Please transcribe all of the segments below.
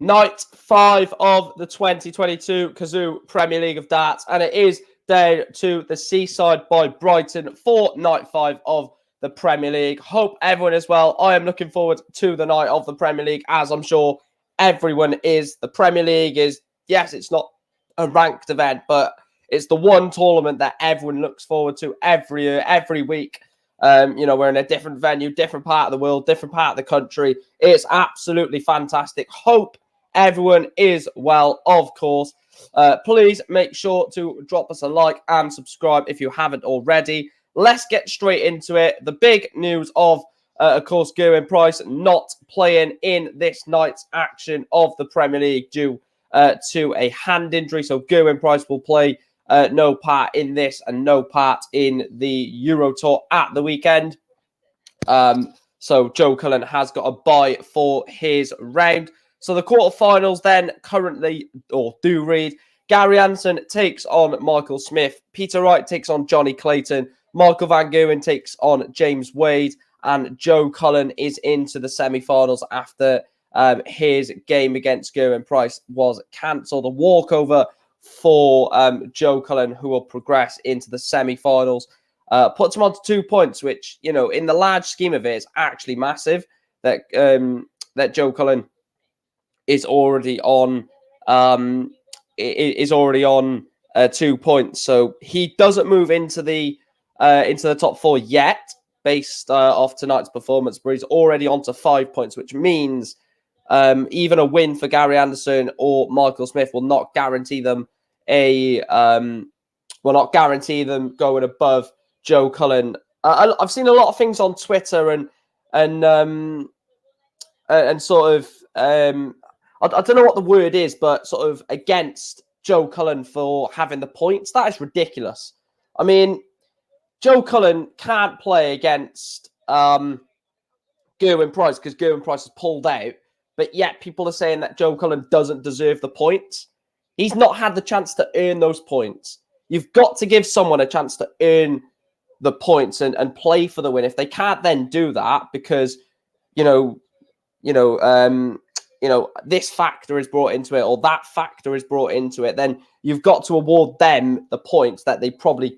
Night 5 of the 2022 Kazoo Premier League of Darts, and it is down to the Seaside by Brighton for Night 5 of the Premier League. Hope everyone is well. I am looking forward to the night of the Premier League, as I'm sure everyone is. The Premier League is, yes, it's not a ranked event, but it's the one tournament that everyone looks forward to every year, every week. We're in a different venue, different part of the world, different part of the country. It's absolutely fantastic. Hope everyone is well, of course. Please make sure to drop us a like and subscribe if you haven't already. Let's get straight into it. The big news of course, Gerwen Price not playing in this night's action of the Premier League due to a hand injury. So Gerwen Price will play no part in this and no part in the Euro Tour at the weekend. So Joe Cullen has got a bye for his round. So the quarterfinals then currently, or do read, Gary Anderson takes on Michael Smith. Peter Wright takes on Jonny Clayton. Michael Van Gerwen takes on James Wade. And Joe Cullen is into the semi-finals after his game against Gerwen Price was cancelled. A walkover for Joe Cullen, who will progress into the semi-finals. Puts him on to 2 points, which, you know, in the large scheme of it, is actually massive. That Joe Cullen is already on 2 points, so he doesn't move into the top four yet, based off tonight's performance. But he's already on to 5 points, which means even a win for Gary Anderson or Michael Smith will not guarantee them going above Joe Cullen. I've seen a lot of things on Twitter and sort of I don't know what the word is, but sort of against Joe Cullen for having the points. That is ridiculous. I mean, Joe Cullen can't play against Gerwen Price because Gerwen Price has pulled out, but yet people are saying that Joe Cullen doesn't deserve the points. He's not had the chance to earn those points. You've got to give someone a chance to earn the points and play for the win. If they can't then do that because, this factor is brought into it or that factor is brought into it, then you've got to award them the points that they probably,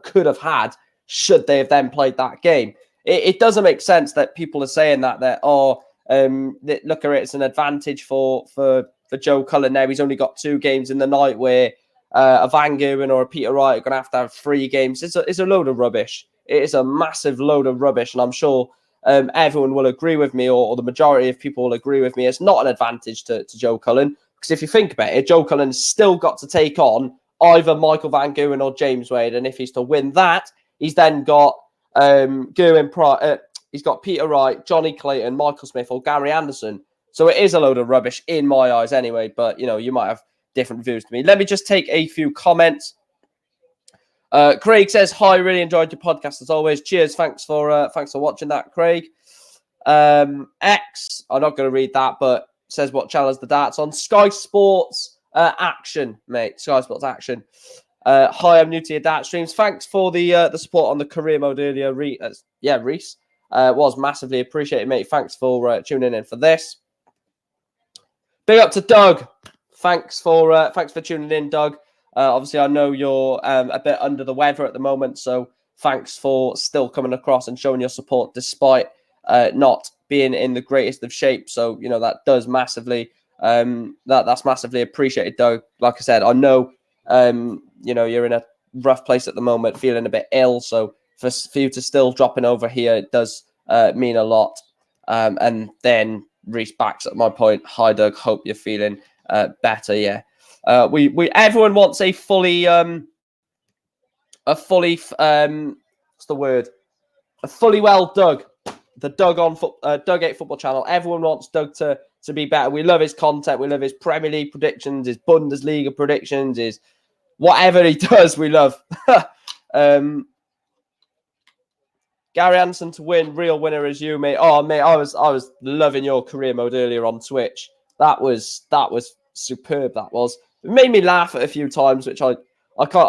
could have had should they have then played that game. It doesn't make sense that people are saying that look at it, it's an advantage for Joe Cullen now. He's only got 2 games in the night where a Van Gerwen or a Peter Wright are going to have 3 games. It's a load of rubbish. It is a massive load of rubbish, and I'm sure everyone will agree with me, or the majority of people will agree with me. It's not an advantage to Joe Cullen, because if you think about it, Joe Cullen's still got to take on either Michael Van Gerwen or James Wade, and if he's to win that, he's then got Gerwen Price, he's got Peter Wright, Jonny Clayton, Michael Smith, or Gary Anderson. So it is a load of rubbish in my eyes anyway, but, you might have different views to me. Let me just take a few comments. Craig says, hi, really enjoyed your podcast as always. Cheers. Thanks for watching that, Craig. X, I'm not going to read that, but says, what channel is the darts on? Sky Sports Action, mate. Sky Sports Action. Hi, I'm new to your dart streams. Thanks for the support on the career mode earlier, Reese. Was massively appreciated, mate. Thanks for tuning in for this. Big up to Doug. Thanks for tuning in, Doug. Obviously, I know you're a bit under the weather at the moment, so thanks for still coming across and showing your support despite not being in the greatest of shape. So, that does massively, that's massively appreciated, Doug. Like I said, I know, you're in a rough place at the moment, feeling a bit ill. So for you to still dropping over here, it does mean a lot. And then Reese backs up my point. Hi, Doug. Hope you're feeling better. Yeah. Everyone wants a fully what's the word? A fully well Doug. The Doug on Doug 8 Football Channel. Everyone wants Doug to be better. We love his content. We love his Premier League predictions, his Bundesliga predictions, his whatever he does. We love. Gary Anderson to win, real winner is you, mate. Oh, mate, I was loving your career mode earlier on Twitch. That was superb. That was. It made me laugh at a few times, which I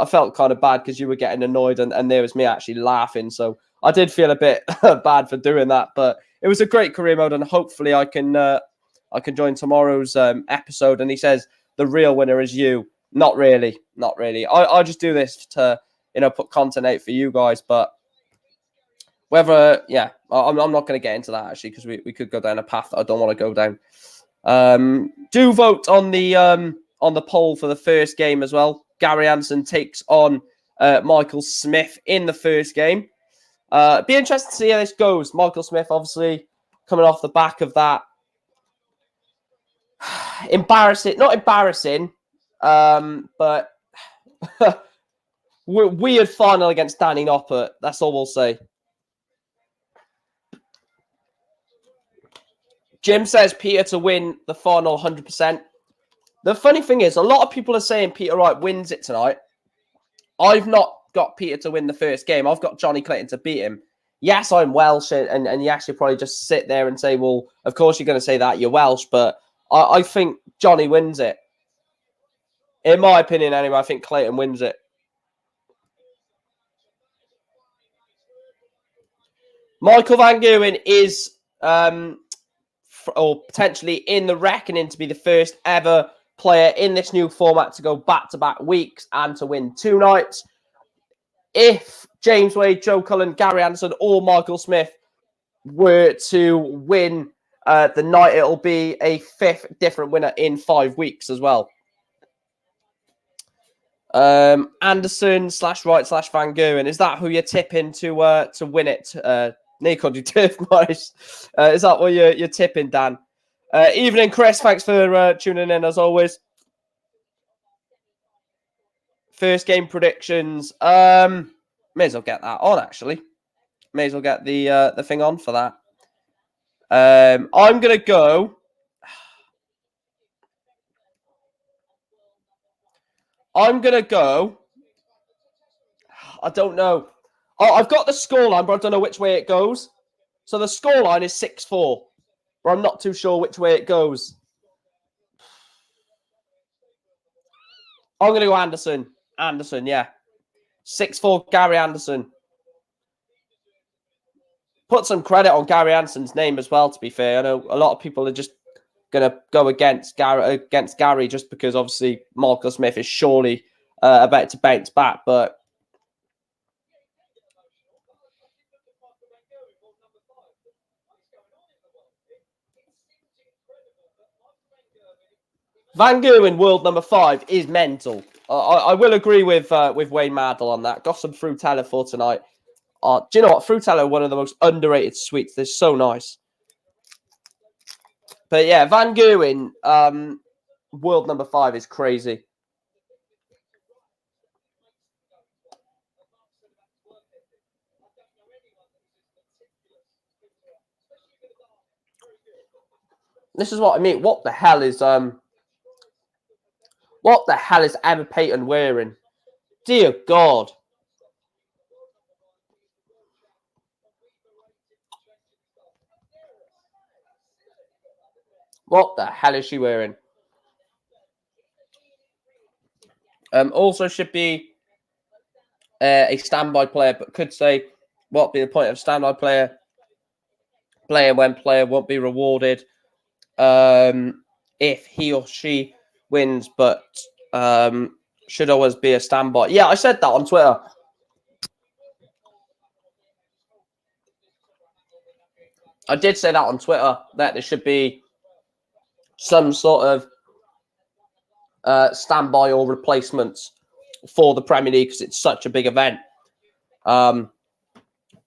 felt kind of bad because you were getting annoyed and there was me actually laughing. So I did feel a bit bad for doing that, but it was a great career mode, and hopefully I can I can join tomorrow's episode. And he says, the real winner is you. Not really. Not really. I just do this to, put content out for you guys. But whether, I'm not going to get into that, actually, because we could go down a path that I don't want to go down. Do vote on the poll for the first game as well. Gary Anderson takes on Michael Smith in the first game. Be interested to see how this goes. Michael Smith, obviously, coming off the back of that not embarrassing, but weird final against Danny Noppert. That's all we'll say. Jim says Peter to win the final 100%. The funny thing is, a lot of people are saying Peter Wright wins it tonight. I've not got Peter to win the first game. I've got Jonny Clayton to beat him. Yes, I'm Welsh, and yes, you probably just sit there and say, well, of course you're going to say that, you're Welsh, but I think Jonny wins it. In my opinion, anyway, I think Clayton wins it. Michael Van Gerwen is or potentially in the reckoning to be the first ever player in this new format to go back-to-back weeks and to win 2 nights. If James Wade, Joe Cullen, Gary Anderson, or Michael Smith were to win the night, it'll be a 5th different winner in 5 weeks as well. Anderson /Wright /Van Gerwen. Is that who you're tipping to win it? Nick, on your turf mice. Is that what you're tipping, Dan? Evening, Chris. Thanks for tuning in as always. First game predictions. May as well get that on, actually. May as well get the thing on for that. I'm gonna go. I don't know. Oh, I've got the scoreline, but I don't know which way it goes. So the scoreline is 6-4, but I'm not too sure which way it goes. I'm going to go Anderson. Anderson, yeah. 6-4, Gary Anderson. Put some credit on Gary Anderson's name as well, to be fair. I know a lot of people are just going to go against Gary just because, obviously, Michael Smith is surely about to bounce back, but Van Gerwen, world number 5, is mental. I will agree with Wayne Maddle on that. Got some Frutella for tonight. Do you know what? Frutella, one of the most underrated sweets. They're so nice. But yeah, Van Gerwen, world number 5 is crazy. This is what I mean. What the hell is Emma Payton wearing? Dear God. What the hell is she wearing? Also should be a standby player, but could say what be the point of standby player? Player when player won't be rewarded if he or she wins, but should always be a standby. Yeah, I said that on Twitter. I did say that on Twitter, that there should be some sort of standby or replacements for the Premier League because it's such a big event. And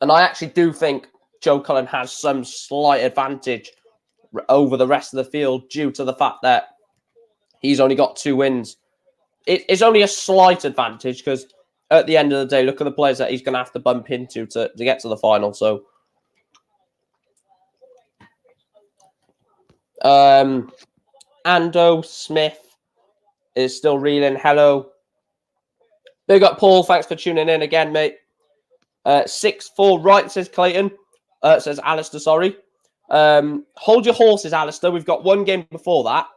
I actually do think Joe Cullen has some slight advantage over the rest of the field due to the fact that he's only got 2 wins. It's only a slight advantage because at the end of the day, look at the players that he's going to have to bump into to get to the final. So, Ando Smith is still reeling. Hello. Big up, Paul. Thanks for tuning in again, mate. 6-4 right, says Clayton. Says Alistair, sorry. Hold your horses, Alistair. We've got 1 game before that.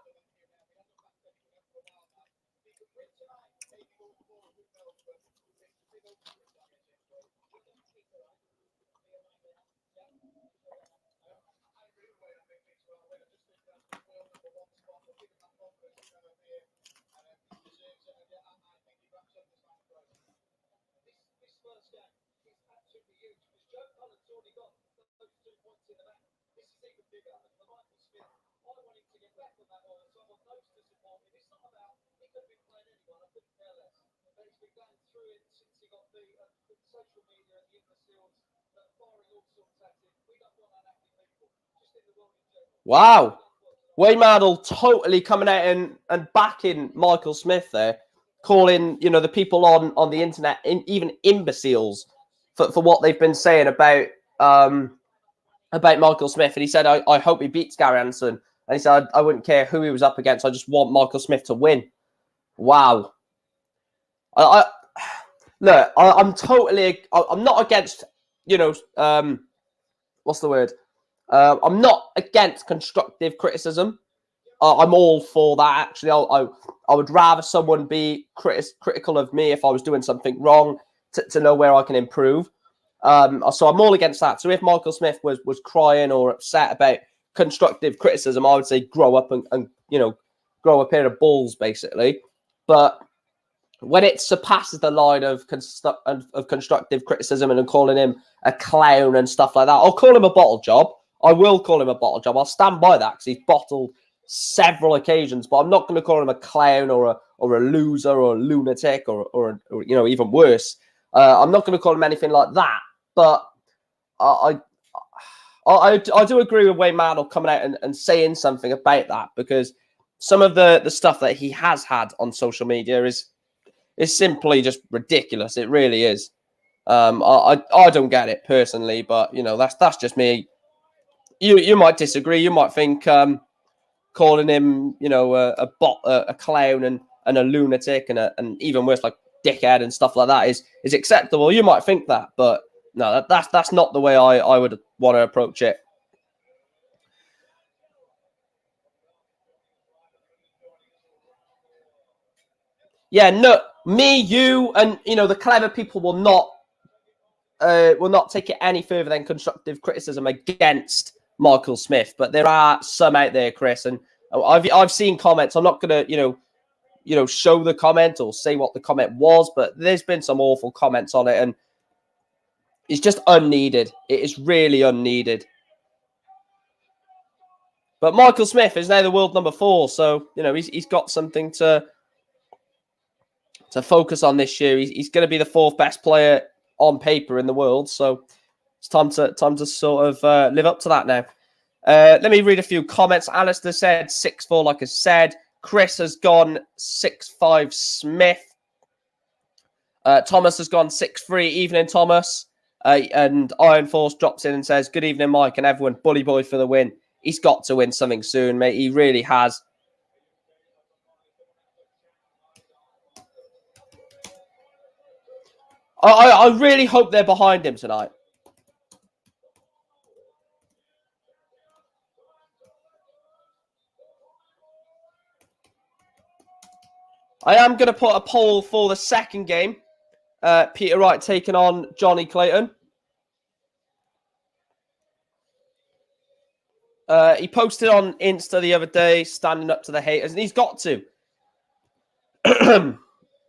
Wow. Wayne Mardle totally coming out and backing Michael Smith there, calling, you know, the people on the internet even imbeciles for what they've been saying about Michael Smith. And he said, I hope he beats Gary Anderson. And he said, I wouldn't care who he was up against. I just want Michael Smith to win. Wow. Look, I'm not against, you know, what's the word? I'm not against constructive criticism. I'm all for that, actually. I would rather someone be critical of me if I was doing something wrong to know where I can improve. So I'm all against that. So if Michael Smith was crying or upset about constructive criticism, I would say grow up and you know, grow a pair of balls, basically. But when it surpasses the line of constructive criticism and calling him a clown and stuff like that, I'll call him a bottle job. I will call him a bottle job. I'll stand by that because he's bottled several occasions, but I'm not going to call him a clown or a loser or a lunatic or you know, even worse. I'm not going to call him anything like that. But I do agree with Wayne Mardle coming out and saying something about that, because some of the stuff that he has had on social media is simply just ridiculous. It really is. I don't get it personally, but you know, that's just me. You might disagree. You might think calling him, you know, a clown and a lunatic and even worse, like dickhead and stuff like that is acceptable. You might think that, but no, that's not the way I would want to approach it. Yeah, no, me, you, and you know, the clever people will not take it any further than constructive criticism against Michael Smith. But there are some out there, Chris, and I've seen comments. I'm not gonna, you know, show the comment or say what the comment was, but there's been some awful comments on it, and it's just unneeded. It is really unneeded. But Michael Smith is now the world number 4, so you know he's got something to focus on this year. He's going to be the 4th best player on paper in the world, so it's time to sort of live up to that now. Let me read a few comments. Alistair said 6'4", like I said. Chris has gone 6'5", Smith. Thomas has gone 6'3", evening Thomas. And Iron Force drops in and says, good evening, Mike and everyone. Bully boy for the win. He's got to win something soon, mate. He really has. I really hope they're behind him tonight. I am going to put a poll for the second game. Peter Wright taking on Jonny Clayton. He posted on Insta the other day, standing up to the haters, and he's got to.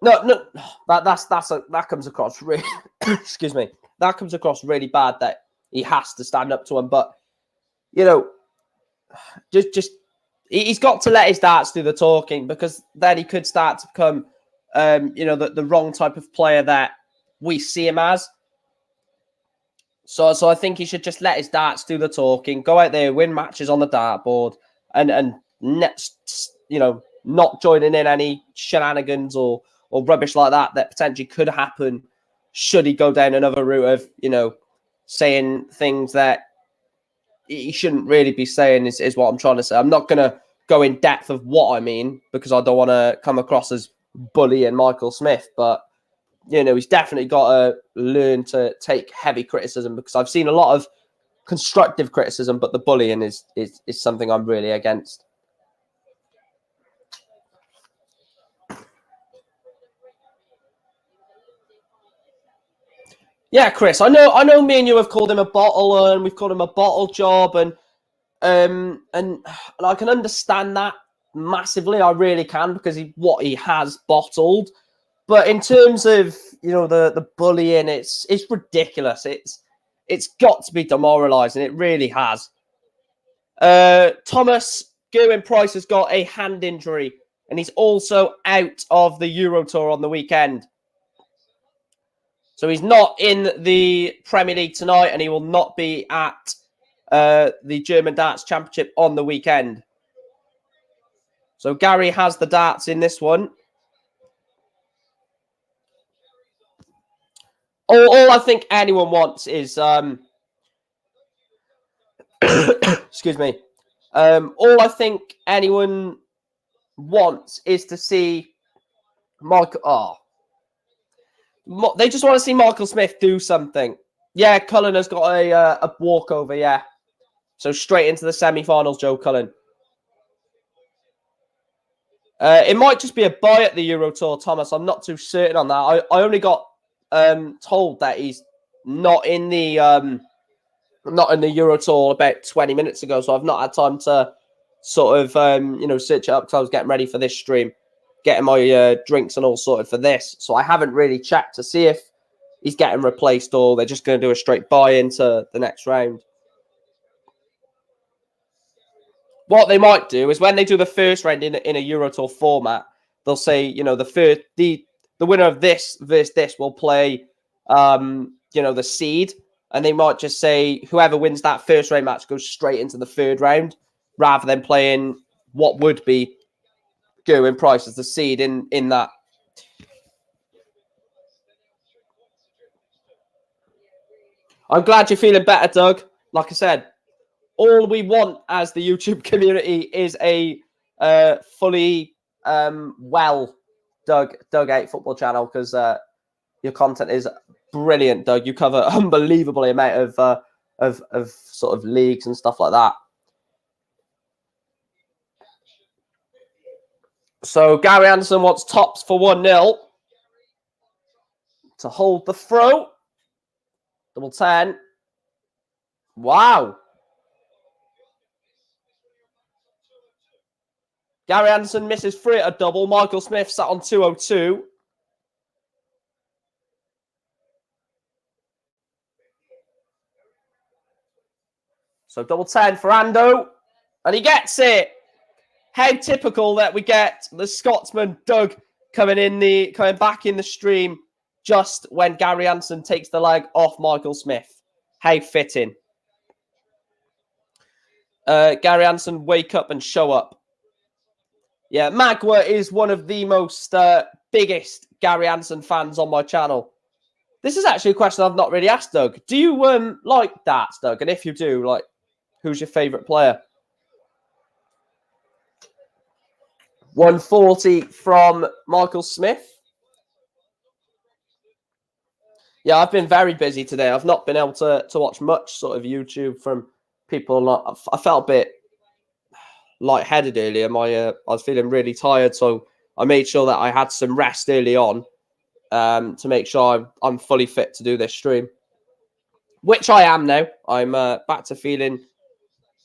No, that comes across really. Excuse me. That comes across really bad that he has to stand up to him. But you know, just he's got to let his darts do the talking, because then he could start to become, you know, the wrong type of player that we see him as. So I think he should just let his darts do the talking, go out there, win matches on the dartboard, and you know, not joining in any shenanigans or rubbish like that potentially could happen should he go down another route of, you know, saying things that he shouldn't really be saying is what I'm trying to say. I'm not going to go in depth of what I mean, because I don't want to come across as bullying Michael Smith, but you know, he's definitely got to learn to take heavy criticism, because I've seen a lot of constructive criticism, but the bullying is something I'm really against. Yeah, Chris, I know me and you have called him a bottle, and we've called him a bottle job, and I can understand that massively. I really can, because what he has bottled. But in terms of, the bullying. It's ridiculous. It's got to be demoralising. It really has. Thomas Gerwen Price has got a hand injury, and he's also out of the Euro Tour on the weekend. So he's not in the Premier League tonight, and he will not be at the German Darts Championship on the weekend. So Gary has the darts in this one. All I think anyone wants is excuse me. All I think anyone wants is to see Michael. They just want to see Michael Smith do something. Yeah, Cullen has got a walkover. Yeah, so straight into the semi-finals, Joe Cullen. It might just be a buy at the Euro Tour, Thomas. I'm not too certain on that. I only got told that he's not in the Euro Tour about 20 minutes ago, so I've not had time to sort of search it up because I was getting ready for this stream, getting my drinks and all sorted for this. So I haven't really checked to see if he's getting replaced or they're just going to do a straight buy into the next round. What they might do is when they do the first round in a Euro Tour format, they'll say, the winner of this versus this will play, the seed. And they might just say whoever wins that first round match goes straight into the third round rather than playing what would be Gerwen Price as the seed in that. I'm glad you're feeling better, Doug. Like I said, all we want as the YouTube community is a fully well Doug 8 football channel because your content is brilliant, Doug. You cover unbelievable amount of sort of leagues and stuff like that. So Gary Anderson wants tops for 1-0 to hold the throw. Double 10. Wow. Gary Anderson misses 3 at a double. Michael Smith sat on 202. So double 10 for Ando. And he gets it. How typical that we get the Scotsman Doug coming back in the stream just when Gary Anderson takes the leg off Michael Smith. How fitting. Gary Anderson, wake up and show up. Yeah, Magua is one of the most biggest Gary Anderson fans on my channel. This is actually a question I've not really asked, Doug. Do you like darts, Doug? And if you do, who's your favourite player? 140 from Michael Smith. Yeah, I've been very busy today. I've not been able to watch much sort of YouTube from people. I felt a bit lightheaded earlier. I was feeling really tired, so I made sure that I had some rest early on to make sure I'm fully fit to do this stream, which I am now. I'm back to feeling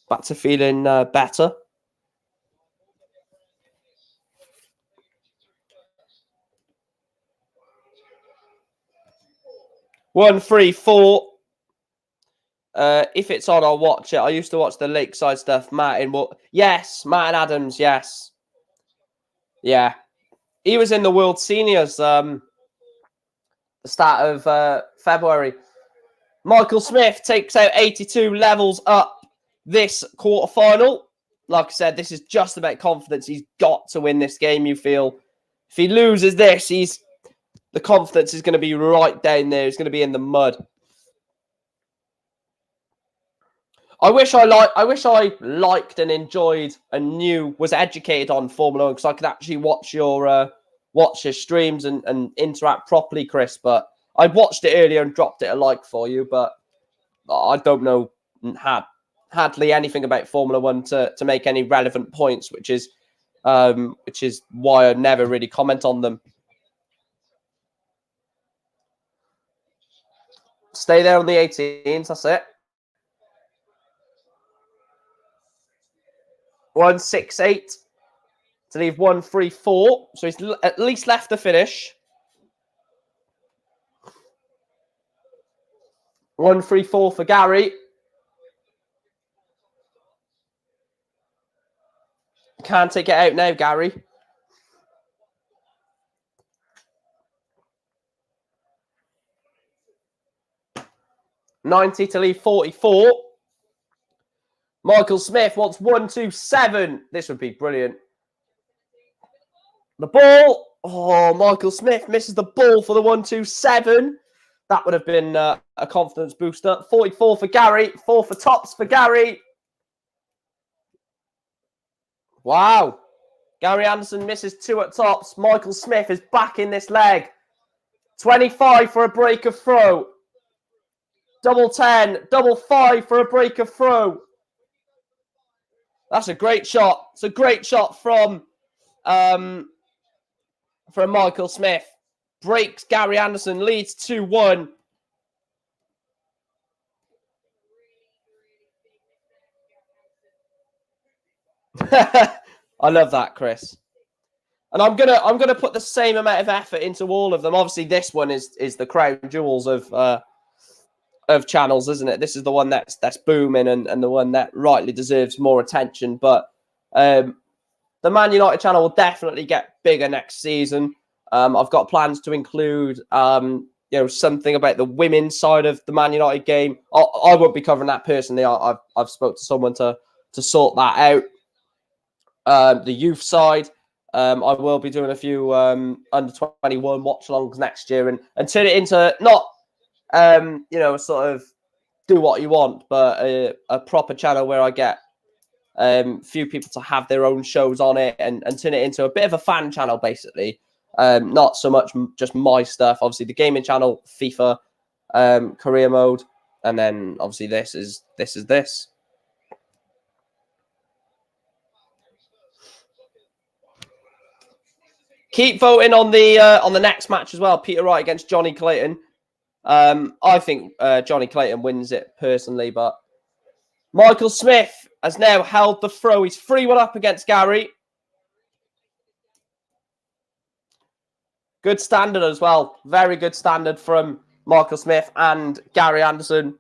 better. One, 3, 4. If it's on, I'll watch it. I used to watch the Lakeside stuff. Martin Adams. Yes, yeah, he was in the World Seniors. The start of February. Michael Smith takes out 82, levels up this quarterfinal. Like I said, this is just about confidence. He's got to win this game. You feel if he loses this, the confidence is going to be right down there. He's going to be in the mud. I wish I liked and enjoyed and was educated on Formula 1 because I could actually watch your streams and interact properly, Chris. But I watched it earlier and dropped it a like for you, but I don't know hardly anything about Formula 1 to make any relevant points, which is why I never really comment on them. Stay there on the 18s, that's it. 168 to leave 134. So he's at least left the finish. 1-3-4 for Gary. Can't take it out now, Gary. 90 to leave 44. Michael Smith wants 1-2-7. This would be brilliant. The ball. Oh, Michael Smith misses the ball for the 1-2-7. That would have been a confidence booster. 44 for Gary. 4 for tops for Gary. Wow. Gary Anderson misses 2 at tops. Michael Smith is back in this leg. 25 for a break of throw. Double 10. Double 5 for a break of throw. That's a great shot. It's a great shot from Michael Smith. Breaks Gary Anderson. Leads 2-1. I love that, Chris. And I'm gonna put the same amount of effort into all of them. Obviously, this one is the crown jewels of channels, isn't it? This is the one that's booming and the one that rightly deserves more attention. But the Man United channel will definitely get bigger next season. I've got plans to include something about the women's side of the Man United game. I won't be covering that personally. I've spoke to someone to sort that out. The youth side. I will be doing a few under 21 watch alongs next year and turn it into not sort of do what you want, but a proper channel where I get few people to have their own shows on it and turn it into a bit of a fan channel, basically. Not so much just my stuff. Obviously, the gaming channel, FIFA, career mode, and then obviously this is this. Keep voting on the next match as well. Peter Wright against Jonny Clayton. I think Jonny Clayton wins it personally, but Michael Smith has now held the throw. He's 3-1 up against Gary. Good standard as well. Very good standard from Michael Smith and Gary Anderson.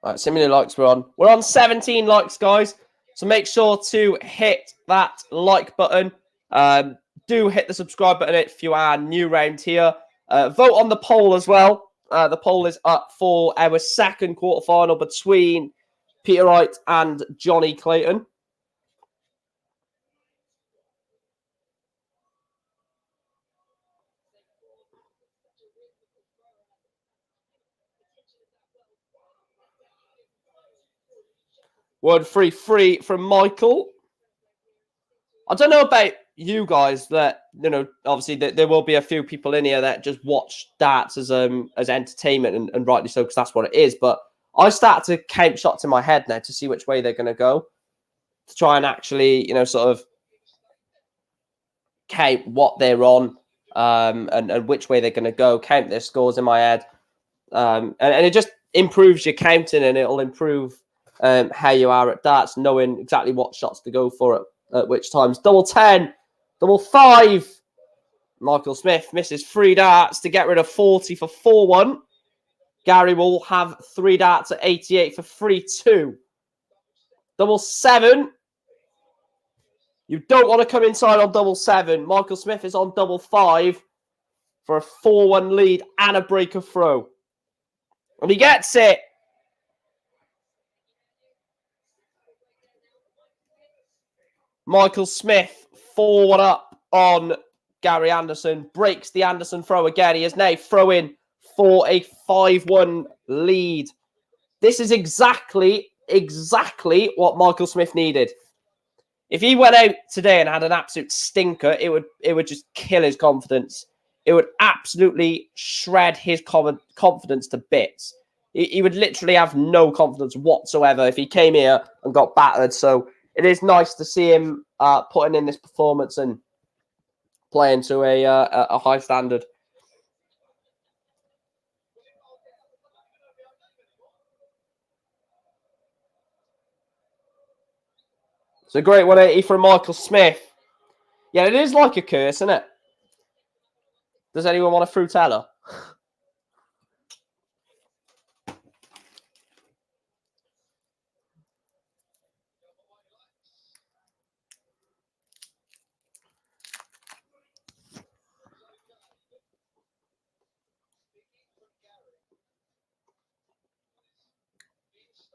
Right, see how many likes we're on. We're on 17 likes, guys. So make sure to hit that like button. Do hit the subscribe button if you are new round here. Vote on the poll as well. The poll is up for our second quarterfinal between Peter Wright and Jonny Clayton. Word free from Michael. I don't know about you guys that, obviously there will be a few people in here that just watch darts as entertainment and rightly so, because that's what it is. But I start to count shots in my head now to see which way they're going to go, to try and actually, sort of count what they're on and which way they're going to go, count their scores in my head. And it just improves your counting, and it'll improve how you are at darts, knowing exactly what shots to go for at which times. Double 10, double 5. Michael Smith misses 3 darts to get rid of 40 for 4-1. Gary will have 3 darts at 88 for 3-2. Double 7. You don't want to come inside on double 7. Michael Smith is on double 5 for a 4-1 lead and a break of throw. And he gets it. Michael Smith 4-1 up on Gary Anderson. Breaks the Anderson throw again. He is now throwing for a 5-1 lead. This is exactly what Michael Smith needed. If he went out today and had an absolute stinker, it would just kill his confidence. It would absolutely shred his confidence to bits. He would literally have no confidence whatsoever if he came here and got battered. So it is nice to see him putting in this performance and playing to a high standard. It's a great 180 from Michael Smith. Yeah, it is like a curse, isn't it? Does anyone want a Frutella?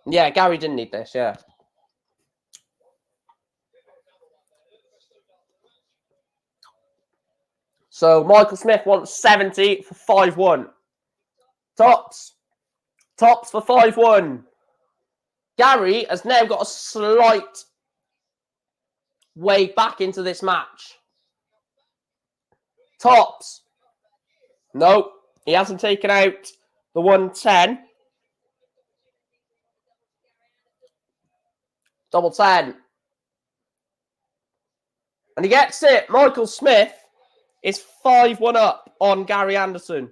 Yeah, Gary didn't need this, yeah. So Michael Smith wants 70 for 5-1. Tops for 5-1. Gary has now got a slight way back into this match. Tops. Nope. He hasn't taken out the 110. Double 10. And he gets it. Michael Smith is 5-1 up on Gary Anderson.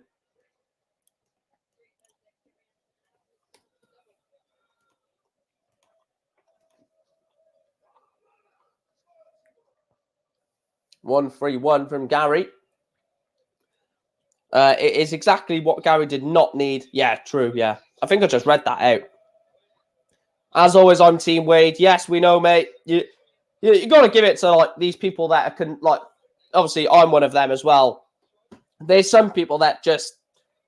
$1-3-1 from Gary. It is exactly what Gary did not need. Yeah, true. Yeah. I think I just read that out. As always, I'm Team Wade. Yes, we know, mate. You got to give it to like these people that can, like, obviously I'm one of them as well. There's some people that just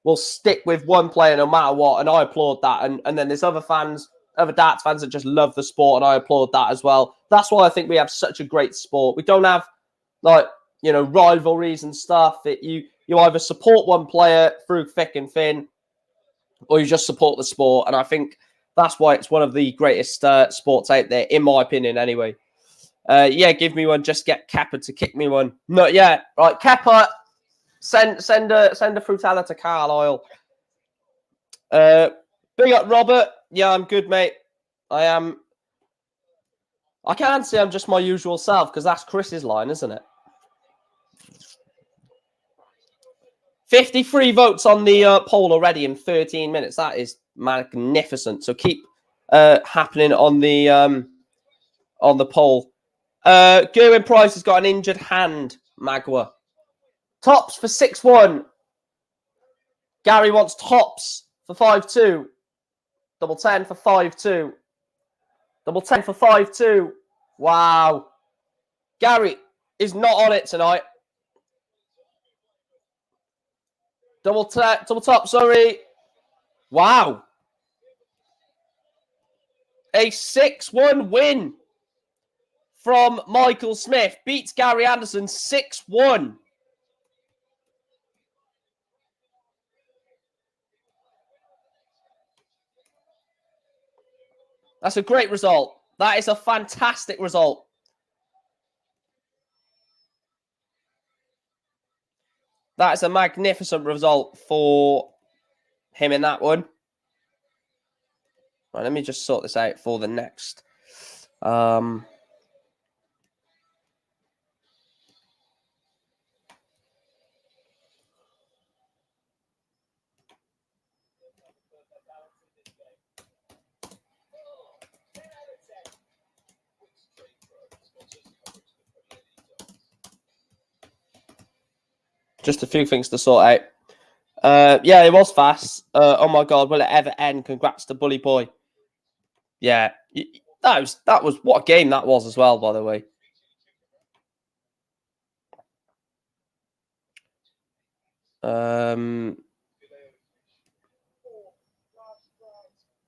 will stick with one player no matter what, and I applaud that. And then there's other fans, other darts fans that just love the sport, and I applaud that as well. That's why I think we have such a great sport. We don't have, like, you know, rivalries and stuff. You either support one player through thick and thin, or you just support the sport. And I think that's why it's one of the greatest sports out there, in my opinion, anyway. Yeah, give me one. Just get Kepper to kick me one. No, yeah, right. Kepper, send a Frutella to Carlisle. Big up, Robert. Yeah, I'm good, mate. I am. I can't say I'm just my usual self because that's Chris's line, isn't it? 53 votes on the poll already in 13 minutes. That is magnificent. So keep happening on the poll. Gerwen Price has got an injured hand, Magua. Tops for 6-1. Gary wants tops for 5-2. Double 10 for 5-2. Double 10 for 5-2. Wow. Gary is not on it tonight. Double top, sorry. Wow. A 6-1 win from Michael Smith. Beats Gary Anderson 6-1. That's a great result. That is a fantastic result. That is a magnificent result for him in that one. Right, let me just sort this out for the next. Just a few things to sort out. Yeah, it was fast. Oh my God, will it ever end? Congrats to Bully Boy. Yeah, that was what a game that was as well, by the way.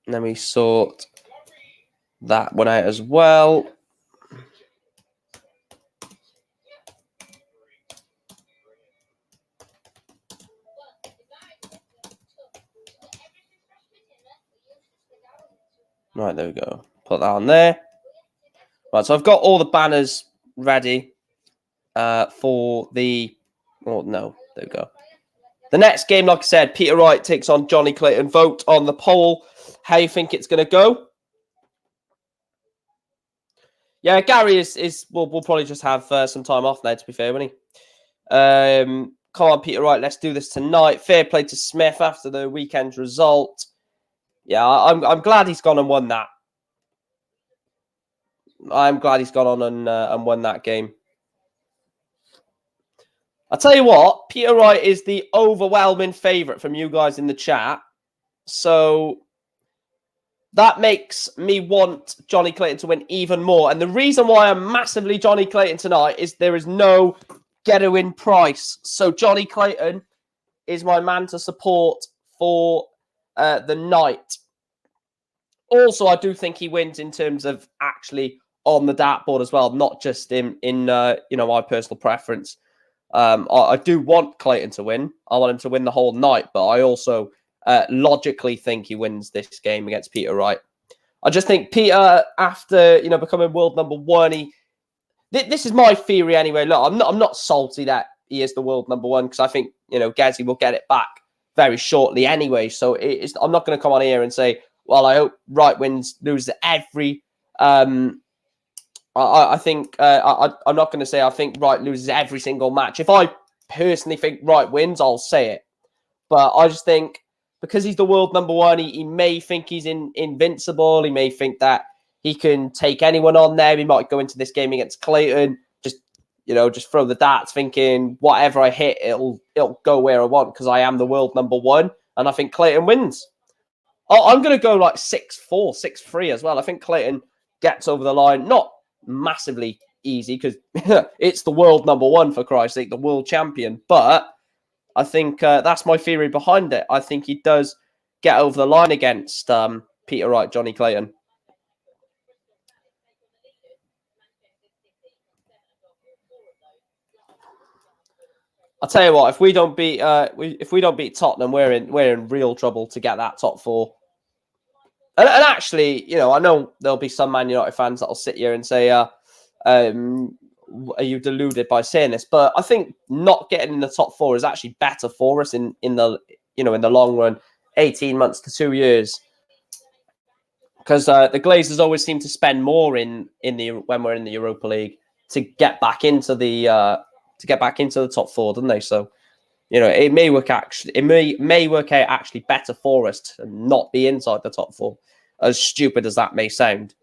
Let me sort that one out as well. Right, there we go. Put that on there. Right, so I've got all the banners ready for the... Oh, no. There we go. The next game, like I said, Peter Wright takes on Jonny Clayton. Vote on the poll how you think it's going to go. Yeah, Gary is we'll probably just have some time off now, to be fair, won't he? Come on, Peter Wright, let's do this tonight. Fair play to Smith after the weekend's result. Yeah, I'm glad he's gone and won that. I'm glad he's gone on and won that game. I'll tell you what, Peter Wright is the overwhelming favourite from you guys in the chat. So that makes me want Jonny Clayton to win even more. And the reason why I'm massively Jonny Clayton tonight is there is no get-a-win price. So Jonny Clayton is my man to support for the night. Also, I do think he wins in terms of actually on the dartboard as well, not just in my personal preference. I do want Clayton to win. I want him to win the whole night, but I also logically think he wins this game against Peter Wright. I just think Peter, after becoming world number one, this is my theory anyway. Look, I'm not salty that he is the world number one because I think Gezi will get it back very shortly anyway. So I'm not going to come on here and say, well, I hope Wright loses every. I think I'm not going to say I think Wright loses every single match. If I personally think Wright wins, I'll say it. But I just think because he's the world number one, he may think he's invincible. He may think that he can take anyone on there. He might go into this game against Clayton, just throw the darts, thinking whatever I hit, it'll go where I want because I am the world number one. And I think Clayton wins. I'm going to go like 6-4, 6-3 as well. I think Clayton gets over the line. Not massively easy because it's the world number one, for Christ's sake, the world champion. But I think that's my theory behind it. I think he does get over the line against Peter Wright, Jonny Clayton. I'll tell you what, if we don't beat Tottenham, we're in real trouble to get that top four. And actually, I know there'll be some Man United fans that'll sit here and say, are you deluded by saying this? But I think not getting in the top four is actually better for us in the long run, 18 months to 2 years. Because the Glazers always seem to spend more when we're in the Europa League to get back into the top four, don't they? So it may work out actually better for us to not be inside the top four, as stupid as that may sound.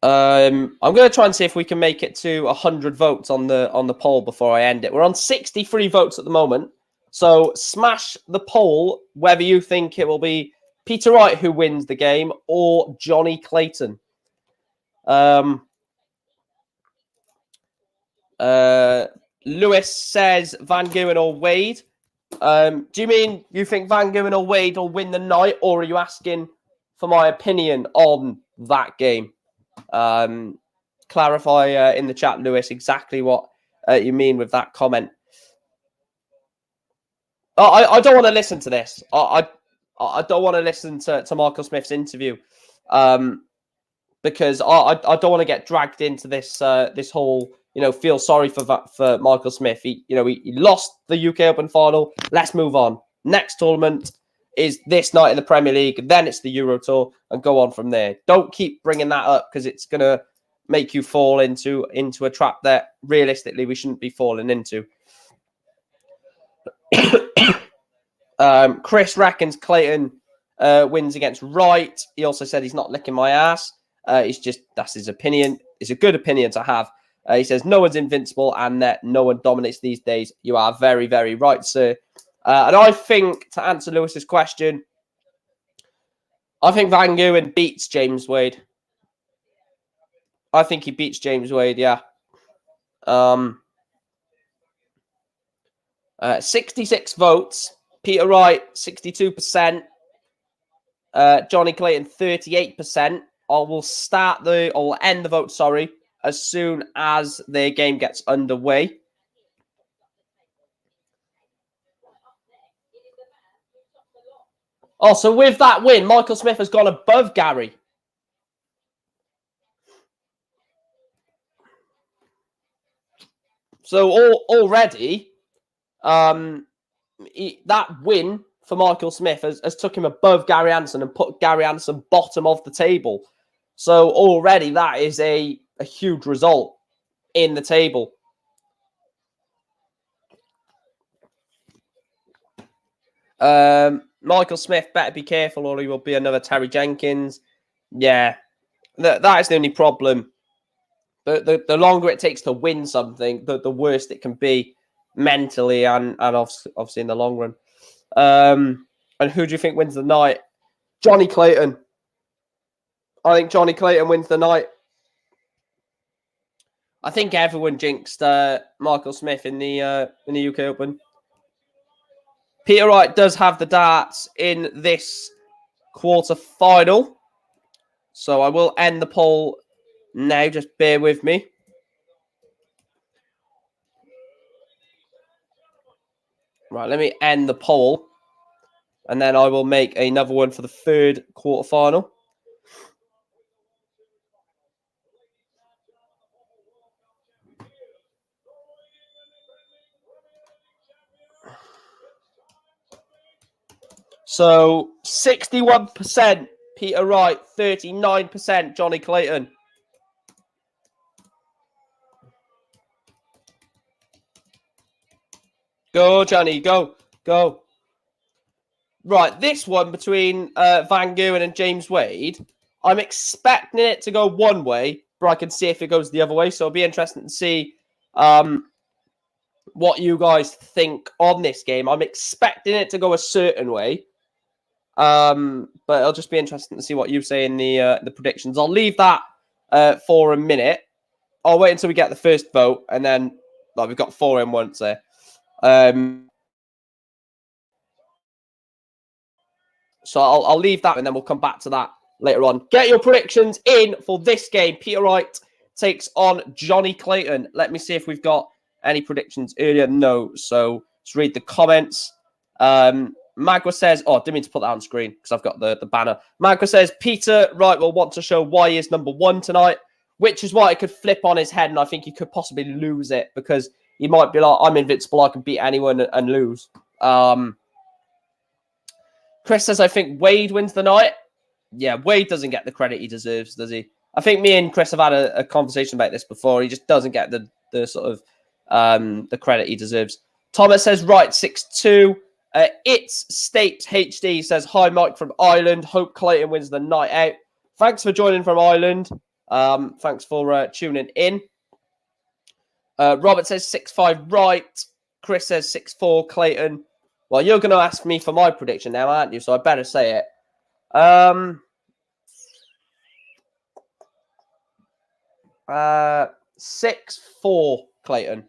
I'm going to try and see if we can make it to 100 votes on the poll before I end it. We're on 63 votes at the moment, so smash the poll whether you think it will be Peter Wright who wins the game or Jonny Clayton. Lewis says Van Gerwen or Wade. Do you mean you think Van Gerwen or Wade will win the night, or are you asking for my opinion on that game? Clarify in the chat, Lewis, exactly what you mean with that comment. I don't want to listen to this. I don't want to listen to Michael Smith's interview because I don't want to get dragged into this whole feel sorry for Michael Smith. He lost the UK Open final. Let's move on. Next tournament is this night in the Premier League. Then it's the Euro Tour, and go on from there. Don't keep bringing that up because it's gonna make you fall into a trap that realistically we shouldn't be falling into. Chris reckons Clayton wins against Wright. He also said he's not licking my ass. That's his opinion. It's a good opinion to have. He says no one's invincible and that no one dominates these days. You are very, very right, sir. And I think, to answer Lewis's question, I think Van Gerwen beats James Wade. I think he beats James Wade, yeah. 66 votes. Peter Wright, 62%. Jonny Clayton, 38%. I will end the vote, as soon as the game gets underway. So with that win, Michael Smith has gone above Gary. So already, that win for Michael Smith has took him above Gary Anderson and put Gary Anderson bottom of the table. So already that is a huge result in the table. Michael Smith better be careful or he will be another Terry Jenkins. Yeah, That is the only problem. The longer it takes to win something, the worse it can be mentally and obviously in the long run. And who do you think wins the night? Jonny Clayton. I think Jonny Clayton wins the night. I think everyone jinxed Michael Smith in the UK Open. Peter Wright does have the darts in this quarter final. So I will end the poll now. Just bear with me. Right, let me end the poll. And then I will make another one for the third quarter final. So 61% Peter Wright, 39% Jonny Clayton. Go, Johnny, go. Right, this one between Van Gerwen and James Wade, I'm expecting it to go one way, but I can see if it goes the other way. So it'll be interesting to see what you guys think on this game. I'm expecting it to go a certain way. But it'll just be interesting to see what you say in the predictions. I'll leave that for a minute. I'll wait until we get the first vote, and then we've got 4 in once there. So I'll leave that, and then we'll come back to that later on. Get your predictions in for this game. Peter Wright takes on Jonny Clayton. Let me see if we've got any predictions earlier. No. So let's read the comments. Magua says, oh, I didn't mean to put that on screen because I've got the banner. Magua says, Peter Wright will want to show why he is number 1 tonight, which is why it could flip on his head, and I think he could possibly lose it because he might be like, I'm invincible, I can beat anyone and lose. Chris says, I think Wade wins the night. Yeah, Wade doesn't get the credit he deserves, does he? I think me and Chris have had a conversation about this before. He just doesn't get the sort of the credit he deserves. Thomas says, right, 6-2. It's State HD says, hi, Mike from Ireland. Hope Clayton wins the night out. Thanks for joining from Ireland. Thanks for tuning in. Robert says 6-5 Wright. Chris says 6-4 Clayton. Well, you're going to ask me for my prediction now, aren't you? So I better say it. 6-4 Clayton.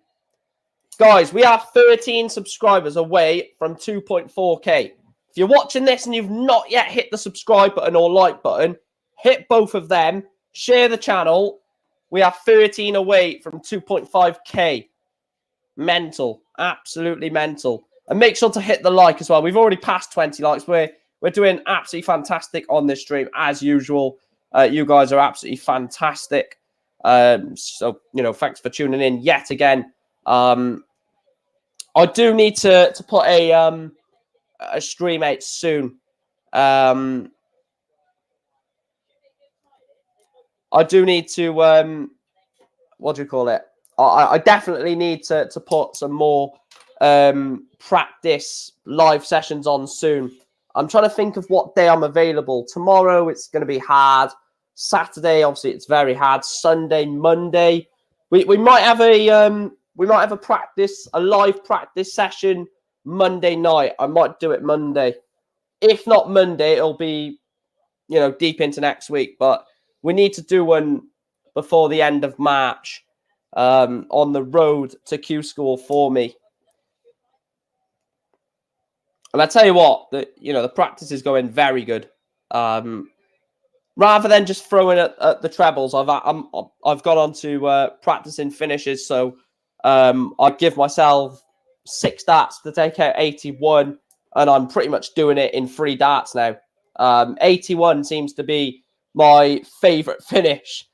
Guys, we are 13 subscribers away from 2.4k. If you're watching this and you've not yet hit the subscribe button or like button, hit both of them. Share the channel. We are 13 away from 2.5k. Mental. Absolutely mental. And make sure to hit the like as well. We've already passed 20 likes. We're doing absolutely fantastic on this stream as usual. You guys are absolutely fantastic. So, thanks for tuning in yet again. I do need to put a stream out soon. I do need to what do you call it? I definitely need to put some more practice live sessions on soon. I'm trying to think of what day I'm available. Tomorrow it's going to be hard. Saturday, obviously, it's very hard. Sunday, Monday, we might have a live practice session Monday night. I might do it Monday. If not Monday, it'll be deep into next week. But we need to do one before the end of March on the road to Q School for me. And I tell you what, the practice is going very good. Rather than just throwing at the trebles, I've gone on to practicing finishes. So I give myself 6 darts to take out 81, and I'm pretty much doing it in 3 darts now. 81 seems to be my favorite finish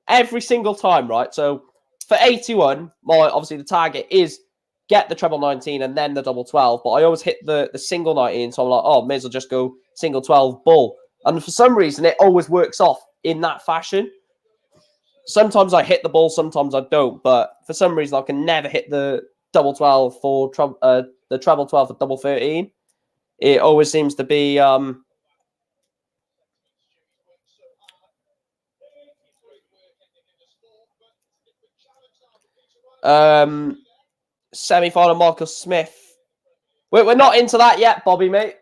every single time, right? So for 81, obviously the target is get the treble 19 and then the double 12, but I always hit the single 19, so I'm like, oh, may as well just go single 12 bull. And for some reason, it always works off in that fashion. Sometimes I hit the ball, sometimes I don't, but for some reason, I can never hit the double 12 for the treble 12 for double 13. It always seems to be Semi-final Michael Smith. We're not into that yet, Bobby, mate.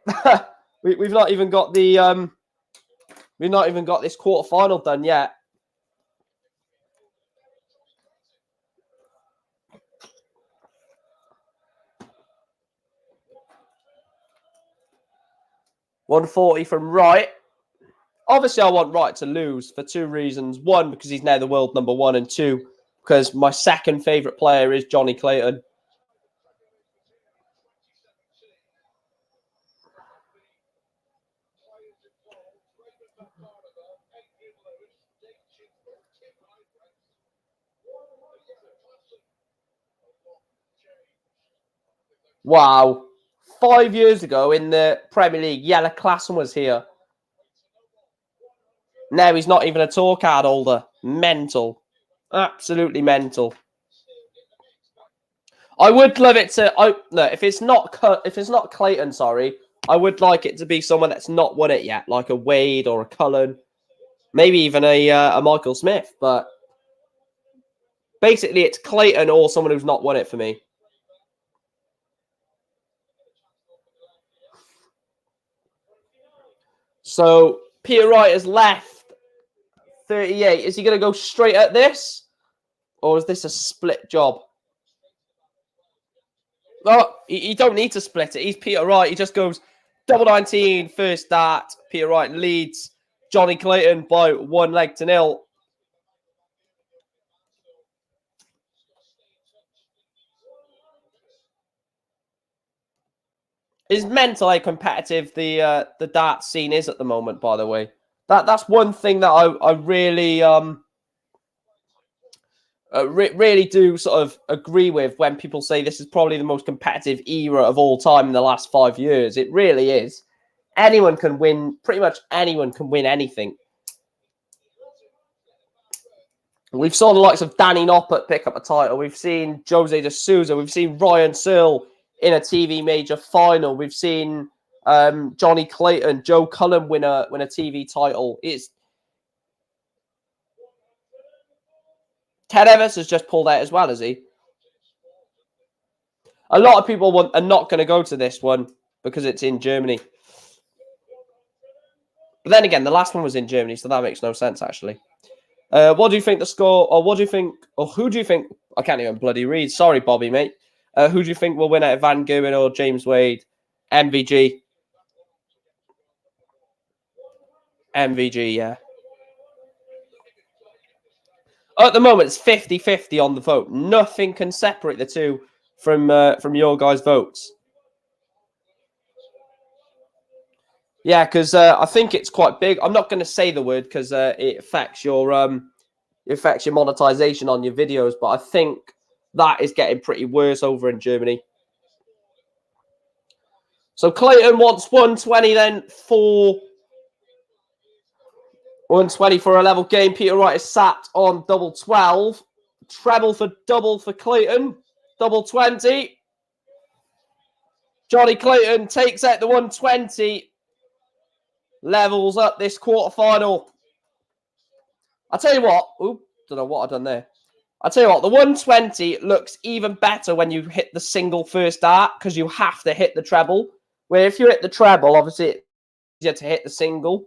We've not even got the we've not even got this quarterfinal done yet. $140 from Wright. Obviously, I want Wright to lose for two reasons. One, because he's now the world number one, and two, because my second favourite player is Jonny Clayton. Wow. 5 years ago in the Premier League, Yellow Klassen was here. Now he's not even a tour card holder. Mental. Absolutely mental. I would love it to. No, if it's not Clayton, sorry, I would like it to be someone that's not won it yet, like a Wade or a Cullen, maybe even a Michael Smith. But basically, it's Clayton or someone who's not won it for me. So Peter Wright has left 38. Is he going to go straight at this, or is this a split job? Oh, you don't need to split it. He's Peter Wright. He just goes double 19, first start. Peter Wright leads Jonny Clayton by 1-0. It's mental how competitive the dart scene is at the moment, by the way. That's one thing that I really really do sort of agree with when people say this is probably the most competitive era of all time in the last 5 years. It really is. Anyone can win. Pretty much anyone can win anything. We've saw the likes of Danny Noppert pick up a title. We've seen Jose de Souza. We've seen Ryan Searle in a TV major final. We've seen Jonny Clayton, Joe Cullen win a TV title. It's Ted Evans has just pulled out as well, has he? A lot of people are not going to go to this one because it's in Germany. But then again, the last one was in Germany, so that makes no sense, actually. What do you think the score, or what do you think, or who do you think, I can't even bloody read. Sorry, Bobby, mate. Who do you think will win out of Van Gerwen or James Wade? MVG. MVG, yeah. At the moment, it's 50-50 on the vote. Nothing can separate the two from your guys' votes. Yeah, because I think it's quite big. I'm not going to say the word because it affects your monetization on your videos, but I think that is getting pretty worse over in Germany. So Clayton wants 120 then for 120 for a level game. Peter Wright is sat on double 12. Treble for double for Clayton. Double 20. Jonny Clayton takes out the 120. Levels up this quarterfinal. I'll tell you what. Oop, don't know what I've done there. I'll tell you what. The 120 looks even better when you hit the single first dart because you have to hit the treble. Where if you hit the treble, obviously it's easier to hit the single.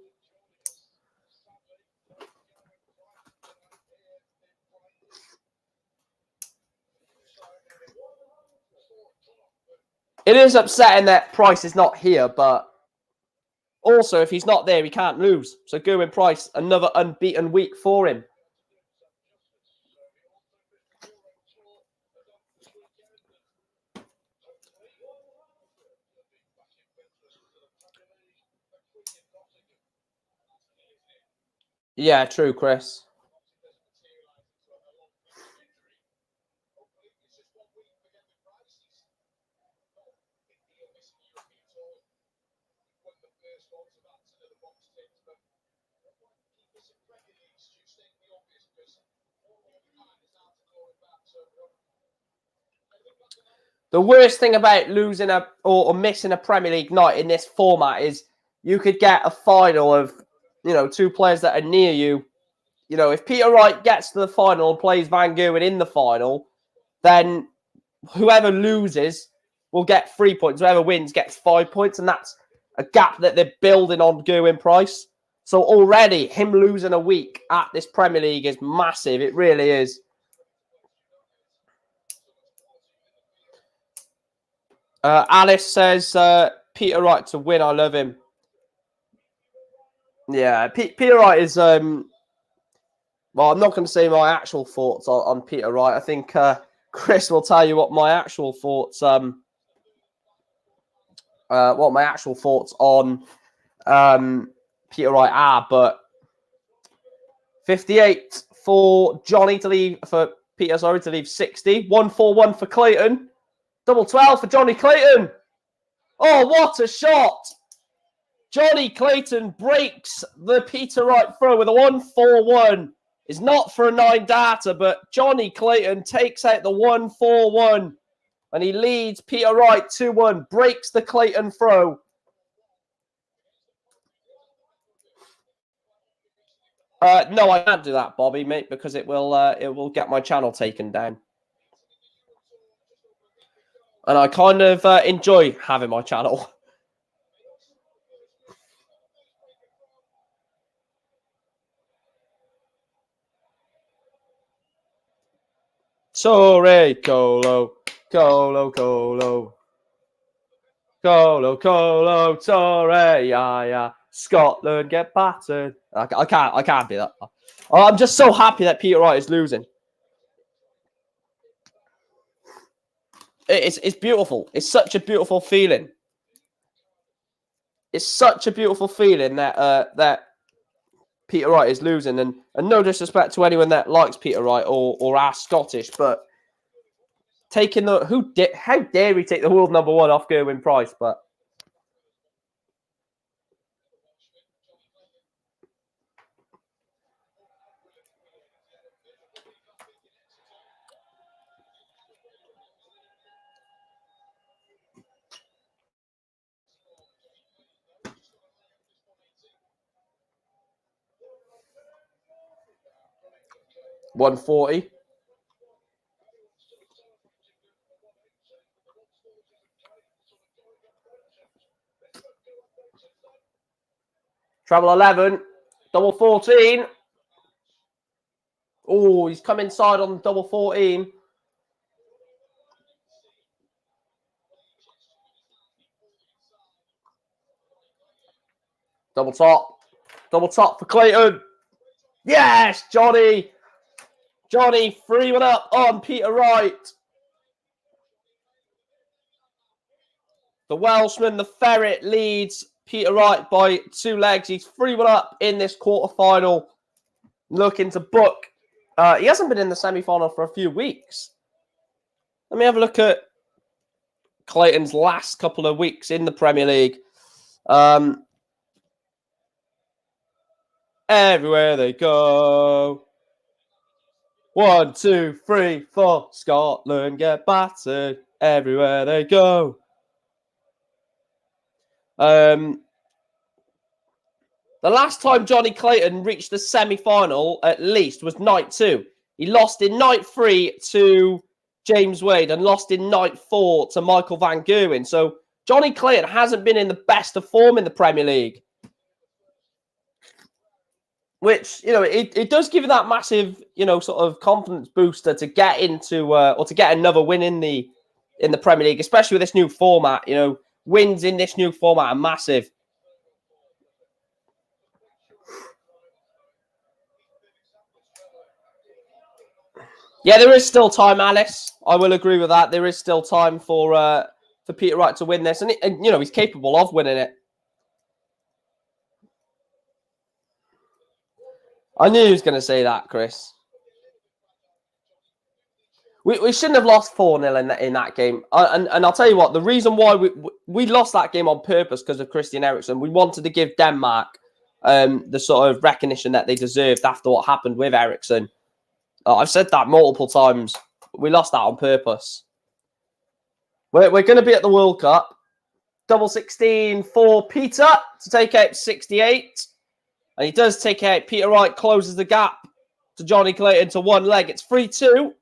It is upsetting that Price is not here, but also if he's not there, he can't lose. So Gerwen Price, another unbeaten week for him. Yeah, true, Chris. The worst thing about losing or missing a Premier League night in this format is you could get a final of, two players that are near you. If Peter Wright gets to the final and plays Van Gerwen in the final, then whoever loses will get 3 points. Whoever wins gets 5 points, and that's a gap that they're building on Gerwen Price. So already, him losing a week at this Premier League is massive. It really is. Alice says, Peter Wright to win. I love him. Yeah, Peter Wright is... well, I'm not going to say my actual thoughts on Peter Wright. I think Chris will tell you what my actual thoughts... on Peter Wright are, but 58 for Jonny to leave, for Peter, sorry, to leave 60. 141 for Clayton. Double 12 for Jonny Clayton. Oh, what a shot! Jonny Clayton breaks the Peter Wright throw with a 141. It's not for a 9 data, but Jonny Clayton takes out the 141 and he leads Peter Wright 2-1, breaks the Clayton throw. No, I can't do that, Bobby, mate, because it will get my channel taken down. And I kind of enjoy having my channel. Sorry, Colo, Colo, Colo. Colo, sorry, yeah. Scotland get battered. I can't do that. I'm just so happy that Peter Wright is losing. It's beautiful. It's such a beautiful feeling. It's such a beautiful feeling that that Peter Wright is losing, and no disrespect to anyone that likes Peter Wright or are Scottish, but taking the how dare he take the world number 1 off Gerwen Price, but. $140. Treble 11. Double 14. Oh, he's come inside on double 14. Double top. Double top for Clayton. Yes, Jonny. Jonny 3-1 up on Peter Wright. The Welshman, the Ferret, leads Peter Wright by 2 legs. He's 3-1 up in this quarterfinal. Looking to book. He hasn't been in the semi-final for a few weeks. Let me have a look at Clayton's last couple of weeks in the Premier League. Everywhere they go. 1, 2, 3, 4. Scotland get battered. Everywhere they go. The last time Jonny Clayton reached the semi-final, at least, was night 2. He lost in night 3 to James Wade and lost in night 4 to Michael Van Gerwen. So Jonny Clayton hasn't been in the best of form in the Premier League. Which, you know, it does give you that massive, you know, sort of confidence booster to get into or to get another win in the Premier League, especially with this new format. You know, wins in this new format are massive. Yeah, there is still time, Alice. I will agree with that. There is still time for Peter Wright to win this, and you know, he's capable of winning it. I knew he was going to say that, Chris. We shouldn't have lost 4-0 in that game. And I'll tell you what, the reason why we lost that game on purpose because of Christian Eriksen. We wanted to give Denmark the sort of recognition that they deserved after what happened with Eriksen. I've said that multiple times. We lost that on purpose. We're going to be at the World Cup. Double 16 for Peter to take out 68. And he does take out. Peter Wright closes the gap to Jonny Clayton to 1 leg. It's 3-2.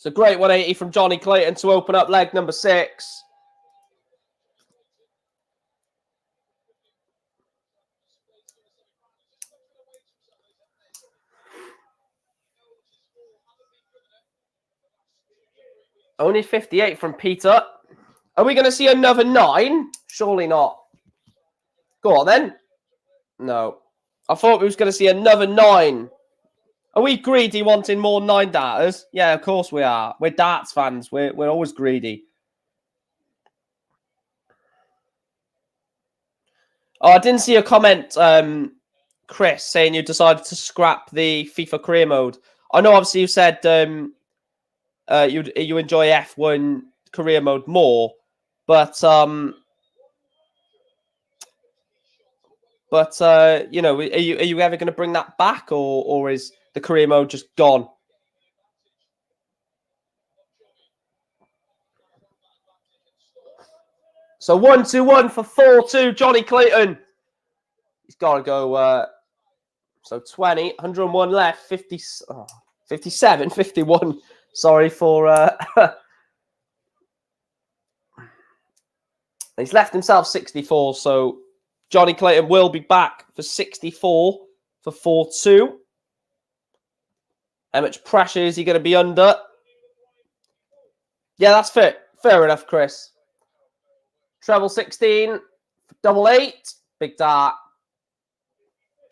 It's a great 180 from Jonny Clayton to open up leg number 6. Only 58 from Peter. Are we going to see another 9? Surely not. Go on then. No. I thought we was going to see another 9. Are we greedy wanting more 9 darters? Yeah, of course we are. We're darts fans. We're always greedy. Oh, I didn't see a comment, Chris, saying you decided to scrap the FIFA career mode. I know obviously you said you enjoy F1 career mode more, but you know, are you ever going to bring that back, or is the career mode just gone? So 1-2-1 for 4-2, Jonny Clayton. He's got to go. So 20, 101 left, 50, 57, 51. Sorry for. He's left himself 64. So Jonny Clayton will be back for 64 for 4-2. How much pressure is he going to be under? Yeah, that's fair. Fair enough, Chris. Treble 16, double 8, big dart.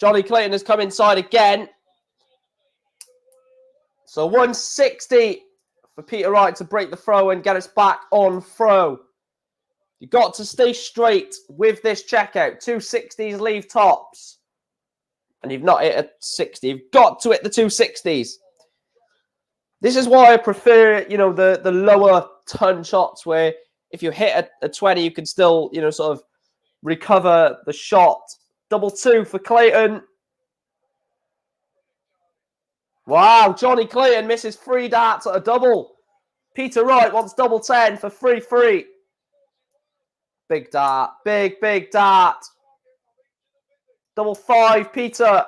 Jonny Clayton has come inside again. So 160 for Peter Wright to break the throw and get us back on throw. You've got to stay straight with this checkout. 260s leave tops. And you've not hit a 60. You've got to hit the 260s. This is why I prefer, you know, the lower ton shots where if you hit a 20, you can still, you know, sort of recover the shot. Double 2 for Clayton. Wow, Jonny Clayton misses 3 darts at a double. Peter Wright wants double 10 for 3-3. Big dart. Big dart. Double 5, Peter.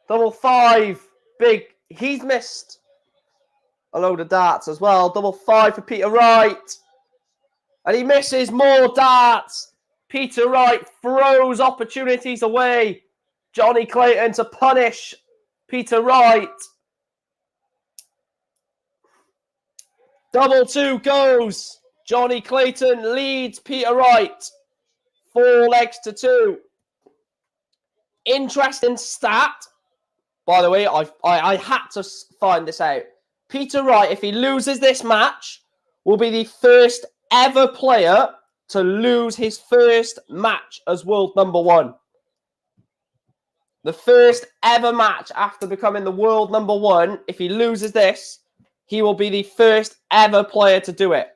Double 5. Big. He's missed a load of darts as well. Double 5 for Peter Wright. And he misses more darts. Peter Wright throws opportunities away. Jonny Clayton to punish Peter Wright. Double 2 goes. Jonny Clayton leads Peter Wright 4 legs to 2. Interesting stat. By the way, I had to find this out. Peter Wright, if he loses this match, will be the first ever player to lose his first match as world number 1. The first ever match after becoming the world number 1. If he loses this, he will be the first ever player to do it.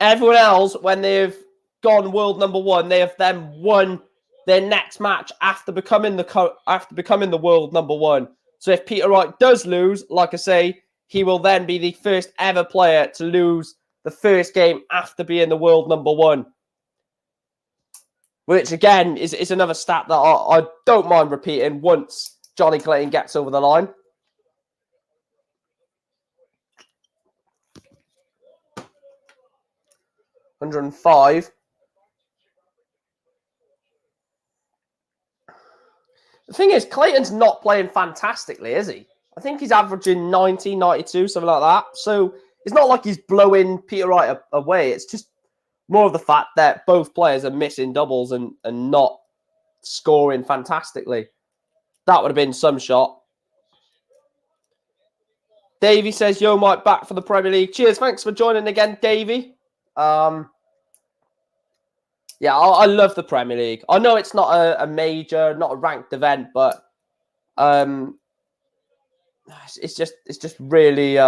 Everyone else, when they've gone world number 1, they have then won their next match after becoming the world number 1. So if Peter Wright does lose, like I say, he will then be the first ever player to lose the first game after being the world number 1. Which, again, is another stat that I don't mind repeating once Jonny Clayton gets over the line. $105. The thing is, Clayton's not playing fantastically, is he? I think he's averaging 90, 92, something like that. So it's not like he's blowing Peter Wright away. It's just more of the fact that both players are missing doubles and not scoring fantastically. That would have been some shot. Davey says, yo, Mike, back for the Premier League. Cheers. Thanks for joining again, Davey. Yeah, I love the Premier League. I know it's not a major, not a ranked event, but it's just really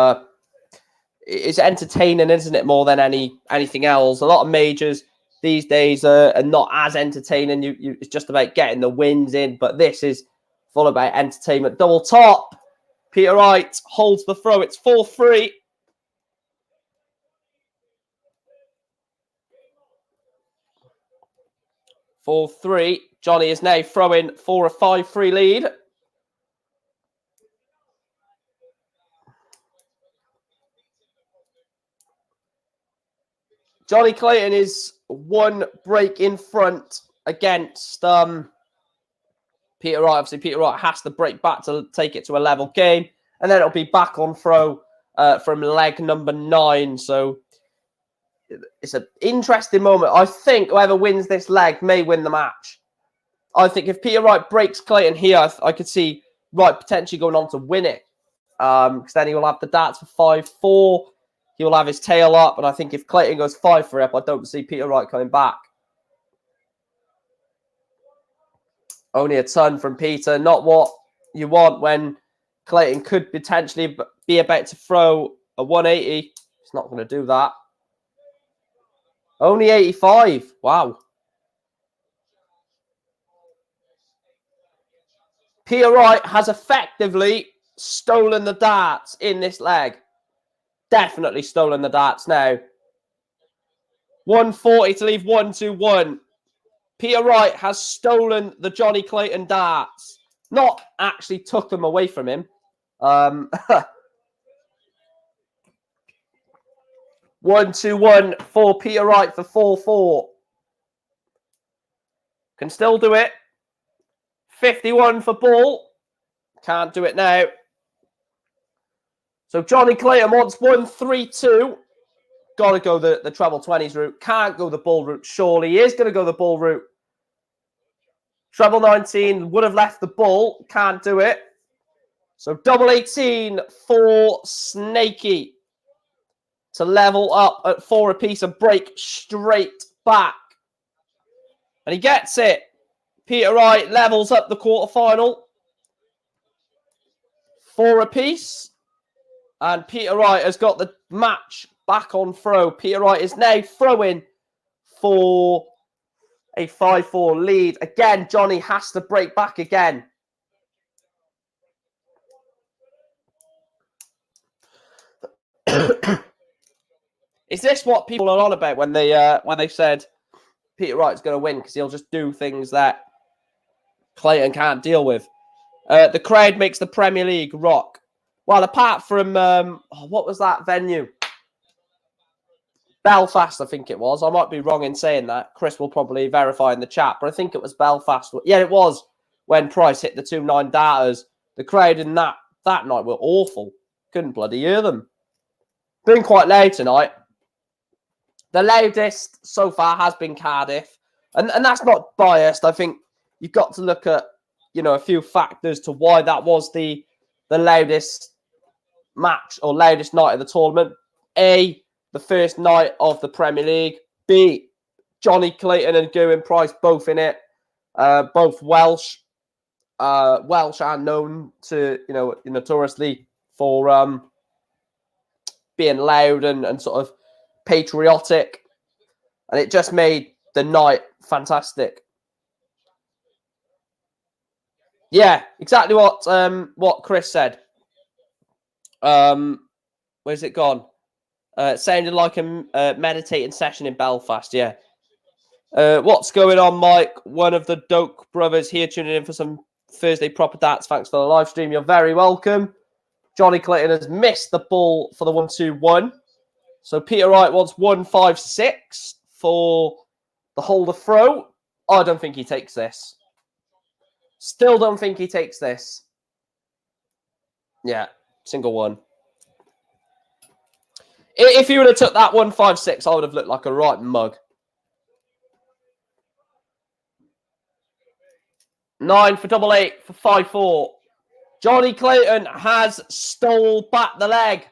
it's entertaining, isn't it? More than anything else. A lot of majors these days are not as entertaining. It's just about getting the wins in, but this is full about entertainment. Double top. Peter Wright holds the throw. It's 4-3. 4-3. Jonny is now throwing for a 5-3 lead. Jonny Clayton is one break in front against Peter Wright. Obviously, Peter Wright has to break back to take it to a level game. And then it'll be back on throw from leg number 9. So it's an interesting moment. I think whoever wins this leg may win the match. I think if Peter Wright breaks Clayton here, I could see Wright potentially going on to win it. Because then he will have the darts for 5-4. He will have his tail up. And I think if Clayton goes 5-3 up, I don't see Peter Wright coming back. Only a ton from Peter. Not what you want when Clayton could potentially be about to throw a 180. He's not going to do that. Only 85. Wow. Peter Wright has effectively stolen the darts in this leg. Definitely stolen the darts now. 140 to leave 1-1. Peter Wright has stolen the Jonny Clayton darts. Not actually took them away from him. 1-1 for Peter Wright for 4-4. Can still do it. 51 for ball. Can't do it now. So Jonny Clayton wants 1-3-2. Got to go the treble 20s route. Can't go the ball route. Surely he is going to go the ball route. Treble 19 would have left the ball. Can't do it. So double 18 for Snaky to level up at 4 apiece and break straight back. And he gets it. Peter Wright levels up the quarterfinal. 4 apiece. And Peter Wright has got the match back on throw. Peter Wright is now throwing for a 5-4 lead. Again, Jonny has to break back again. Is this what people are on about when they said Peter Wright's going to win because he'll just do things that Clayton can't deal with? The crowd makes the Premier League rock. Well, apart from, what was that venue? Belfast, I think it was. I might be wrong in saying that. Chris will probably verify in the chat, but I think it was Belfast. Yeah, it was when Price hit the 2-9 darters. The crowd in that night were awful. Couldn't bloody hear them. Been quite loud tonight. The loudest so far has been Cardiff. And that's not biased. I think you've got to look at, a few factors to why that was the loudest match or loudest night of the tournament. A, the first night of the Premier League. B, Jonny Clayton and Gerwen Price both in it. Both Welsh. Welsh are known to, notoriously for being loud and sort of patriotic. And it just made the night fantastic. Yeah, exactly what Chris said. Where's it gone? It sounded like a meditating session in Belfast, yeah. What's going on, Mike? One of the Doak brothers here tuning in for some Thursday proper darts. Thanks for the live stream. You're very welcome. Jonny Clayton has missed the ball for the 1-2-1. So Peter Wright wants 1-5-6 for the holder throw. I don't think he takes this. Still don't think he takes this. Yeah, single one. If he would have took that 1-5-6, I would have looked like a right mug. 9 for double 8 for 5-4. Jonny Clayton has stole back the leg.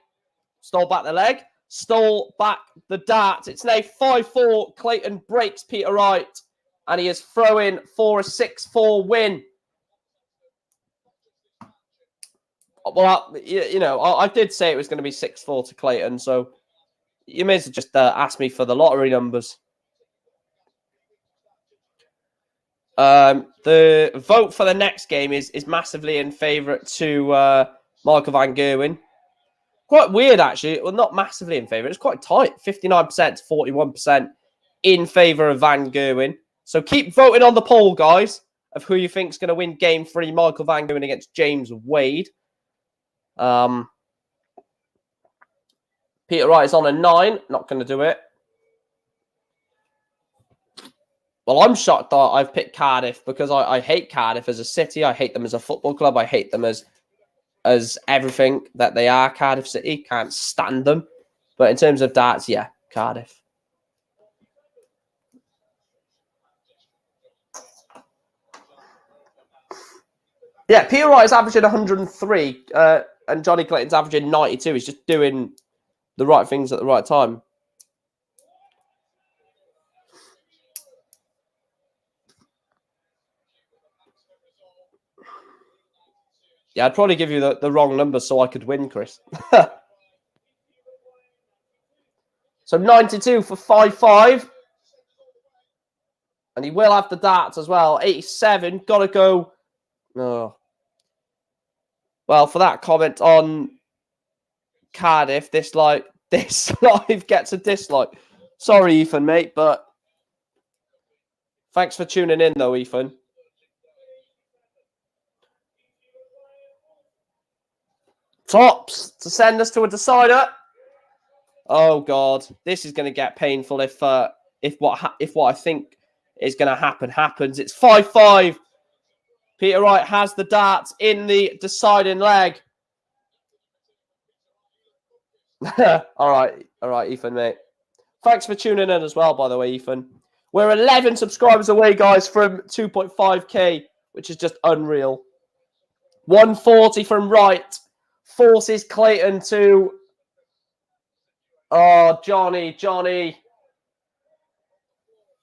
Stole back the dart. It's now 5-4. Clayton breaks Peter Wright. And he is throwing for a 6-4 win. Well, I did say it was going to be 6-4 to Clayton, so you may as well just ask me for the lottery numbers. The vote for the next game is massively in favour to Michael van Gerwen. Quite weird, actually. Well, not massively in favour. It's quite tight. 59% to 41% in favour of van Gerwen. So keep voting on the poll, guys, of who you think's going to win Game 3. Michael Van Gerwen against James Wade. Peter Wright is on a 9. Not going to do it. Well, I'm shocked that I've picked Cardiff because I hate Cardiff as a city. I hate them as a football club. I hate them as everything that they are, Cardiff City. Can't stand them. But in terms of darts, yeah, Cardiff. Yeah, Peter Wright is averaging 103, and Jonny Clayton's averaging 92. He's just doing the right things at the right time. Yeah, I'd probably give you the wrong number so I could win, Chris. So 92 for 5-5. And he will have the darts as well. 87. Got to go. No. Well, for that comment on Cardiff, this live gets a dislike. Sorry, Ethan, mate, but thanks for tuning in, though, Ethan. Tops to send us to a decider. Oh God, this is going to get painful if what I think is going to happen happens. It's 5-5. Peter Wright has the darts in the deciding leg. all right, Ethan, mate. Thanks for tuning in as well, by the way, Ethan. We're 11 subscribers away, guys, from 2.5k, which is just unreal. 140 from Wright forces Clayton to... Oh, Jonny.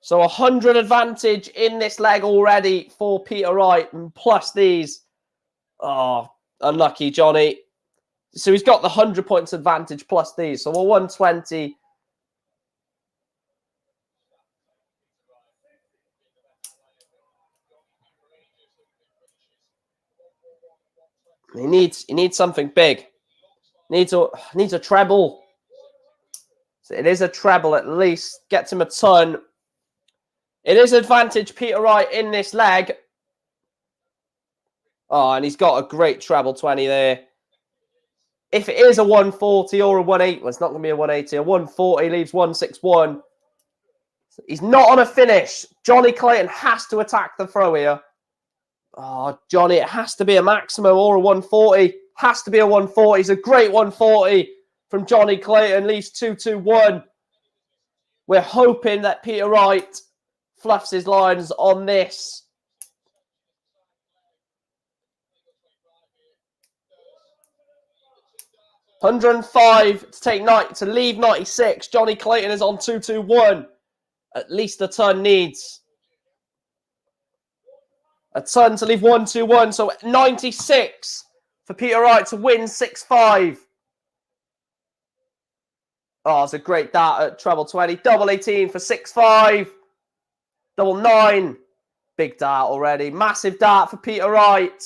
So 100 advantage in this leg already for Peter Wright, and plus these. Oh, unlucky, Jonny. So he's got the 100 points advantage plus these. So we're 120. He needs something big. Needs a treble. So it is a treble at least. Gets him a ton. It is advantage Peter Wright in this leg. Oh, and he's got a great treble 20 there. If it is a 140 or a 180, well, it's not going to be a 180. A 140 leaves 161. He's not on a finish. Jonny Clayton has to attack the throw here. Oh, Jonny, it has to be a Maximo or a 140. Has to be a 140. It's a great 140 from Jonny Clayton. Leaves 2-2-1. We're hoping that Peter Wright fluffs his lines on this. $105 to take 90 to leave 96. Jonny Clayton is on 2-2-1. At least a ton needs. A ton to leave 1-2-1. So 96 for Peter Wright to win 6-5. Oh, it's a great dart at treble 20. Double 18 for 6-5. Double 9. Big dart already. Massive dart for Peter Wright.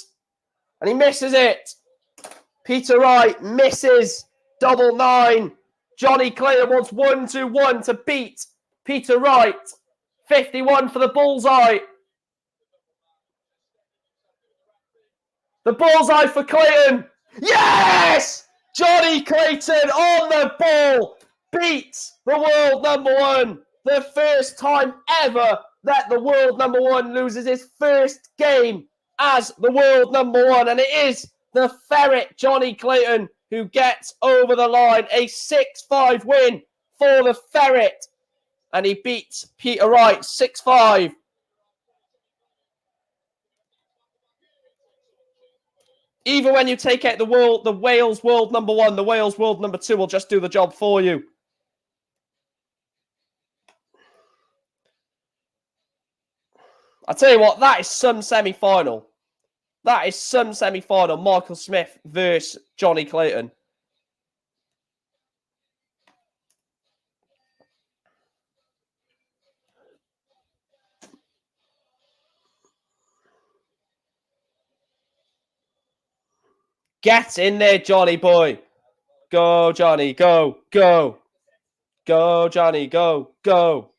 And he misses it. Peter Wright misses. Double 9. Jonny Clayton wants 1-2-1 to beat Peter Wright. 51 for the bullseye. The bullseye for Clayton. Yes! Jonny Clayton on the ball beats the world number 1. The first time ever that the world number 1 loses his first game as the world number 1. And it is the ferret, Jonny Clayton, who gets over the line. A 6-5 win for the ferret. And he beats Peter Wright 6-5. Even when you take out the Wales world number 1, the Wales world number 2 will just do the job for you. I tell you what, that is some semi-final. That is some semi-final. Michael Smith versus Jonny Clayton. Get in there, Jonny boy. Go, Jonny. Go, go. Go, Jonny. Go, go.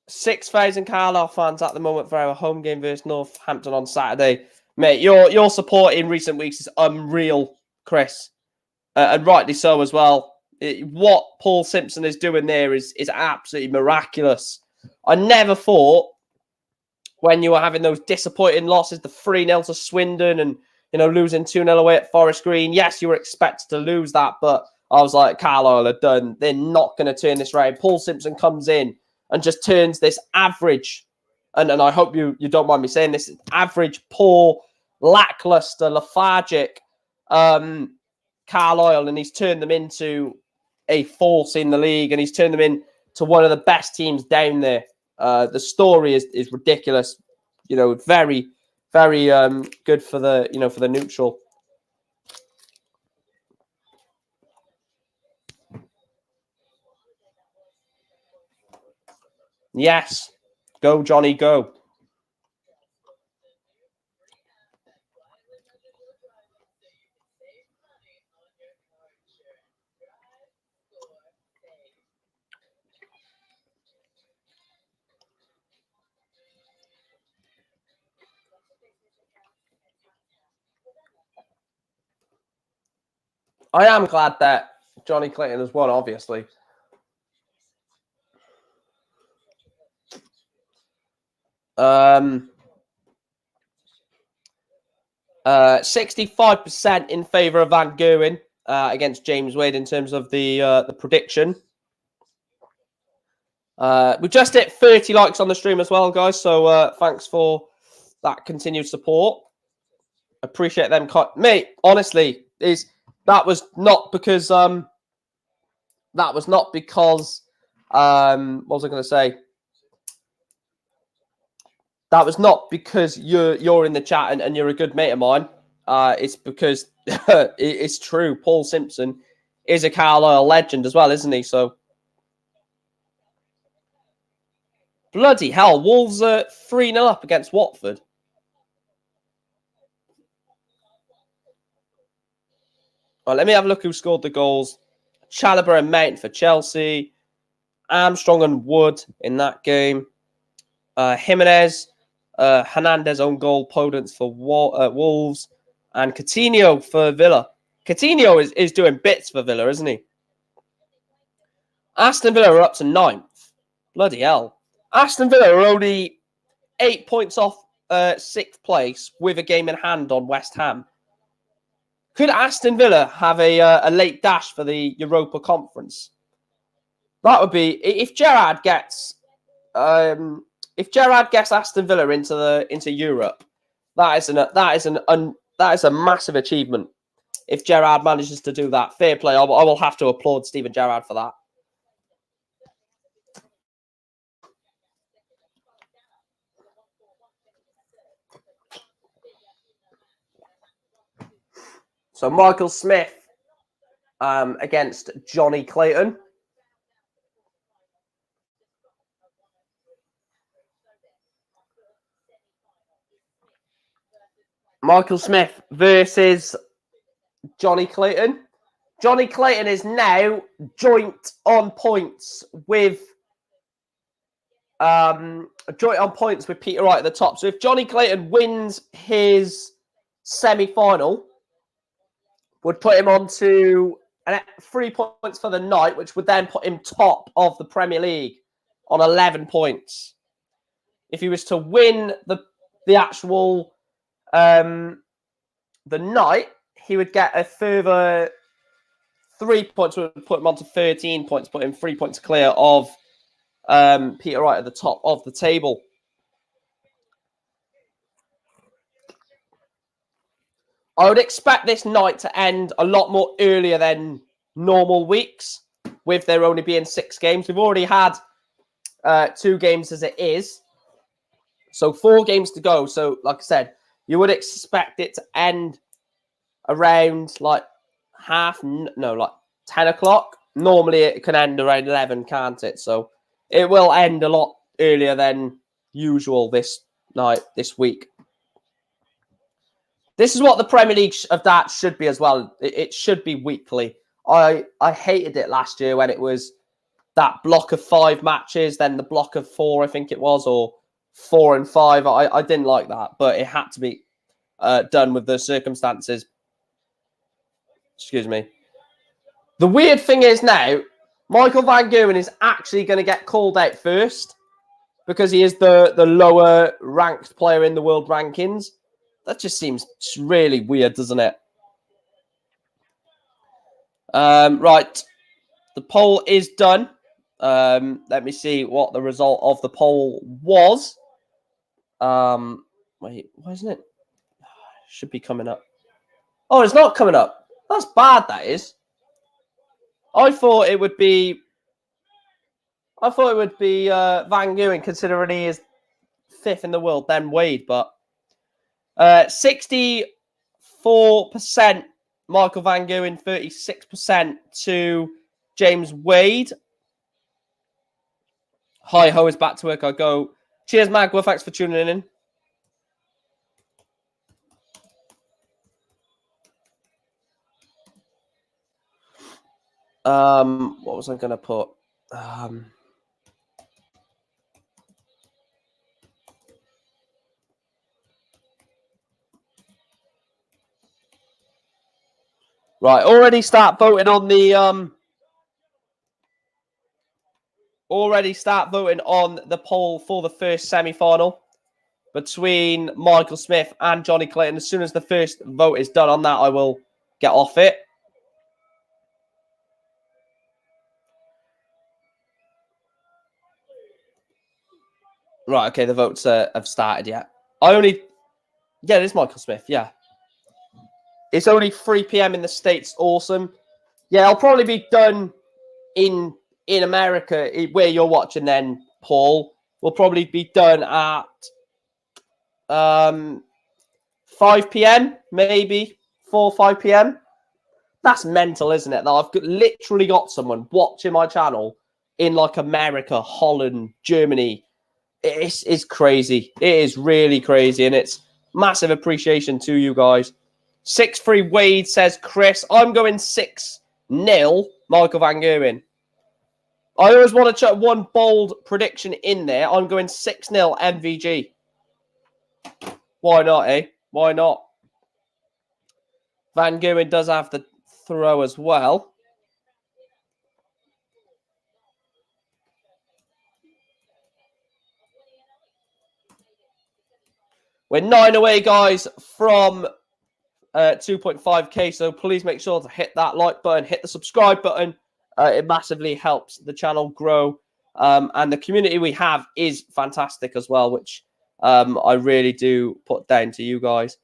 6,000 Carlisle fans at the moment for our home game versus Northampton on Saturday. Mate, your support in recent weeks is unreal, Chris. And rightly so as well. What Paul Simpson is doing there is absolutely miraculous. I never thought when you were having those disappointing losses, the 3-0 to Swindon and, losing 2-0 away at Forest Green. Yes, you were expected to lose that, but I was like, Carlisle are done. They're not going to turn this around. Paul Simpson comes in and just turns this average, and I hope you don't mind me saying this, average, poor, lackluster, lethargic Carlisle, and he's turned them into a force in the league, and he's turned them into one of the best teams down there. The story is ridiculous. Very, very good for the for the neutral. Yes, go Jonny, go. I am glad that Jonny Clayton has won, obviously. Um, 65% in favour of Van Gerwen against James Wade in terms of the prediction. We just hit 30 likes on the stream as well, guys. So thanks for that continued support. Appreciate them. Mate, honestly, that was not because what was I going to say? That was not because you're in the chat and you're a good mate of mine. It's because it's true. Paul Simpson is a Carlisle legend as well, isn't he? So bloody hell, Wolves are 3-0 up against Watford. Right, let me have a look who scored the goals. Chalobah and Mountain for Chelsea. Armstrong and Wood in that game. Jimenez, Hernandez own goal, Podence for Wolves, and Coutinho for Villa. Coutinho is doing bits for Villa, isn't he? Aston Villa are up to 9th. Bloody hell. Aston Villa are only 8 points off 6th place with a game in hand on West Ham. Could Aston Villa have a late dash for the Europa Conference? That would be if Gerrard gets Aston Villa into Europe. That is a massive achievement. If Gerrard manages to do that, fair play. I will have to applaud Steven Gerrard for that. So Michael Smith against Jonny Clayton. Michael Smith versus Jonny Clayton. Jonny Clayton is now joint on points with Peter Wright at the top. So if Jonny Clayton wins his semi-final, would put him on to 3 points for the night, which would then put him top of the Premier League on 11 points. If he was to win the actual the night, he would get a further 3 points, would put him on to 13 points, put him 3 points clear of Peter Wright at the top of the table. I would expect this night to end a lot more earlier than normal weeks, with there only being 6 games. We've already had 2 games as it is, so 4 games to go. So, like I said, you would expect it to end around like 10 o'clock. Normally, it can end around 11, can't it? So, it will end a lot earlier than usual this week. This is what the Premier League of that should be as well. It should be weekly. I hated it last year when it was that block of 5 matches, then the block of 4, I think it was, or 4 and 5. I didn't like that, but it had to be done with the circumstances. Excuse me. The weird thing is now, Michael Van Gerwen is actually going to get called out first because he is the lower ranked player in the world rankings. That just seems really weird, doesn't it? Right. The poll is done. Let me see what the result of the poll was. Wait, why isn't it? Should be coming up. Oh, it's not coming up. That's bad, that is. I thought it would be Van Gerwen, considering he is 5th in the world, then Wade, but 64% Michael Van Gerwen, 36% to James Wade. Hi ho is back to work. I go. Cheers, Magwa. Thanks for tuning in. What was I going to put? Right, already start voting on the poll for the first semi-final between Michael Smith and Jonny Clayton. As soon as the first vote is done on that, I will get off it. Right, okay, the votes have started yet. Yeah, it is Michael Smith, yeah. It's only 3 p.m. in the States. Awesome. Yeah, I'll probably be done in America, where you're watching then, Paul. We'll probably be done at 5 p.m., maybe 4 or 5 p.m. That's mental, isn't it? That I've literally got someone watching my channel in like America, Holland, Germany. It's crazy. It is really crazy, and it's massive appreciation to you guys. 6-3 Wade, says Chris. I'm going 6-0 Michael Van Gerwen. I always want to chuck one bold prediction in there. I'm going 6-0 MVG. Why not, eh? Why not? Van Gerwen does have the throw as well. We're 9 away, guys, from 2.5k, so please make sure to hit that like button, hit the subscribe button. It massively helps the channel grow, and the community we have is fantastic as well, which I really do put down to you guys.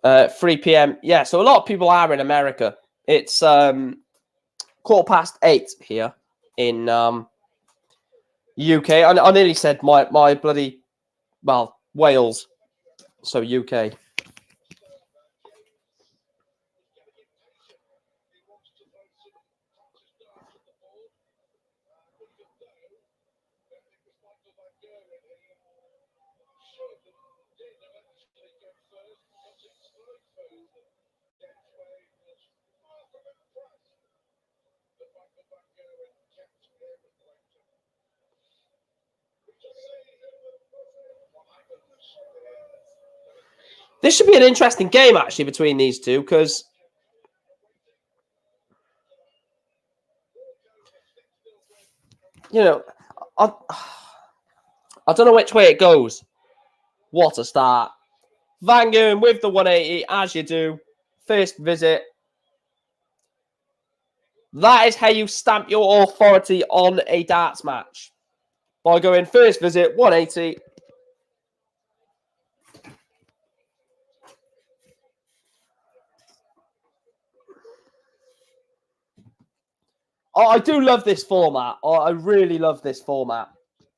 Uh, 3 p.m. Yeah, so a lot of people are in America. It's 8:15 here in UK. I nearly said my bloody, well, Wales, so UK. This should be an interesting game, actually, between these two, because you know, I don't know which way it goes. What a start. Van Gerwen with the 180, as you do. First visit. That is how you stamp your authority on a darts match. By going first visit, 180. I do love this format. I really love this format.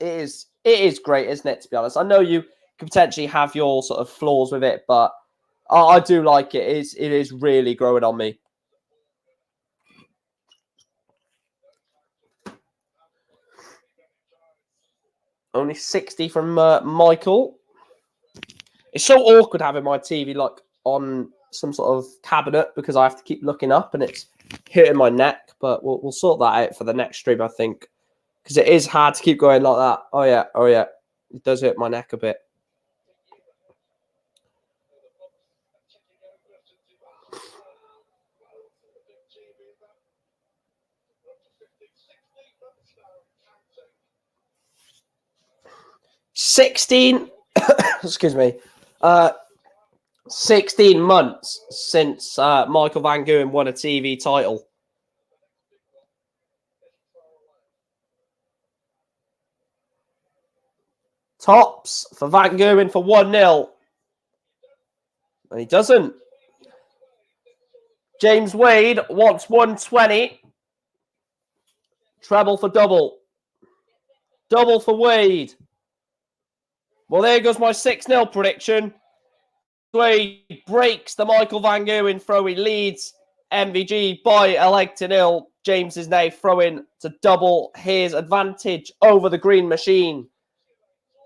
It is great, isn't it, to be honest? I know you could potentially have your sort of flaws with it, but I do like it. It is really growing on me. Only 60 from Michael. It's so awkward having my TV like on some sort of cabinet because I have to keep looking up and it's hitting my neck. But we'll sort that out for the next stream, I think, because it is hard to keep going like that. Oh yeah, it does hurt my neck a bit. Excuse me. 16 months since Michael Van Gerwen won a TV title. Tops for Van Gerwen for 1-0. And he doesn't. James Wade wants 120. Treble for double. Double for Wade. Well, there goes my 6-0 prediction. Wade breaks the Michael Van Gerwen throw. He leads MVG by a leg to 0. James is now throwing to double his advantage over the green machine.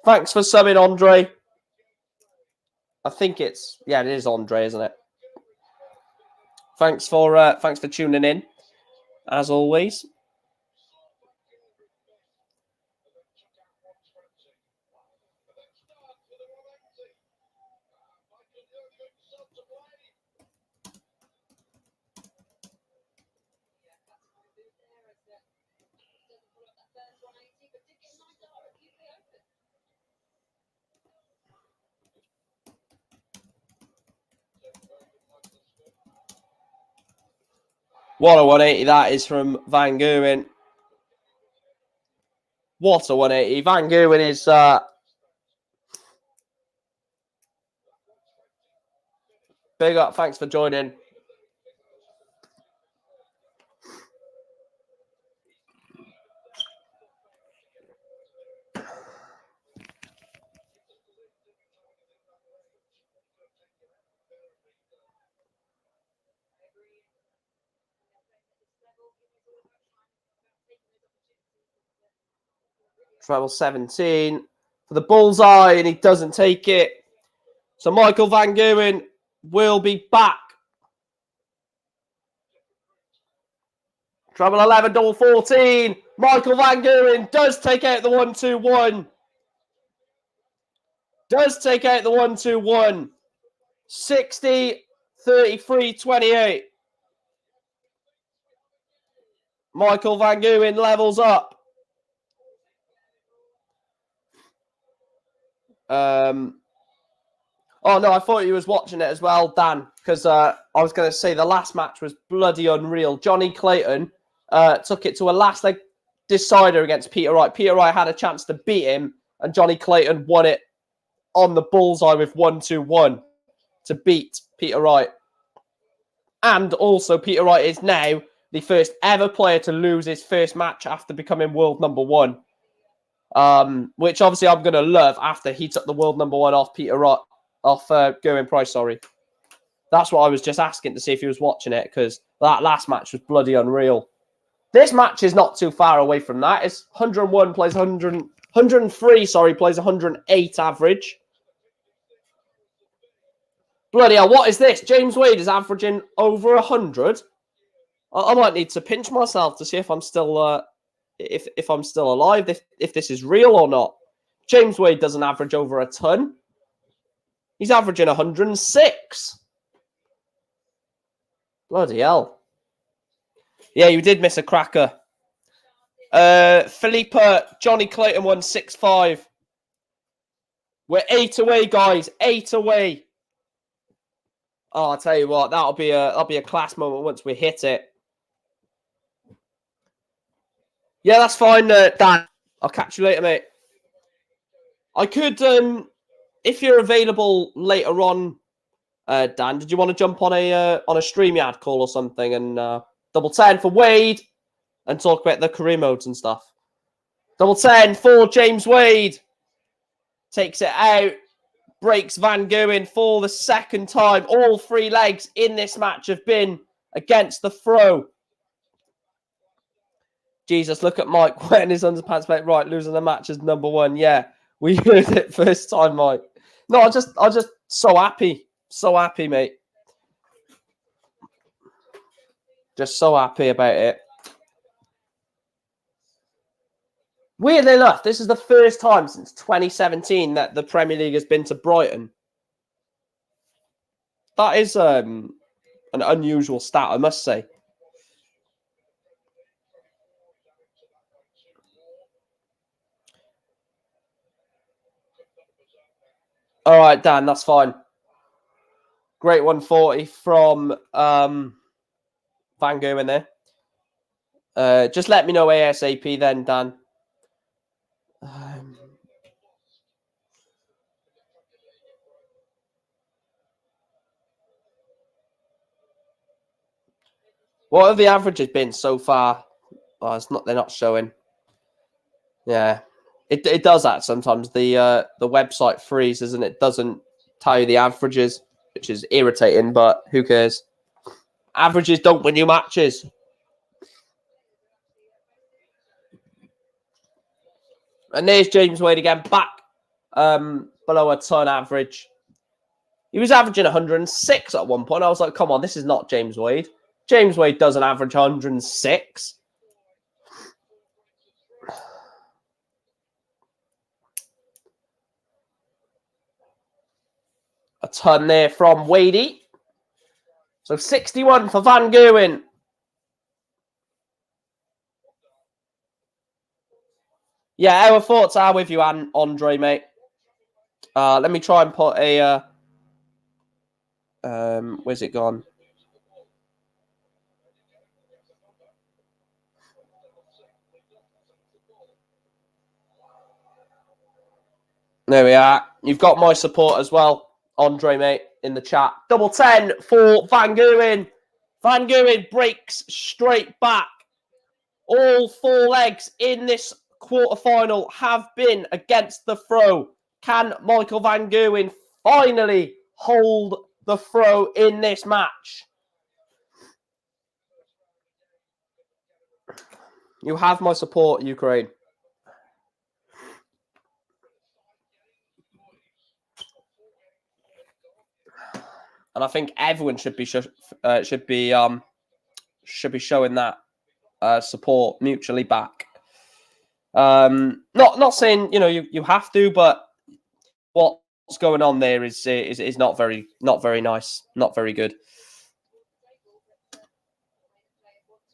Thanks for subbing, Andre. I think it is Andre, isn't it? Thanks for tuning in, as always. What a 180 that is from Van Gerwen. What a 180. Van Gerwen is big up. Thanks for joining. Treble 17 for the bullseye, and he doesn't take it. So Michael Van Gerwen will be back. Treble 11, double 14. Michael Van Gerwen does take out the 1-2-1. Does take out the 1-2-1. 60, 33, 28. Michael Van Gerwen levels up. Oh, no, I thought you was watching it as well, Dan, because I was going to say the last match was bloody unreal. Jonny Clayton took it to a last leg decider against Peter Wright. Peter Wright had a chance to beat him, and Jonny Clayton won it on the bullseye with 1-2-1 to beat Peter Wright. And also, Peter Wright is now the first ever player to lose his first match after becoming world number 1. Which obviously I'm going to love after he took the world number 1 off Peter Wright. Off Gerwen Price, sorry. That's what I was just asking to see if he was watching it, because that last match was bloody unreal. This match is not too far away from that. It's 101 plays 103, plays 108 average. Bloody hell, what is this? James Wade is averaging over 100. I might need to pinch myself to see if I'm still if I'm still alive, if this is real or not. James Wade doesn't average over a ton. He's averaging 106. Bloody hell. Yeah, you did miss a cracker. Philippa, Jonny Clayton won 6-5. We're 8 away, guys. 8 away. Oh, I'll tell you what, that'll be a class moment once we hit it. Yeah, that's fine, Dan. I'll catch you later, mate. I could, if you're available later on, Dan, did you want to jump on a StreamYard call or something and double 10 for Wade and talk about the career modes and stuff? Double 10 for James Wade. Takes it out. Breaks Van Gerwen for the second time. All 3 legs in this match have been against the throw. Jesus, look at Mike wearing his underpants, mate. Right, losing the match is number one. Yeah, we heard it first time, Mike. No, I just so happy. So happy, mate. Just so happy about it. Weirdly enough, this is the first time since 2017 that the Premier League has been to Brighton. That is an unusual stat, I must say. All right, Dan, that's fine. Great 140 from Van Gerwen there. Just let me know ASAP then, Dan. What have the averages been so far? Oh, it's not. They're not showing. Yeah, it does that sometimes. The website freezes and it doesn't tell you the averages, which is irritating. But who cares? Averages don't win you matches. And there's James Wade again, back below a ton average. He was averaging 106 at one point. I was like, come on, this is not James Wade. James Wade doesn't average 106. A ton there from Wadey. So 61 for Van Gerwen. Yeah, our thoughts are with you, Andre, mate. Let me try and put a... where's it gone? There we are. You've got my support as well, Andre, mate, in the chat. Double 10 for Van Gerwen. Van Gerwen breaks straight back. All four legs in this quarterfinal have been against the throw. Can Michael Van Gerwen finally hold the throw in this match? You have my support, Ukraine. And I think everyone should be showing that support mutually back. Not saying you have to, but what's going on there is not very nice, not very good.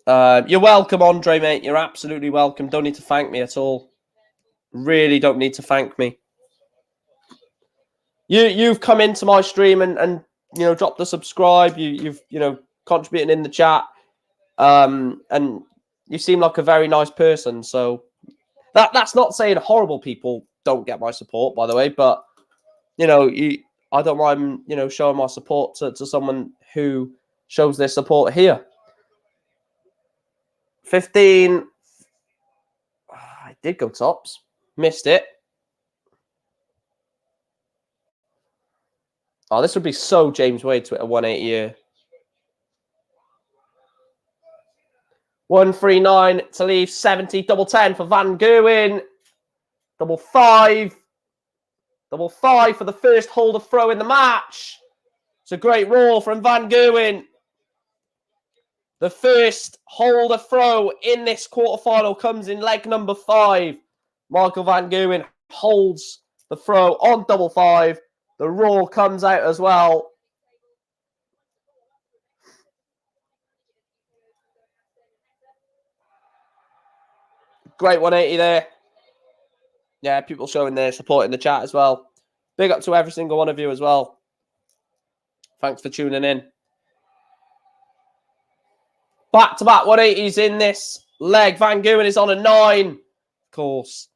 You're welcome, Andre, mate. You're absolutely welcome. Don't need to thank me at all. Really don't need to thank me. You've come into my stream and dropped the subscribe. You've contributed in the chat. And you seem like a very nice person. So that's not saying horrible people don't get my support, by the way. But I don't mind showing my support to someone who shows their support here. 15. I did go tops. Missed it. Oh, this would be so James Wade to hit a 180 here. 139 to leave 70. Double 10 for Van Gerwen. Double 5. Double 5 for the first holder throw in the match. It's a great roll from Van Gerwen. The first holder throw in this quarterfinal comes in leg number 5. Michael Van Gerwen holds the throw on double 5. The roll comes out as well. Great 180 there. Yeah, people showing their support in the chat as well. Big up to every single one of you as well. Thanks for tuning in. Back-to-back 180s in this leg. Van Gerwen is on a 9, of course.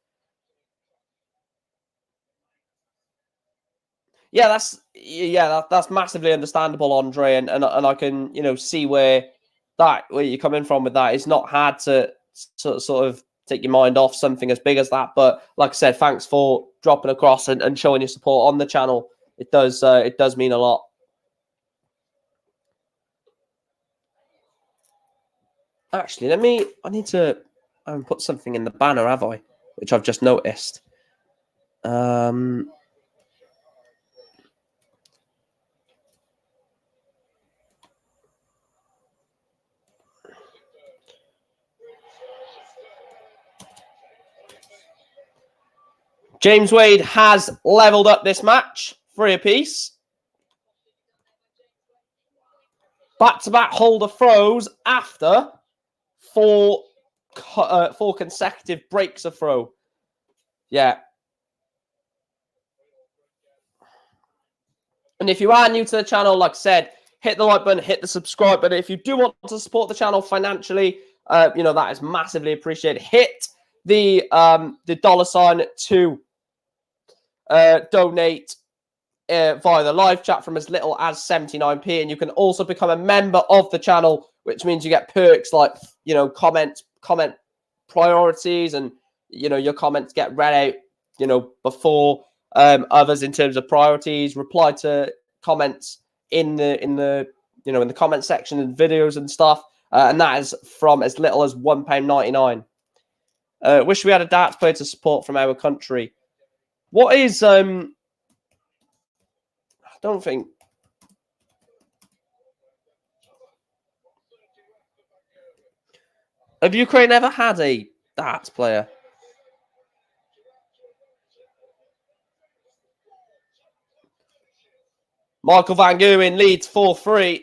Yeah, that's massively understandable, Andre, and I can see where you're coming from with that. It's not hard to sort of take your mind off something as big as that. But like I said, thanks for dropping across and showing your support on the channel. It does mean a lot. Actually, I need to I haven't put something in the banner, have I? Which I've just noticed. James Wade has leveled up this match. 3 apiece. Back-to-back holder throws after four consecutive breaks of throw. Yeah. And if you are new to the channel, like I said, hit the like button, hit the subscribe button. If you do want to support the channel financially, that is massively appreciated. Hit the $sign to donate via the live chat from as little as 79p, and you can also become a member of the channel, which means you get perks like comment priorities, and your comments get read out before others in terms of priorities. Reply to comments in the comment section and videos and stuff, and that is from as little as £1.99. Wish we had a darts player to support from our country. What is I don't think. Have Ukraine ever had a darts player? Michael Van Gerwen leads 4-3.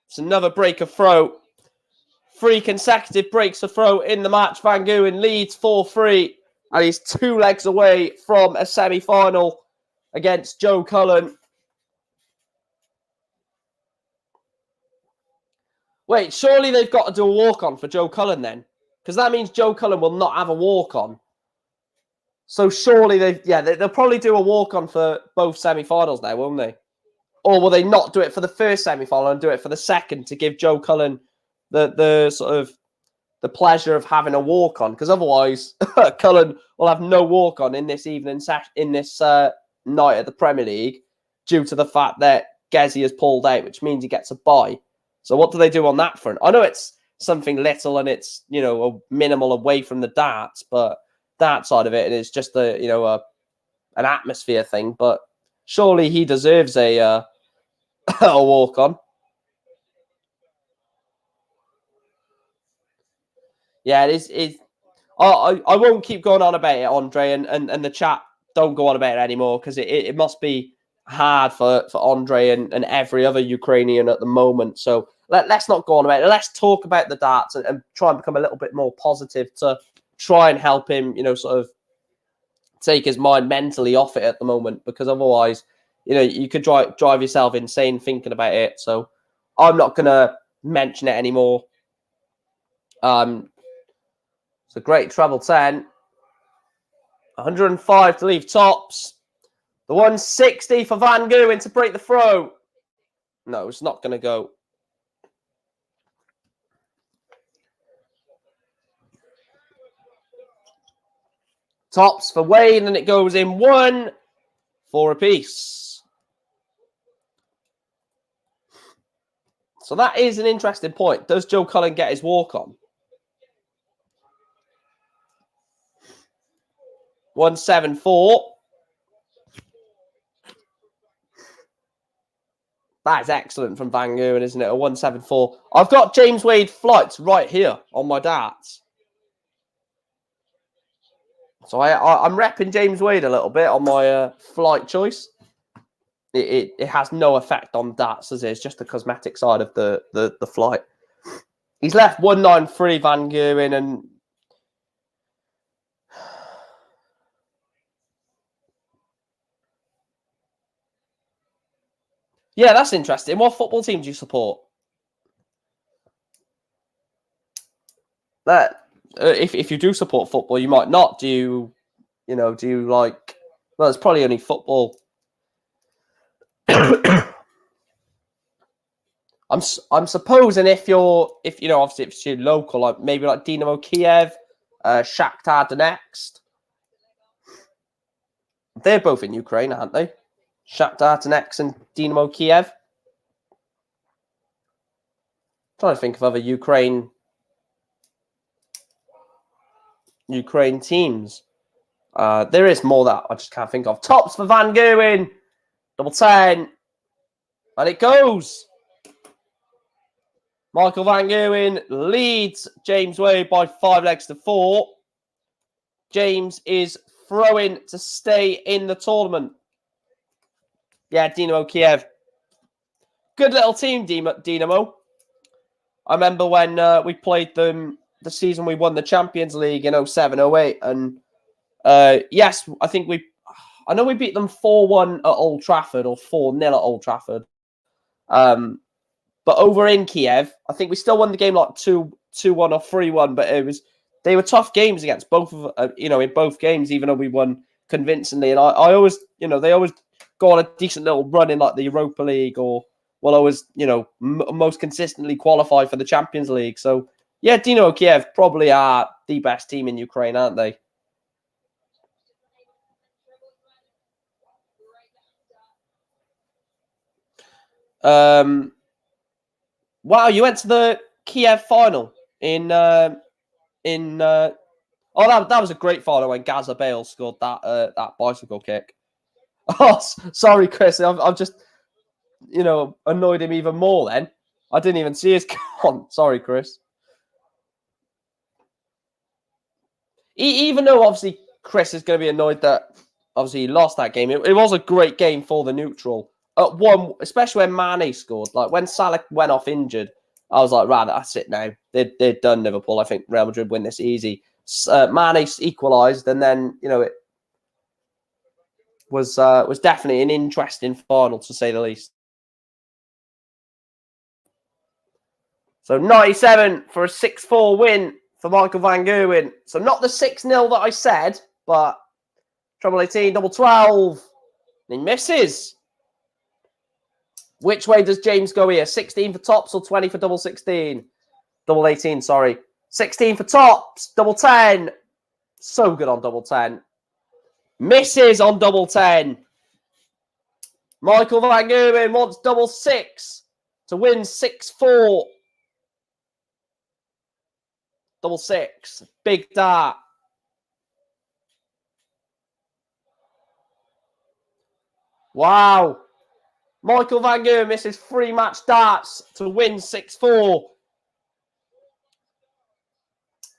It's another break of throw. 3 consecutive breaks of throw in the match. Van Gerwen leads 4-3. And he's 2 legs away from a semi-final against Joe Cullen. Wait, surely they've got to do a walk-on for Joe Cullen then? Because that means Joe Cullen will not have a walk-on. So surely they'll probably do a walk-on for both semi-finals now, won't they? Or will they not do it for the first semi-final and do it for the second to give Joe Cullen the sort of the pleasure of having a walk-on? Because otherwise, Cullen will have no walk-on in this evening in this night at the Premier League due to the fact that Gezi has pulled out, which means he gets a bye. So what do they do on that front? I know it's something little and it's a minimal away from the darts, but that side of it is just an atmosphere thing. But surely he deserves a walk-on. Yeah, it is. I won't keep going on about it, Andre, and the chat don't go on about it anymore, because it must be hard for Andre and every other Ukrainian at the moment. So let's not go on about it. Let's talk about the darts and try and become a little bit more positive to try and help him, sort of take his mind mentally off it at the moment, because otherwise, you could drive yourself insane thinking about it. So I'm not going to mention it anymore. It's a great treble 10. 105 to leave tops. The 160 for Van Gerwen to break the throw. No, it's not going to go. Tops for Wade, and it goes in 1-4 apiece. So that is an interesting point. Does Joe Cullen get his walk on? 174. That is excellent from Van Gerwen, isn't it? A 174. I've got James Wade flights right here on my darts. So I'm repping James Wade a little bit on my flight choice. It has no effect on darts, as it is just the cosmetic side of the flight. He's left 193 Van Gerwen, and yeah, that's interesting. What football team do you support? That if you do support football, you might not. Do you like? Well, it's probably only football. I'm supposing if obviously if you're local, like maybe like Dynamo Kiev, Shakhtar Donetsk. They're both in Ukraine, aren't they? Shakhtar Donetsk and Dynamo Kiev. I'm trying to think of other Ukraine Ukraine teams. There is more that I just can't think of. Tops for Van Gerwen. Double 10. And it goes. Michael Van Gerwen leads James Wade by 5 legs to 4. James is throwing to stay in the tournament. Yeah, Dynamo Kiev. Good little team, Dynamo. I remember when we played them the season we won the Champions League in 07-08. And yes, I know we beat them 4-1 at Old Trafford or 4-0 at Old Trafford. But over in Kiev, I think we still won the game like 2-1 or 3-1. But they were tough games against both of in both games, even though we won convincingly. And I always, they always go on a decent little run in like the Europa League or always, most consistently qualify for the Champions League. So yeah, Dynamo Kiev probably are the best team in Ukraine, aren't they? Wow, you went to the Kiev final in that was a great final when Gaza Bale scored that bicycle kick. Oh, sorry, Chris. I've just annoyed him even more. Then I didn't even see his con. Sorry, Chris. Even though obviously Chris is going to be annoyed that obviously he lost that game, it was a great game for the neutral. At one, especially when Mane scored, like when Salah went off injured, I was like, right, that's it now. They're done, Liverpool. I think Real Madrid win this easy. Mane equalised, and then it was definitely an interesting final to say the least. So 97 for a 6-4 win for Michael Van Gerwen. So not the 6-0 that I said, but treble 18, double 12. He misses. Which way does James go here? 16 for tops or 20 for double 16? Double 18, sorry. 16 for tops, double 10. So good on double 10. Misses on double 10. Michael Van Gerwen wants double 6 to win 6-4. Double 6. Big dart. Wow. Michael Van Gerwen misses 3 match darts to win 6-4.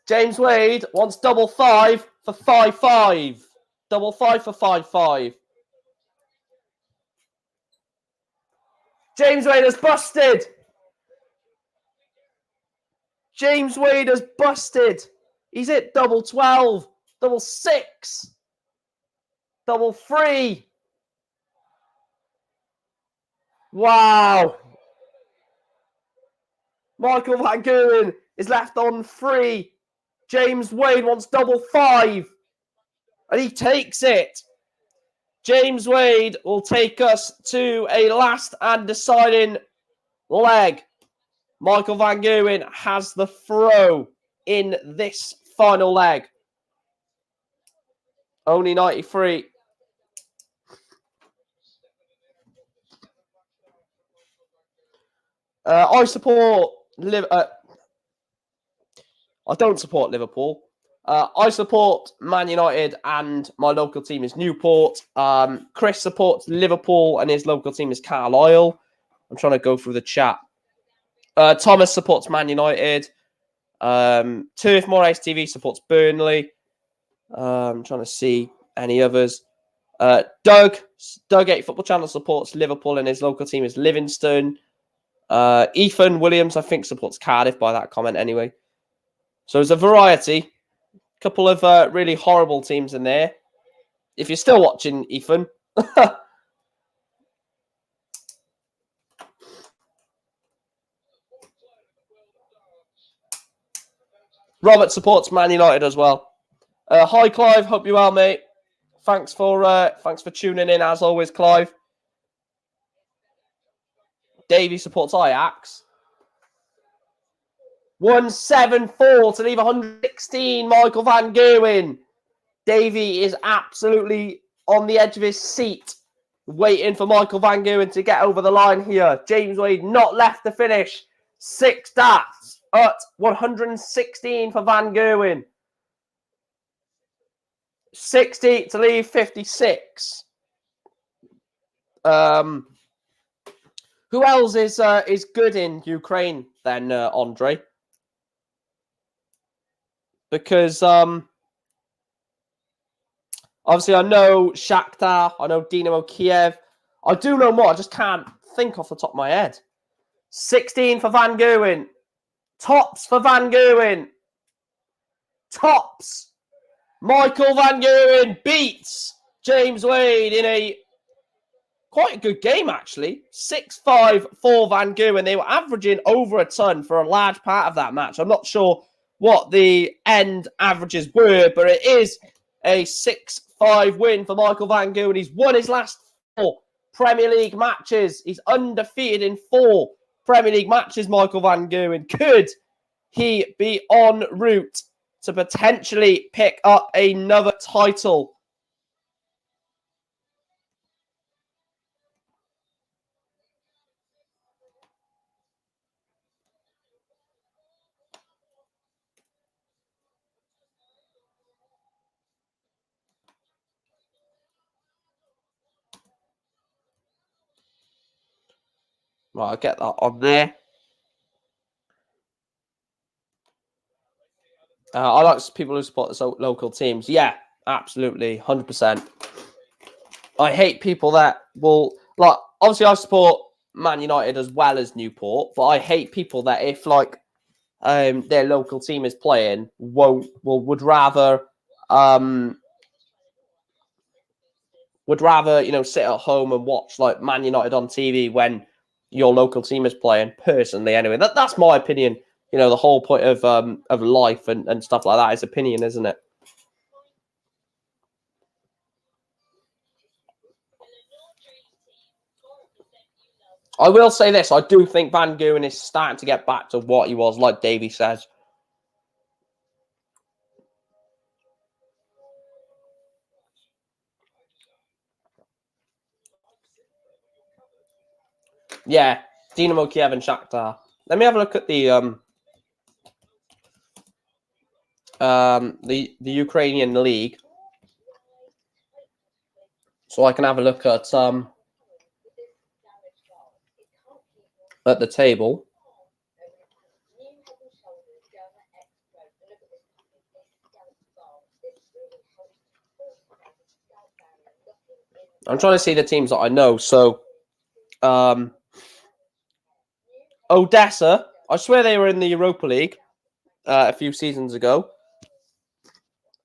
James Wade wants double 5 for 5-5. Double 5 for 5-5. James Wade has busted. James Wade has busted. He's hit double 12, double 6, double 3. Wow. Michael Van Gerwen is left on 3. James Wade wants double 5. And he takes it. James Wade will take us to a last and deciding leg. Michael Van Gerwen has the throw in this final leg. Only 93. I don't support Liverpool. I support Man United and my local team is Newport. Chris supports Liverpool and his local team is Carlisle. I'm trying to go through the chat. Thomas supports Man United. Turf Moraes TV supports Burnley. I'm trying to see any others. Doug 8 Football Channel supports Liverpool and his local team is Livingston. Ethan Williams, I think, supports Cardiff by that comment anyway. So there's a variety. Couple of really horrible teams in there. If you're still watching, Ethan. Robert supports Man United as well. Hi, Clive. Hope you're well, mate. Thanks for tuning in, as always, Clive. Davey supports Ajax. 174 to leave 116. Michael Van Gerwen. Davey is absolutely on the edge of his seat, waiting for Michael Van Gerwen to get over the line here. James Wade not left to finish. 6 darts at 116 for Van Gerwen. 60 to leave 56. Who else is good in Ukraine then, Andre? Because obviously I know Shakhtar, I know Dynamo Kiev. I do know more. I just can't think off the top of my head. 16 for Van Gerwen. Tops for Van Gerwen. Tops. Michael Van Gerwen beats James Wade in a quite a good game, actually. 6-5 for Van Gerwen. They were averaging over a ton for a large part of that match. I'm not sure what the end averages were, but it is a 6-5 win for Michael Van Gerwen. He's won his last 4 Premier League matches. He's undefeated in 4 Premier League matches, Michael Van Gerwen. Could he be en route to potentially pick up another title? Right, I'll get that on there. I like people who support the local teams. Yeah, absolutely, 100%. I hate people that will, like, obviously I support Man United as well as Newport, but I hate people that if, like, their local team is playing, would rather sit at home and watch, like, Man United on TV when your local team is playing. Personally, anyway, that's my opinion. You know, the whole point of life and stuff like that is opinion, isn't it? I will say this. I do think Van Gerwen is starting to get back to what he was, like Davey says. Yeah, Dynamo Kiev and Shakhtar. Let me have a look at the Ukrainian league, so I can have a look at the table. I'm trying to see the teams that I know. So, Odessa. I swear they were in the Europa League a few seasons ago.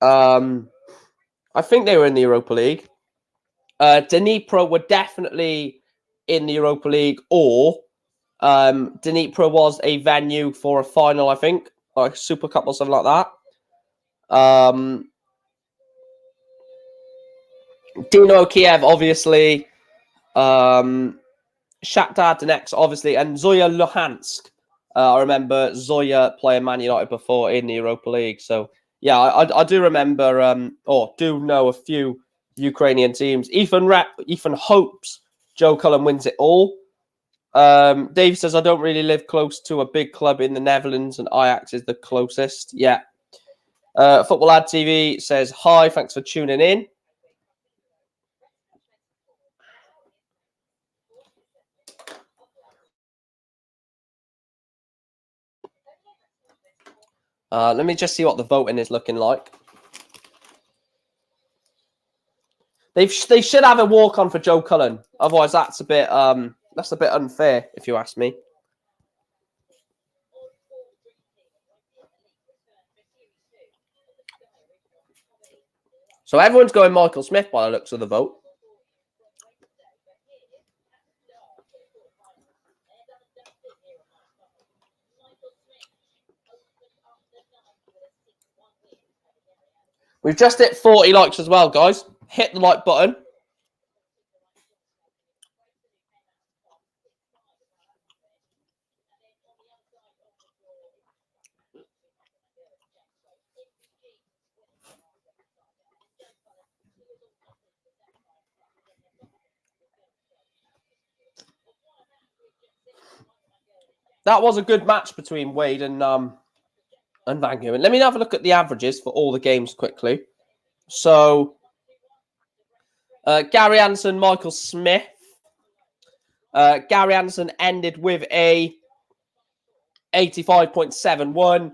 I think they were in the Europa League. Dnipro were definitely in the Europa League, or Dnipro was a venue for a final, I think, like Super Cup or something like that. Dino Kiev, obviously. Shakhtar Donetsk, obviously, and Zoya Luhansk. I remember Zoya playing Man United before in the Europa League. So, yeah, I do remember, or do know a few Ukrainian teams. Ethan hopes Joe Cullen wins it all. Dave says, I don't really live close to a big club in the Netherlands, and Ajax is the closest. Yeah. Football Ad TV says, hi, thanks for tuning in. Let me just see what the voting is looking like. They should have a walk on for Joe Cullen. Otherwise, that's a bit unfair, if you ask me. So everyone's going Michael Smith by the looks of the vote. We've just hit 40 likes as well, guys. Hit the like button. That was a good match between Wade and Van Gerwen. Let me have a look at the averages for all the games quickly. So, Gary Anderson, Michael Smith. Gary Anderson ended with a 85.71.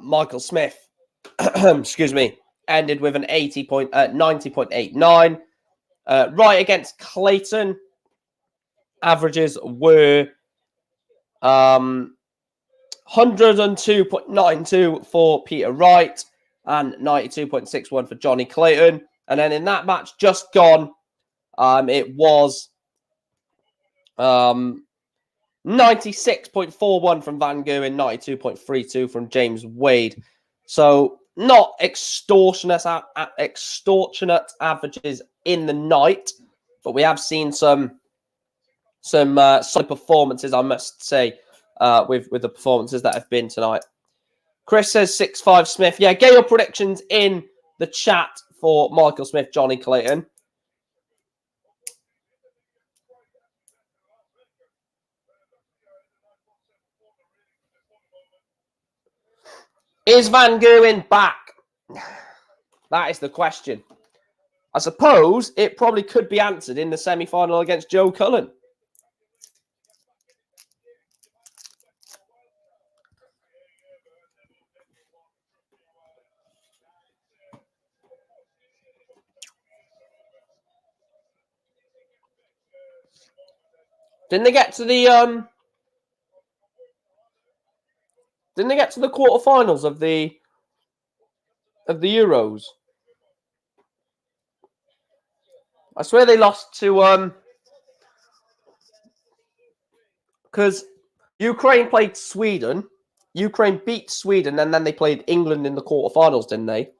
Michael Smith, excuse me, ended with an 90.89. Wright against Clayton, averages were 102.92 for Peter Wright and 92.61 for Jonny Clayton. And then in that match just gone, it was 96.41 from Van Gerwen, 92.32 from James Wade. So not extortionate averages in the night, but we have seen some solid performances, I must say, with the performances that have been tonight. Chris says 6-5 Smith. Yeah, get your predictions in the chat for Michael Smith, Jonny Clayton. Is Van Gerwen back? That is the question. I suppose it probably could be answered in the semi-final against Joe Cullen. Didn't they get to the quarterfinals of the Euros? I swear they lost to because Ukraine played Sweden. Ukraine beat Sweden, and then they played England in the quarterfinals, didn't they?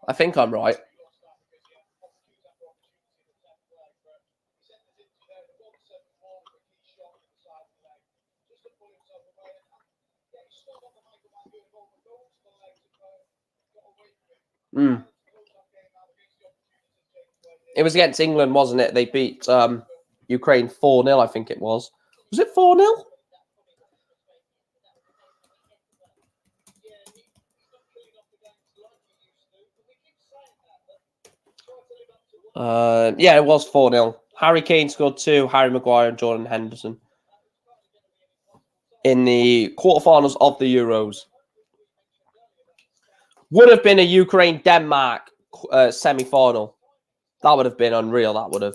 I think I'm right. It was against England, wasn't it? They beat Ukraine 4-0, I think it was. Was it 4-0? Yeah, it was 4-0. Harry Kane scored 2, Harry Maguire and Jordan Henderson in the quarterfinals of the Euros. Would have been a Ukraine-Denmark semi-final. That would have been unreal, that would have.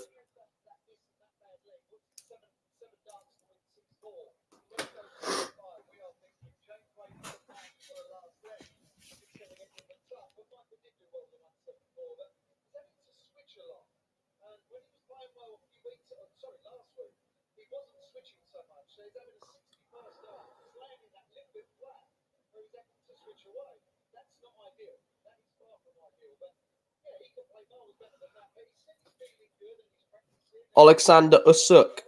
Alexander Usyk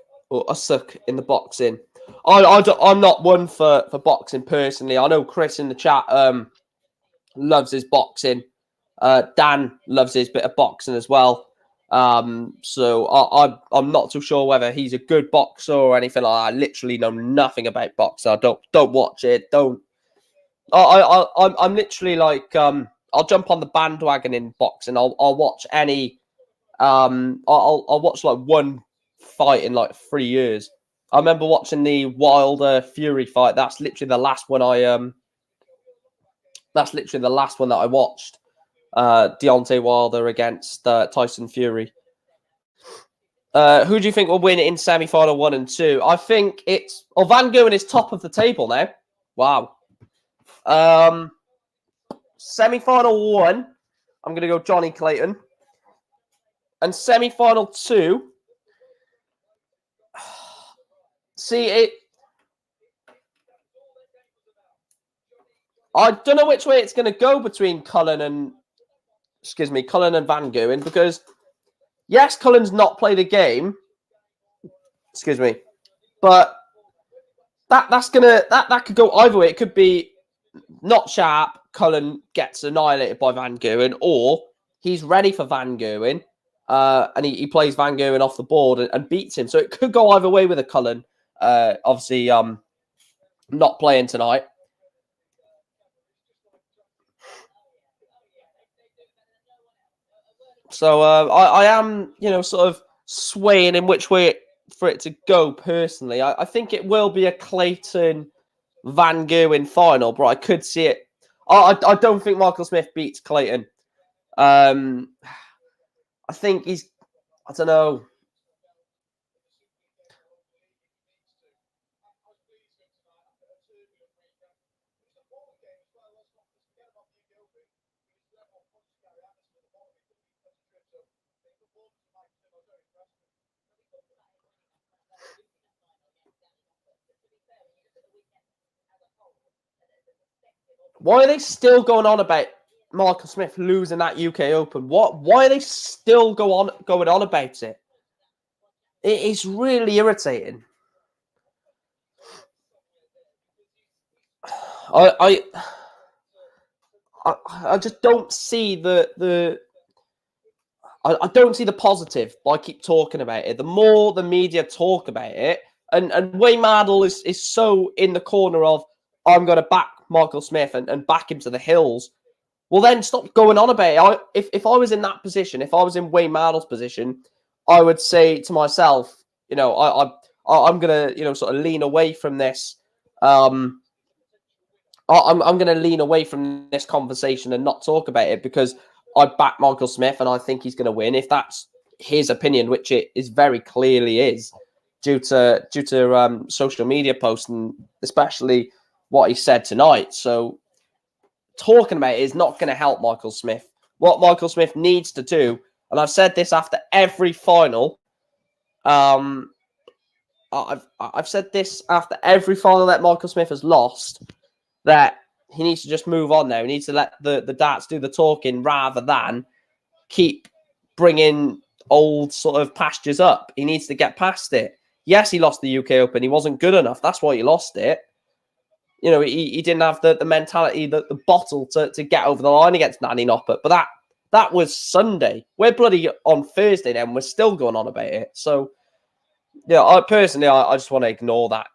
in the boxing. I'm not one for boxing personally. I know Chris in the chat loves his boxing. Dan loves his bit of boxing as well. So I'm not too sure whether he's a good boxer or anything like that. I literally know nothing about boxing. I don't watch it. I'm literally like I'll jump on the bandwagon in boxing. I'll watch any. I'll watch like one fight in like 3 years. I remember watching the Wilder Fury fight. That's literally the last one that I watched. Deontay Wilder against Tyson Fury. Who do you think will win in semi-final 1 and 2? I think it's Van Gerwen is top of the table now. Wow. Semi-final 1, I'm going to go Jonny Clayton. And semi-final 2, I don't know which way it's going to go between Cullen and Van Gerwen, because yes, Cullen's not played a game. But that could go either way. It could be not sharp. Cullen gets annihilated by Van Gerwen, or he's ready for Van Gerwen, and he plays Van Gerwen off the board and beats him. So it could go either way with a Cullen. Obviously, not playing tonight. So I am, sort of swaying in which way for it to go personally. I think it will be a Clayton Van Gerwen final, but I could see it. I don't think Michael Smith beats Clayton. I think I don't know. Why are they still going on about Michael Smith losing that UK Open? Why are they still going on about it? It is really irritating. I just don't see I don't see the positive, but I keep talking about it. The more the media talk about it, and Wayne Mardle is so in the corner of, I'm going to back Michael Smith and back him to the hills. Well, then stop going on about it. If I was in that position, if I was in Wayne Mardle's position, I would say to myself, I'm going to, sort of lean away from this. I'm going to lean away from this conversation and not talk about it because I back Michael Smith and I think he's going to win. If that's his opinion, which it is very clearly is, due to social media posts and especially what he said tonight. So talking about it is not going to help Michael Smith. What Michael Smith needs to do, and I've said this after every final. I've said this after every final that Michael Smith has lost, that he needs to just move on now. He needs to let the darts do the talking rather than keep bringing old sort of pastures up. He needs to get past it. Yes, he lost the UK Open. He wasn't good enough. That's why he lost it. He didn't have the mentality, the bottle to get over the line against Nanny Noppert. But that was Sunday. We're bloody on Thursday now, and we're still going on about it. So, I personally just want to ignore that.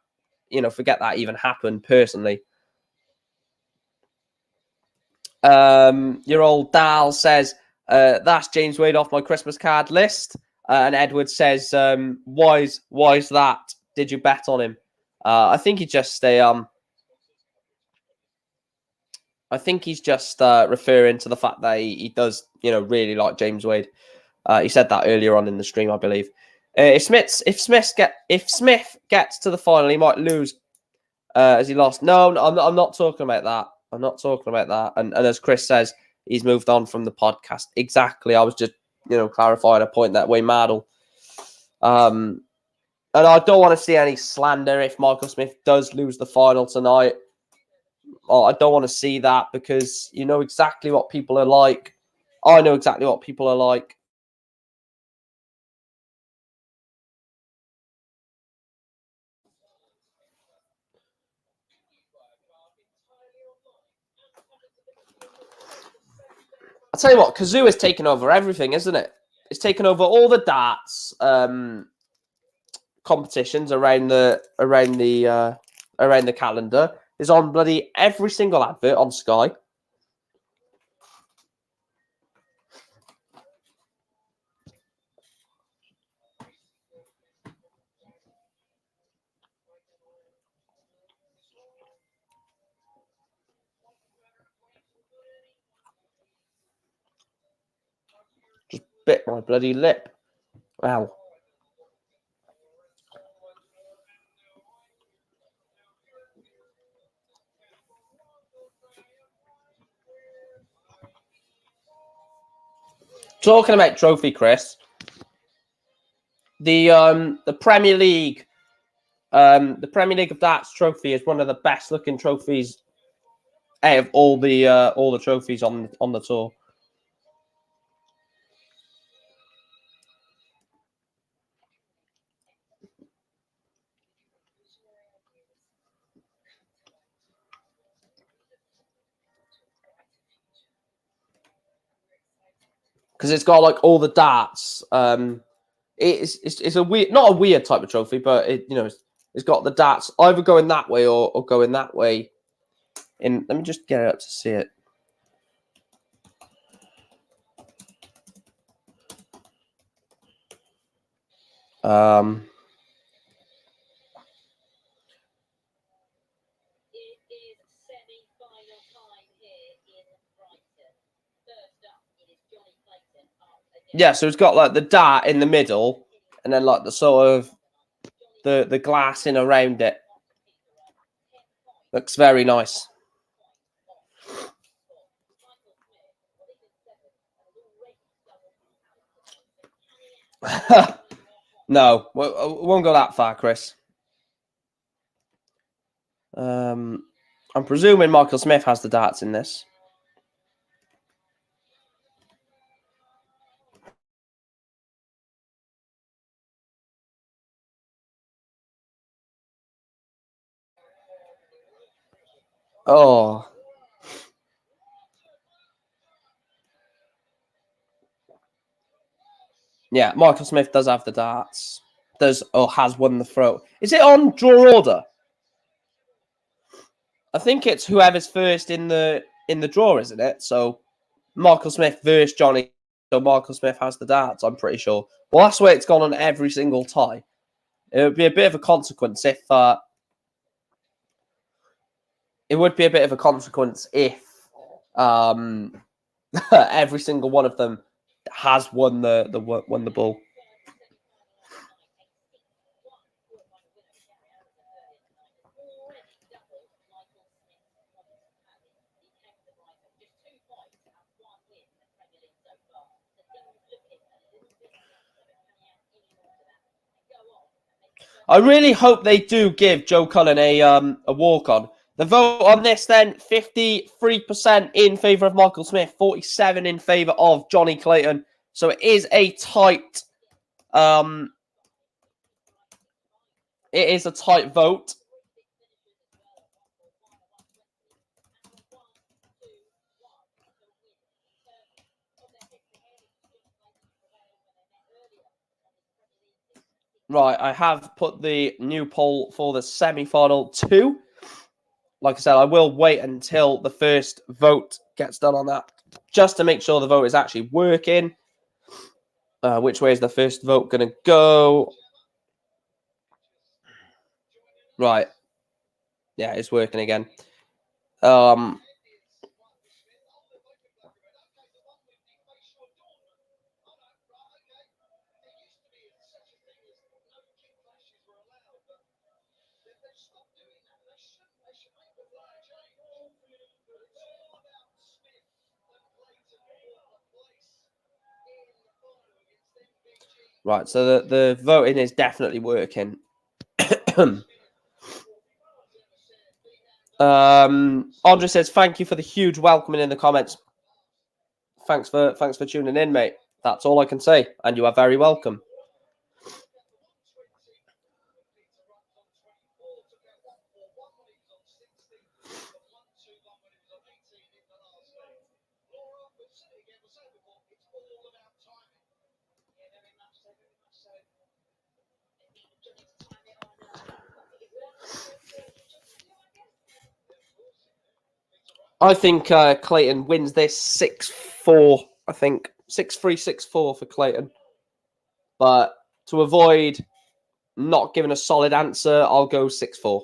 Forget that even happened personally. Your old Dal says, that's James Wade off my Christmas card list. And Edward says, why's that? Did you bet on him? I think he just I think he's just referring to the fact that he does, really like James Wade. He said that earlier on in the stream, I believe. If Smith gets to the final, he might lose as he lost. No, I'm not talking about that. I'm not talking about that. And as Chris says, he's moved on from the podcast. Exactly. I was just, clarifying a point that way, Mardle. And I don't want to see any slander if Michael Smith does lose the final tonight. I don't want to see that because you know exactly what people are like. I know exactly what people are like. I'll tell you what, Kazoo is taking over everything, isn't it? It's taken over all the darts competitions around the calendar. It's on bloody every single advert on Sky. Just bit my bloody lip. Wow. Talking about trophy, Chris. The Premier League, the Premier League of Darts trophy is one of the best looking trophies out of all the trophies on the tour. Because it's got like all the darts. It's a weird, not a weird type of trophy, but it's got the darts either going that way or going that way. Let me just get it up to see it. Um, yeah, so it's got like the dart in the middle, and then like the sort of the glassing around it. Looks very nice. No, we won't go that far, Chris. I'm presuming Michael Smith has the darts in this. Oh. Yeah, Michael Smith does have the darts. Does or has won the throw. Is it on draw order? I think it's whoever's first in the draw, isn't it? So Michael Smith versus Jonny. So Michael Smith has the darts, I'm pretty sure. Well, that's where it's gone on every single tie. It would be a bit of a consequence if every single one of them has won the ball. I really hope they do give Joe Cullen a walk-on. The vote on this then, 53% in favour of Michael Smith, 47% in favour of Jonny Clayton. So it is a tight vote. Right, I have put the new poll for the semi-final 2. Like I said, I will wait until the first vote gets done on that, just to make sure the vote is actually working. Which way is the first vote going to go? Right. Yeah, it's working again. Right, so the voting is definitely working. Andre says, thank you for the huge welcoming in the comments. Thanks for tuning in, mate. That's all I can say. And you are very welcome. I think Clayton wins this 6-4. I think 6-3, 6-4 for Clayton. But to avoid not giving a solid answer, I'll go 6-4.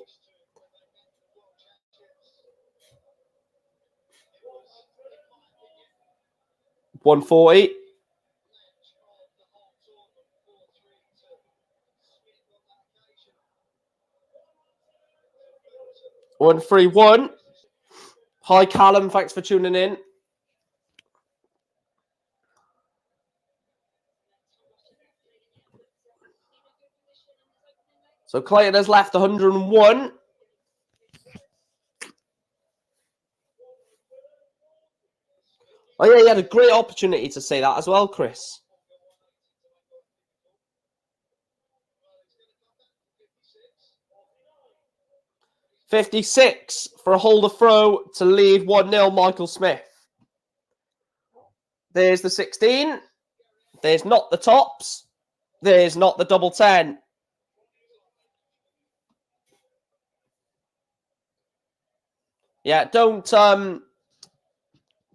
$140. 131. Hi, Callum. Thanks for tuning in. So Clayton has left 101. Oh, yeah, you had a great opportunity to say that as well, Chris. 56 for a holder throw to lead 1-0 Michael Smith. There's the 16. There's not the tops. There's not the double 10. Yeah, don't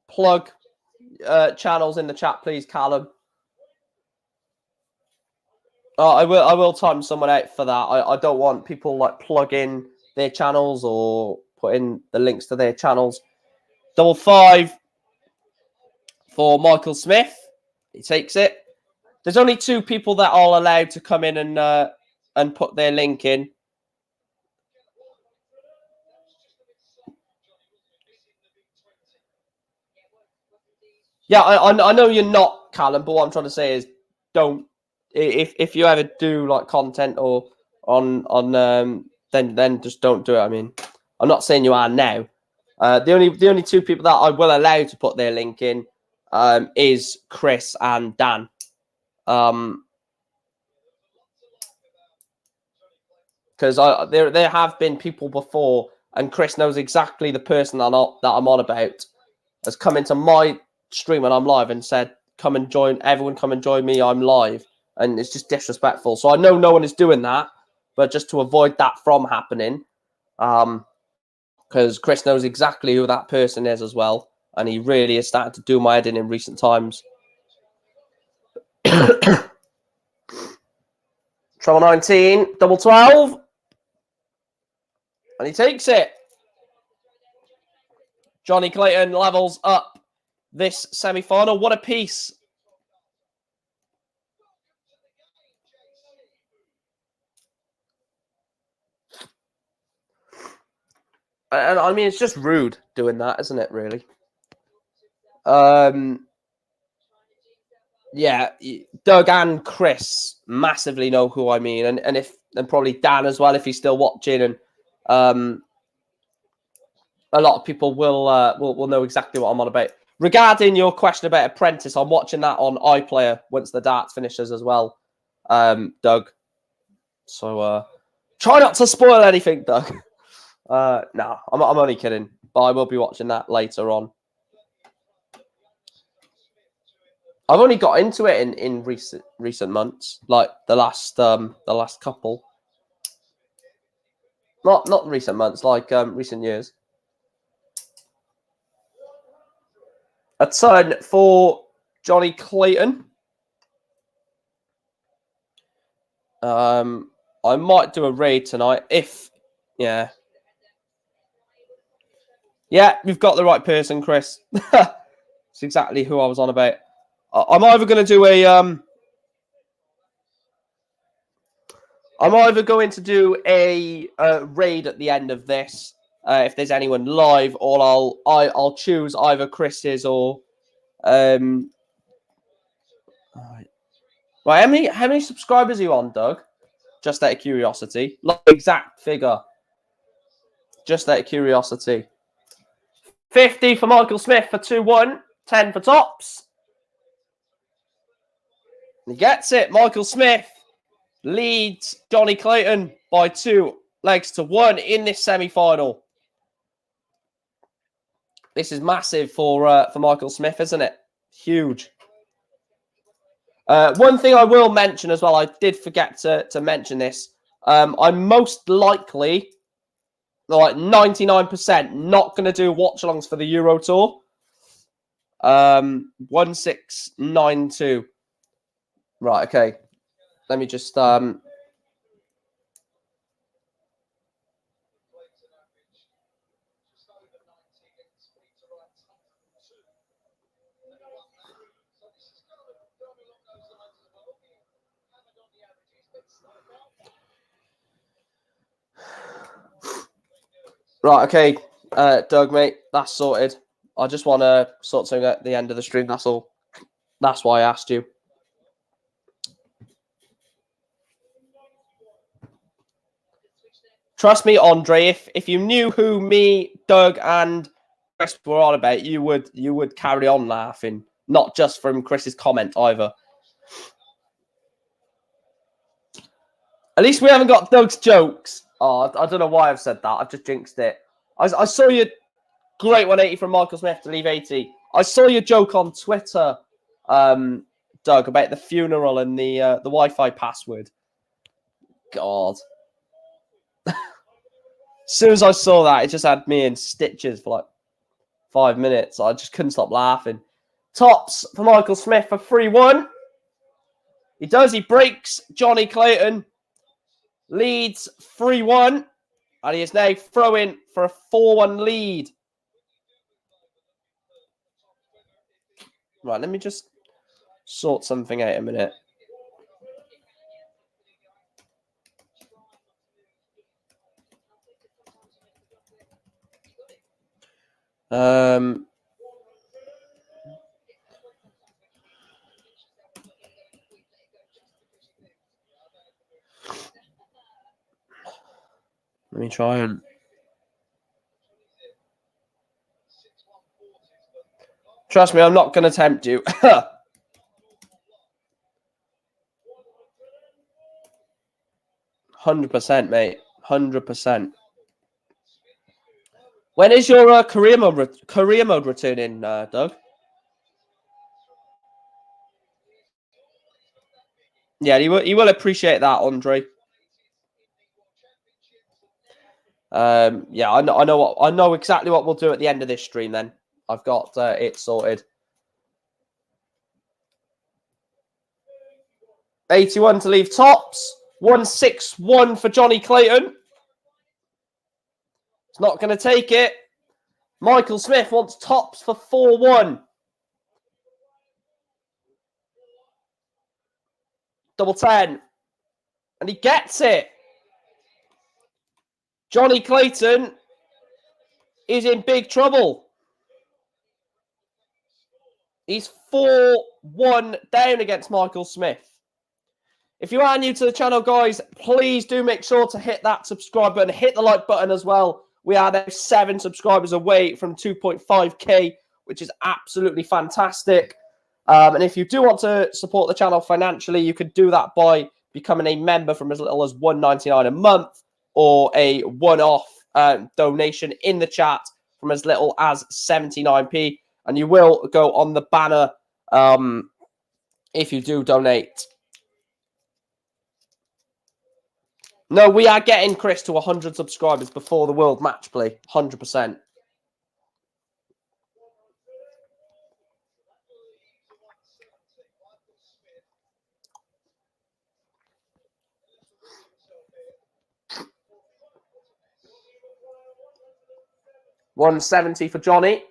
plug channels in the chat, please, Callum. I will time someone out for that. I don't want people like plugging their channels or putting the links to their channels. 5 for Michael Smith. He takes it. There's only 2 people that are allowed to come in and put their link in. Yeah, I know you're not, Callum, but what I'm trying to say is don't, if you ever do like content or on then just don't do it. I mean, I'm not saying you are now. The only 2 people that I will allow to put their link in is Chris and Dan. Because there have been people before, and Chris knows exactly the person that I'm on about, has come into my stream when I'm live and said, "Come and join, everyone, come and join me. I'm live," and it's just disrespectful. So I know no one is doing that, but just to avoid that from happening, because Chris knows exactly who that person is as well, and he really is starting to do my head in recent times. Treble 19, double 12. And he takes it. Jonny Clayton levels up this semi-final. What a piece. And I mean, it's just rude doing that, isn't it, really? Yeah, Doug and Chris massively know who I mean, and probably Dan as well if he's still watching, and a lot of people will know exactly what I'm on about. Regarding your question about Apprentice, I'm watching that on iPlayer once the darts finishes as well, Doug. So try not to spoil anything, Doug. No, I'm only kidding, but I will be watching that later on. I've only got into it in recent months, like the last couple. Not recent months, like recent years. A turn for Jonny Clayton. I might do a raid tonight yeah. Yeah, you've got the right person, Chris. It's exactly who I was on about. I'm either going to do I'm either going to do a raid at the end of this, if there's anyone live, or I'll choose either Chris's or right. How many subscribers are you on, Doug? Just out of curiosity, like exact figure. Just out of curiosity. 50 for Michael Smith for 2-1. 10 for tops. He gets it. Michael Smith leads Jonny Clayton by 2 legs to 1 in this semi-final. This is massive for Michael Smith, isn't it? Huge. One thing I will mention as well, I did forget to mention this. I'm most likely, like 99%, not going to do watch-alongs for the Euro Tour. 1692. Right, okay. Let me just right, okay, Doug, mate, that's sorted. I just want to sort something at the end of the stream, that's all. That's why I asked you. Trust me, Andre, if you knew who me, Doug, and Chris were on about, you would carry on laughing. Not just from Chris's comment either. At least we haven't got Doug's jokes. Oh, I don't know why I've said that. I've just jinxed it. I saw your great 180 from Michael Smith to leave 80. I saw your joke on Twitter, Doug, about the funeral and the Wi-Fi password. God. As soon as I saw that, it just had me in stitches for like 5 minutes. I just couldn't stop laughing. Tops for Michael Smith for 3-1. He does. He breaks Jonny Clayton. Leads 3-1. And he is now throwing for a 4-1 lead. Right, let me just sort something out a minute. Let me try and... Trust me, I'm not going to tempt you. 100%, mate. 100%. When is your career mode returning, Doug? Yeah, he will appreciate that, Andre. Yeah, I know exactly what we'll do at the end of this stream. Then I've got it sorted. 81 to leave tops. 161 for Jonny Clayton. It's not going to take it. Michael Smith wants tops for 4-1. Double 10. And he gets it. Jonny Clayton is in big trouble. He's 4-1 down against Michael Smith. If you are new to the channel, guys, please do make sure to hit that subscribe button. Hit the like button as well. We are now 7 subscribers away from 2.5k, which is absolutely fantastic. And if you do want to support the channel financially, you can do that by becoming a member from as little as $1.99 a month, or a one-off donation in the chat from as little as 79p. And you will go on the banner if you do donate. No, we are getting Chris to 100 subscribers before the World Match Play. 100%. $170 for Jonny.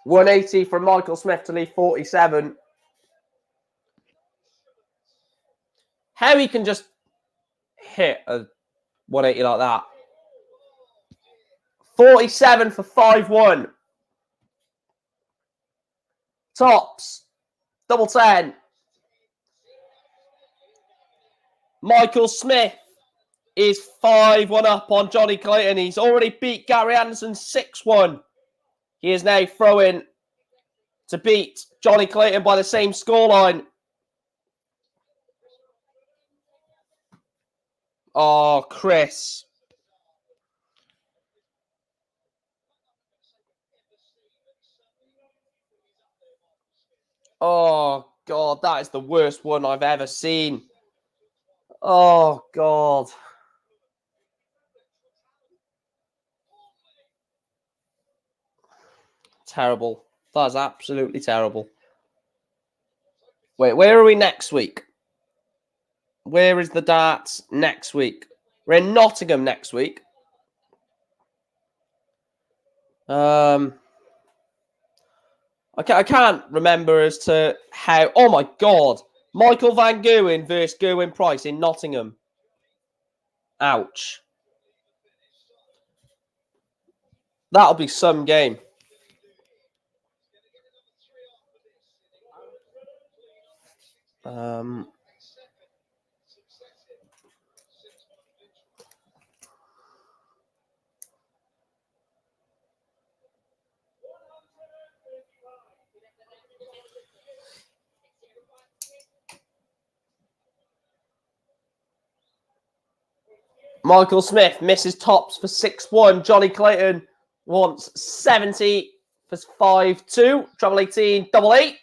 $180 from Michael Smith to leave 47. How he can just hit a 180 like that. 47 for 5-1. Tops. Double 10. Michael Smith is 5-1 up on Jonny Clayton. He's already beat Gary Anderson 6-1. He is now throwing to beat Jonny Clayton by the same scoreline. Oh, Chris. Oh, God, that is the worst one I've ever seen. Oh, God. Terrible. That is absolutely terrible. Wait, where are we next week? Where is the darts next week? We're in Nottingham next week. I can't remember as to how... Oh, my God. Michael Van Gerwen versus Gerwen Price in Nottingham. Ouch. That'll be some game. Michael Smith misses tops for 6-1. Jonny Clayton wants 70 for 5-2. Treble 18, double 8.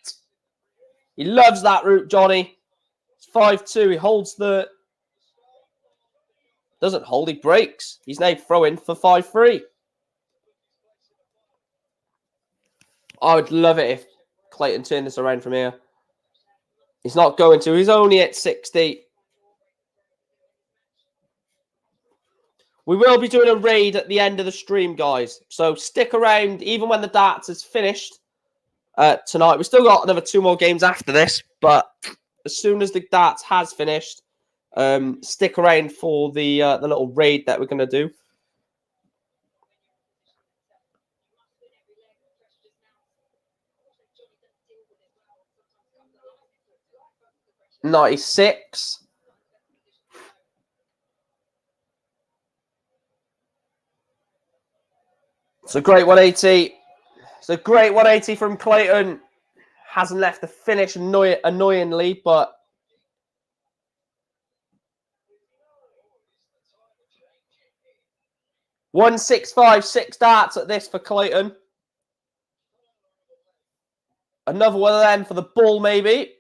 He loves that route, Jonny. It's 5-2. He holds the... Doesn't hold, he breaks. He's now throwing for 5-3. I would love it if Clayton turned this around from here. He's not going to. He's only at 60. We will be doing a raid at the end of the stream, guys. So stick around, even when the darts is finished tonight. We've still got another 2 more games after this, but as soon as the darts has finished, stick around for the little raid that we're going to do. $96. It's a great 180. It's a great 180 from Clayton. Hasn't left the finish annoyingly, but $1,656 darts at this for Clayton. Another one of them for the ball, maybe.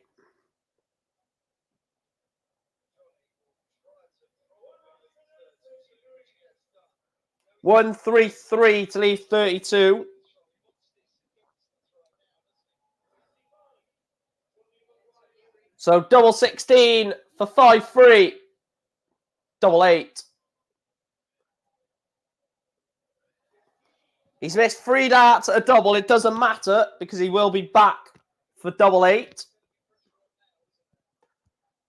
$133 to leave 32. So double 16 for 5-3. Double 8. He's missed 3 darts at a double. It doesn't matter because he will be back for double 8.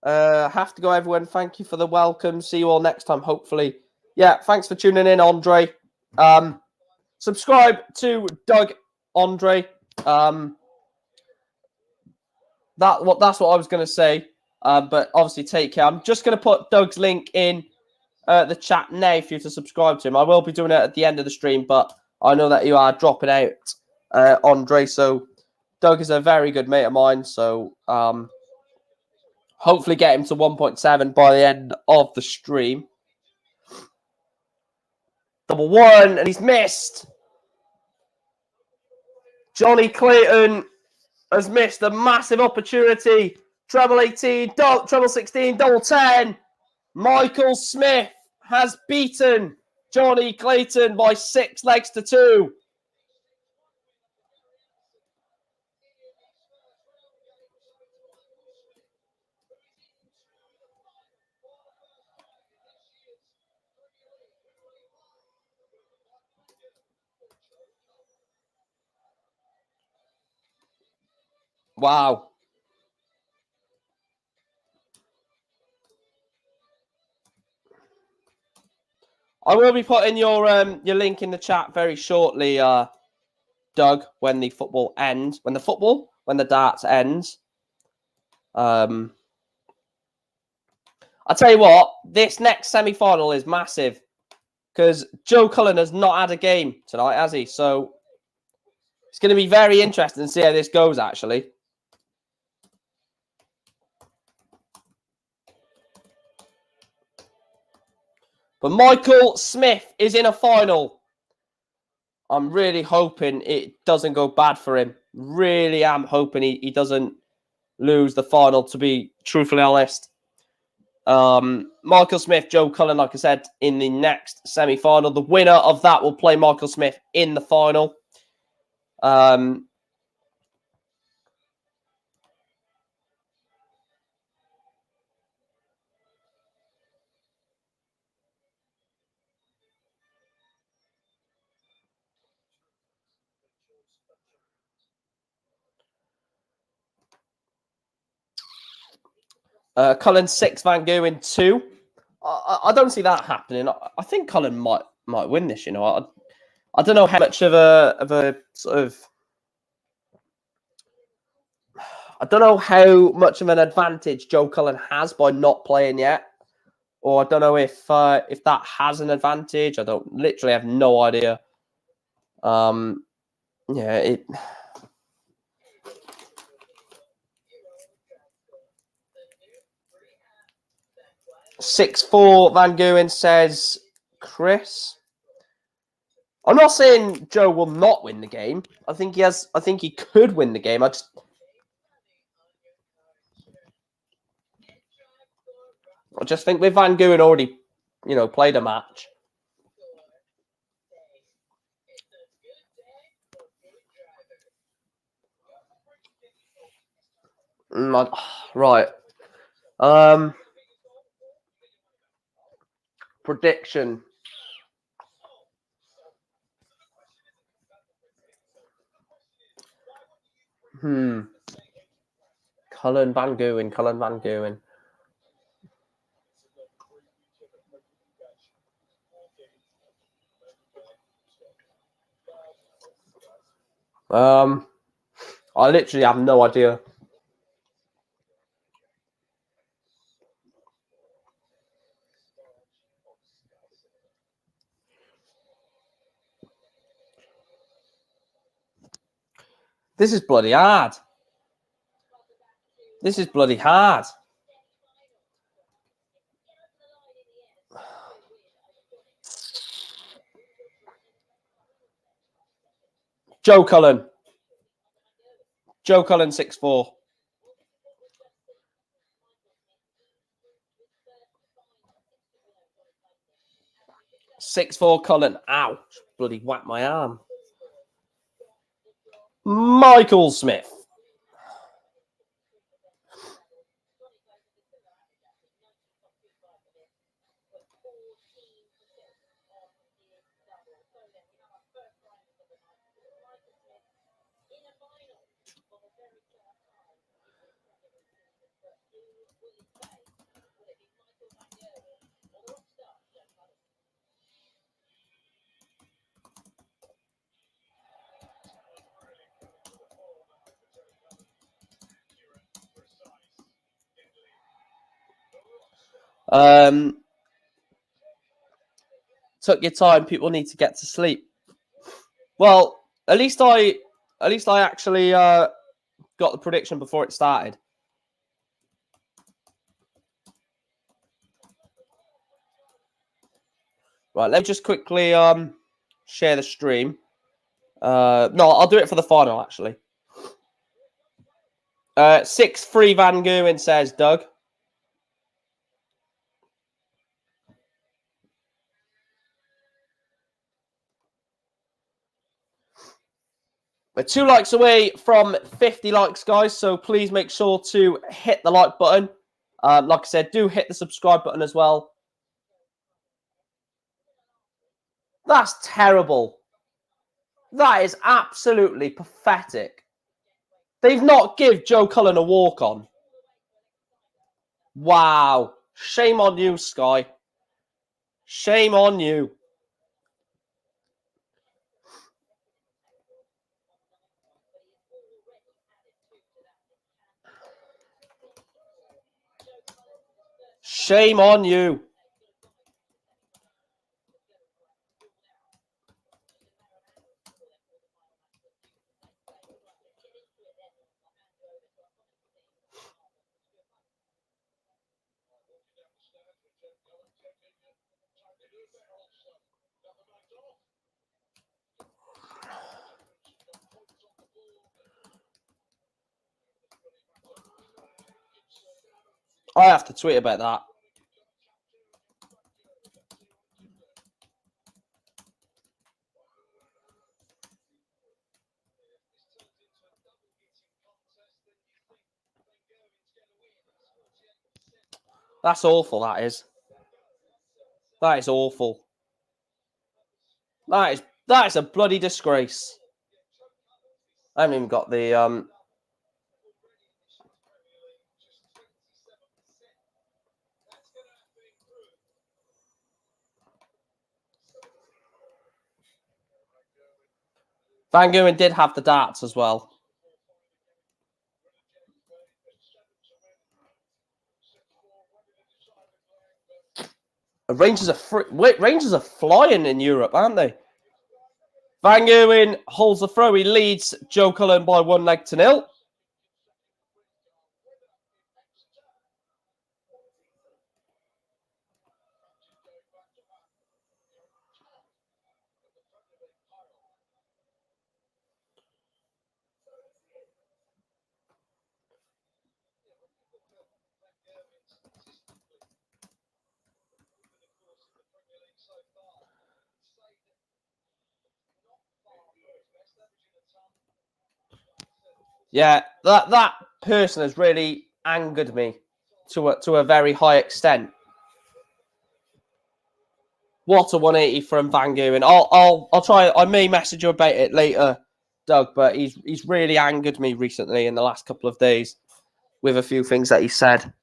Have to go, everyone. Thank you for the welcome. See you all next time, hopefully. Yeah, thanks for tuning in, Andre. Subscribe to Doug Andre. That's what I was going to say. But obviously, take care. I'm just going to put Doug's link in the chat now for you to subscribe to him. I will be doing it at the end of the stream, but I know that you are dropping out, Andre. So Doug is a very good mate of mine. So hopefully get him to 1.7 by the end of the stream. Double 1, and he's missed. Jonny Clayton has missed a massive opportunity. Treble 18, treble 16, double 10. Michael Smith has beaten Jonny Clayton by 6 legs to 2. Wow. I will be putting your link in the chat very shortly, Doug, when the football ends. When the darts ends. I'll tell you what, this next semi-final is massive because Joe Cullen has not had a game tonight, has he? So it's going to be very interesting to see how this goes, actually. But Michael Smith is in a final. I'm really hoping it doesn't go bad for him. Really am hoping he doesn't lose the final, to be truthfully honest. Michael Smith, Joe Cullen, like I said, in the next semi-final. The winner of that will play Michael Smith in the final. Cullen 6, Van Gerwen 2. I don't see that happening. I think Cullen might win this. You know, I don't know how much of a sort of. I don't know how much of an advantage Joe Cullen has by not playing yet, or I don't know if that has an advantage. I literally have no idea. Yeah, it. 6-4 Van Gerwen, says Chris. I'm not saying Joe will not win the game. I think he could win the game. I just think with Van Gerwen already, played a match. Right. Prediction. Cullen, Van Gerwen. I literally have no idea. This is bloody hard. This is bloody hard. Joe Cullen. Joe Cullen, 6'4". Cullen. Ow. Bloody whacked my arm. Michael Smith. Took your time. People need to get to sleep. Well, at least I actually got the prediction before it started. Right, let me just quickly share the stream. No, I'll do it for the final, actually. 6-3 Van Gerwen, says Doug. We're 2 likes away from 50 likes, guys, so please make sure to hit the like button. Like I said, do hit the subscribe button as well. That's terrible. That is absolutely pathetic. They've not give Joe Cullen a walk-on. Wow. Shame on you, Sky. Shame on you. Shame on you. I have to tweet about that. That's awful, that is. That is awful. That is a bloody disgrace. I haven't even got the Van Gerwen did have the darts as well. Rangers are flying in Europe, aren't they? Van Gerwen holds the throw. He leads Joe Cullen by 1-0. Yeah, that person has really angered me to a very high extent. What a 180 from Van Gerwen. I'll try. I may message you about it later, Doug. But he's really angered me recently in the last couple of days with a few things that he said.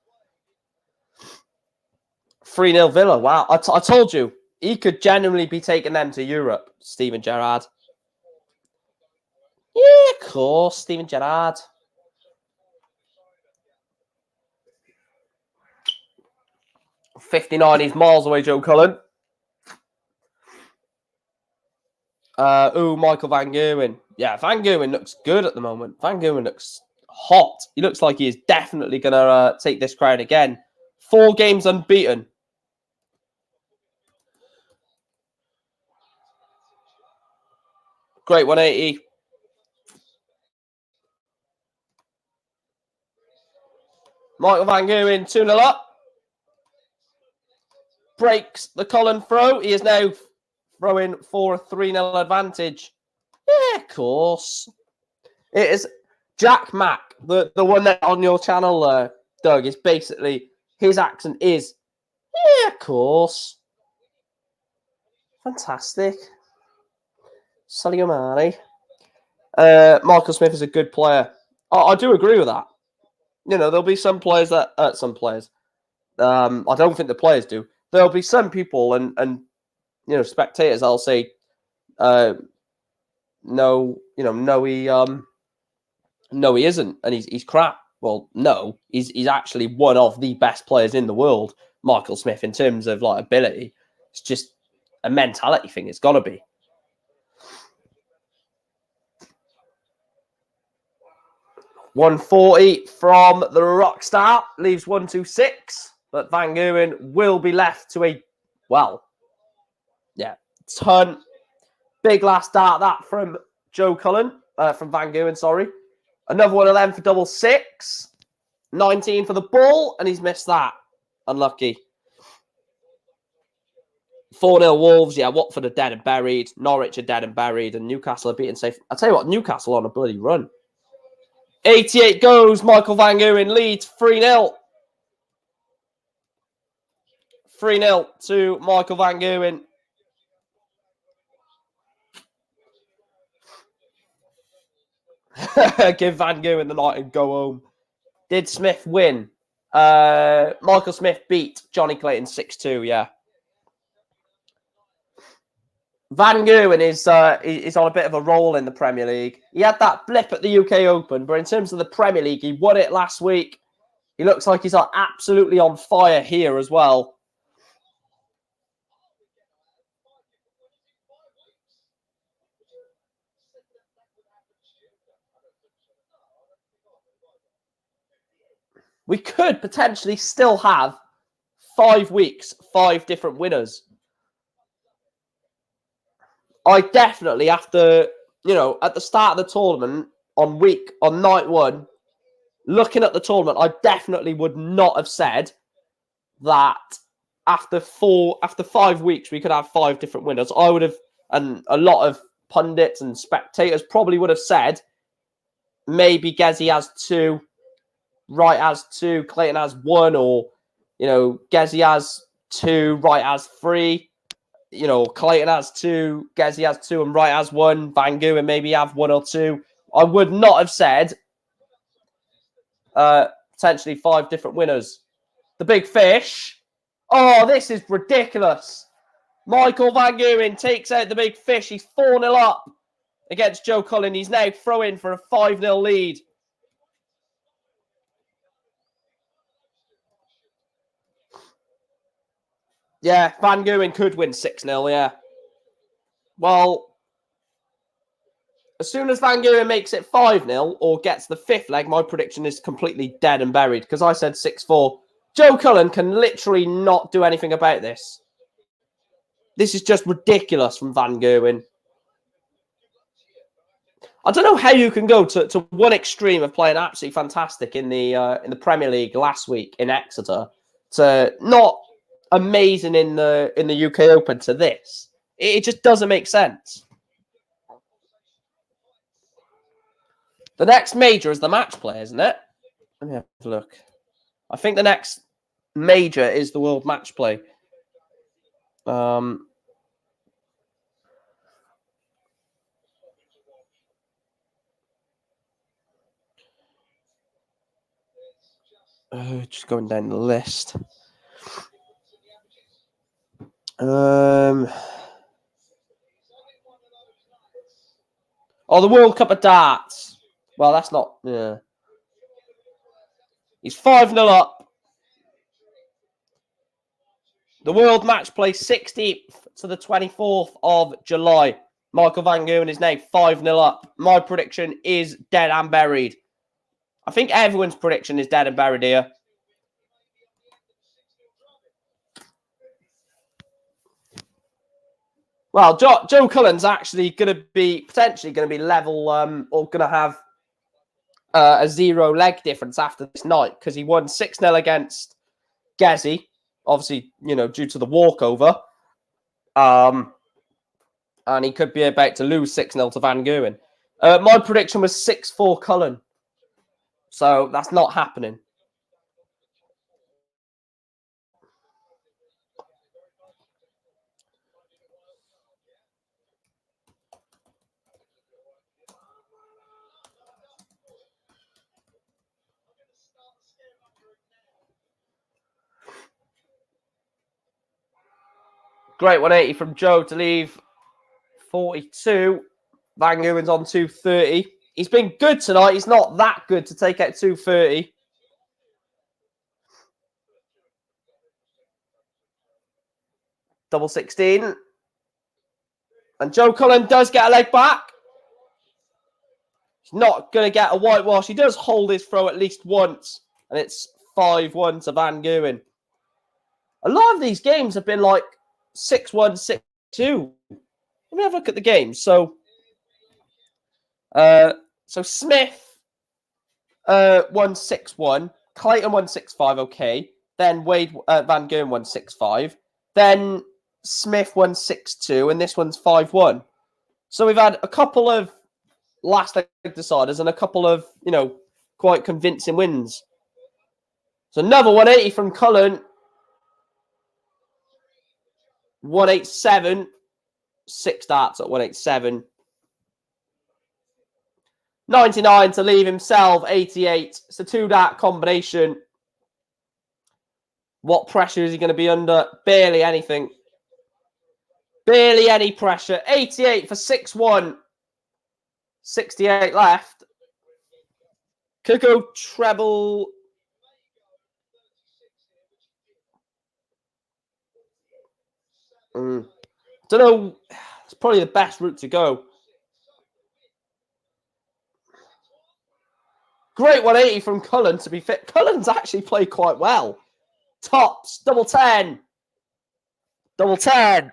3-0 Villa. Wow, I told you he could genuinely be taking them to Europe. Steven Gerrard. Yeah, of course, Steven Gerrard. 59. He's miles away, Joe Cullen. Michael Van Gerwen. Yeah, Van Gerwen looks good at the moment. Van Gerwen looks hot. He looks like he is definitely going to take this crown again. 4 games unbeaten. Great 180. Michael Van Gerwen 2-0 up. Breaks the Cullen throw. He is now throwing for a 3-0 advantage. Yeah, of course. It is Jack Mack, the one that on your channel, Doug, is basically, his accent is, yeah, of course. Fantastic. Sadio Mane. Michael Smith is a good player. I do agree with that. You know, there'll be some players that... some players. I don't think the players do. There'll be some people and you know, spectators, I'll say, no, he isn't, and he's crap. Well, no, he's actually one of the best players in the world, Michael Smith, in terms of like ability. It's just a mentality thing. It's got to be. $140 from the Rockstar leaves 126, but Van Gerwen will be left to a ton. Big last dart that from Joe Cullen, from Van Gerwen, sorry. Another one of them for double 6. 19 for the ball, and he's missed that. Unlucky. 4-0 Wolves. Yeah, Watford are dead and buried. Norwich are dead and buried, and Newcastle are beaten safe. I'll tell you what, Newcastle on a bloody run. 88 goes. Michael Van Gerwen leads 3-0. 3-0 to Michael Van Gerwen. Give Van Gerwen the night and go home. Did Smith win? Michael Smith beat Jonny Clayton 6-2, yeah. Van Gerwen is on a bit of a roll in the Premier League. He had that blip at the UK Open, but in terms of the Premier League, he won it last week. He looks like he's absolutely on fire here as well. We could potentially still have 5 weeks, 5 different winners. I definitely, after, you know, at the start of the tournament, on night 1, looking at the tournament, I definitely would not have said that after 5 weeks, we could have 5 different winners. I would have, and a lot of pundits and spectators probably would have said, maybe Gezi has 2, Wright has 2, Clayton has 1, or, you know, Gezi has 2, Wright has 3. You know, Clayton has 2, Gezi has 2, and Wright has 1. Van Gerwen maybe have 1 or 2. I would not have said potentially 5 different winners. The big fish. Oh, this is ridiculous. Michael Van Gerwen takes out the big fish. He's 4-0 up against Joe Cullen. He's now throwing for a 5-0 lead. Yeah, Van Gerwen could win 6-0, yeah. Well, as soon as Van Gerwen makes it 5-0 or gets the 5th leg, my prediction is completely dead and buried because I said 6-4. Joe Cullen can literally not do anything about this. This is just ridiculous from Van Gerwen. I don't know how you can go to one extreme of playing absolutely fantastic in the Premier League last week in Exeter to not amazing in the UK Open to this. It just doesn't make sense. The next major is the match play, isn't it? Let me have a look. I think the next major is the world match play. Just going down the list. Oh, the World Cup of Darts. Well, that's not... Yeah. He's 5-0 up. The World Match Play 16th to the 24th of July. Michael Van Gerwen is now 5-0 up. My prediction is dead and buried. I think everyone's prediction is dead and buried here. Well, Joe Cullen's actually potentially going to be level or going to have a 0 leg difference after this night because he won 6-0 against Gezi, obviously, due to the walkover. And he could be about to lose 6-0 to Van Gerwen. My prediction was 6-4 Cullen. So that's not happening. Great 180 from Joe to leave 42. Van Gerwen's on 230. He's been good tonight. He's not that good to take out 230. Double 16. And Joe Cullen does get a leg back. He's not going to get a whitewash. He does hold his throw at least once. And it's 5-1 to Van Gerwen. A lot of these games have been like 6-1, 6-2. Let me have a look at the games. So Smith won 6-1. Clayton won 6-5, okay. Then Van Gerwen won 6-5. Then Smith won 6-2, and this one's 5-1. So we've had a couple of last leg deciders and a couple of, quite convincing wins. So another 180 from Cullen. 187. 6 darts at 187. 99 to leave himself, 88. It's a 2-dart combination. What pressure is he going to be under? Barely anything. Barely any pressure. 88 for 6-1. 68 left. Could go treble. Don't know. It's probably the best route to go. Great 180 from Cullen to be fit. Cullen's actually played quite well. Tops. Double 10. Double 10.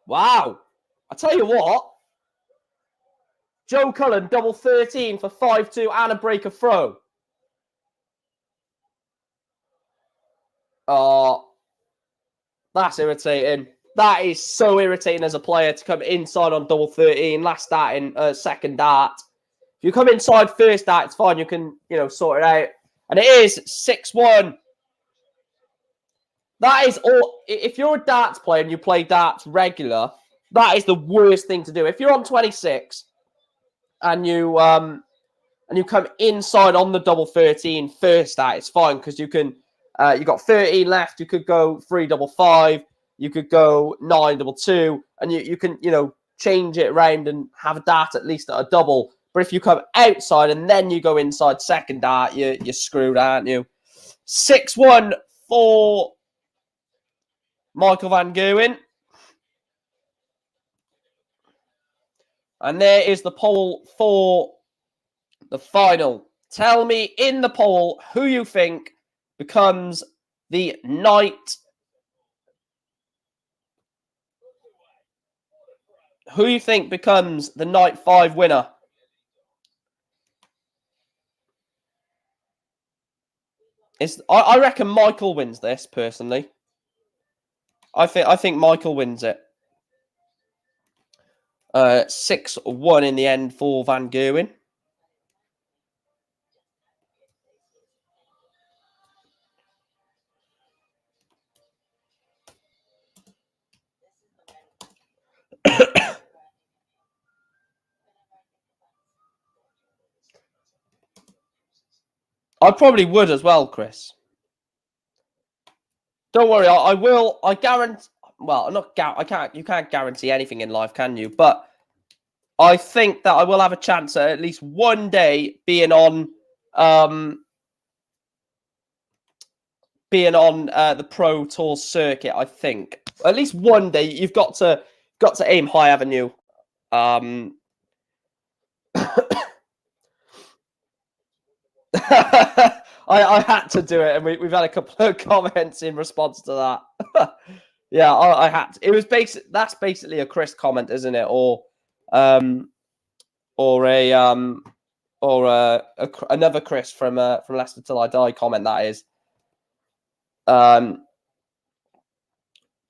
Wow. I tell you what. Joe Cullen, double 13 for 5-2 and a break of throw. Oh, that's irritating. That is so irritating as a player to come inside on double 13. Last dart in second dart. If you come inside first dart, it's fine. You can, sort it out. And it is 6-1. That is all. If you're a darts player and you play darts regular, that is the worst thing to do. If you're on 26 and you come inside on the double 13 first dart, it's fine because you can. You got 13 left. You could go 3 double 5. You could go 9 double 2, and you can change it around and have a dart at least at a double. But if you come outside and then you go inside second dart, you're screwed, aren't you? 6-1 for Michael Van Gerwen. And there is the poll for the final. Tell me in the poll who you think becomes the night. Who you think becomes the night 5 winner? I reckon Michael wins this personally. I think Michael wins it. 6-1 in the end for Van Gerwen. I probably would as well, Chris. Don't worry, I will. I guarantee. Well, not I can't. You can't guarantee anything in life, can you? But I think that I will have a chance at least one day being on the Pro Tour circuit. I think at least one day you've got to aim high, haven't you? I had to do it, and we've had a couple of comments in response to that. Yeah, I had to. It was that's basically a Chris comment, isn't it? Or another Chris from Leicester Till I Die comment. That is.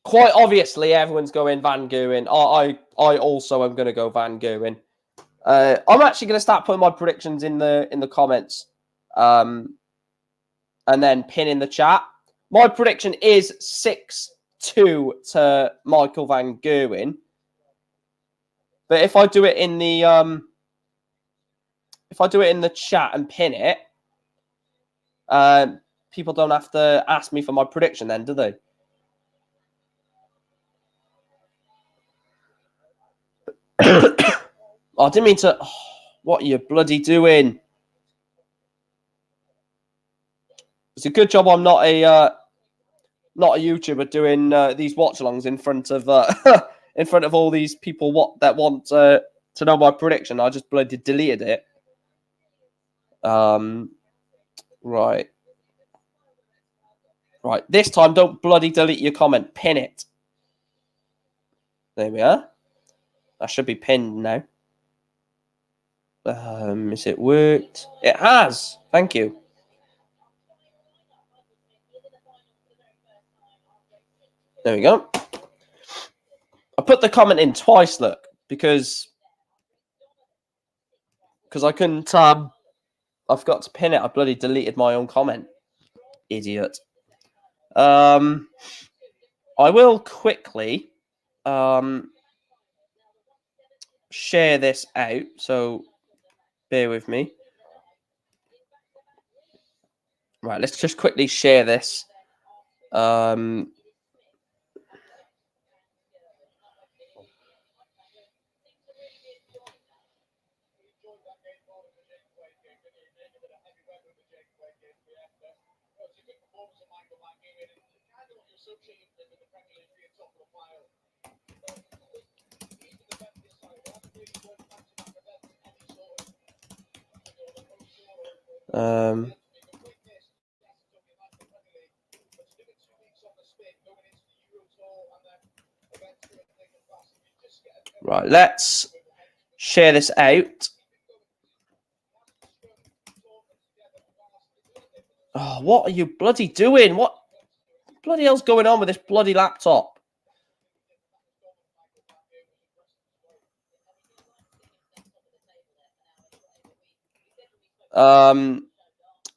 Quite obviously, everyone's going Van Gerwen. I also am going to go Van Gerwen. I'm actually going to start putting my predictions in the comments, and then pin in the chat. My prediction is 6-2 to Michael Van Gerwen. But if I do it in the chat and pin it, people don't have to ask me for my prediction then, do they? I didn't mean to. Oh, what are you bloody doing? It's a good job I'm not a YouTuber doing these watch-alongs in front of all these people that want to know my prediction. I just bloody deleted it. Right. This time, don't bloody delete your comment. Pin it. There we are. That should be pinned now. Has it worked? It has. Thank you. There we go. I put the comment in twice, look, because I couldn't. I forgot to pin it. I bloody deleted my own comment. Idiot. I will quickly share this out. So bear with me. Right, let's just quickly share this. Right, let's share this out. Oh, what are you bloody doing? What bloody hell's going on with this bloody laptop?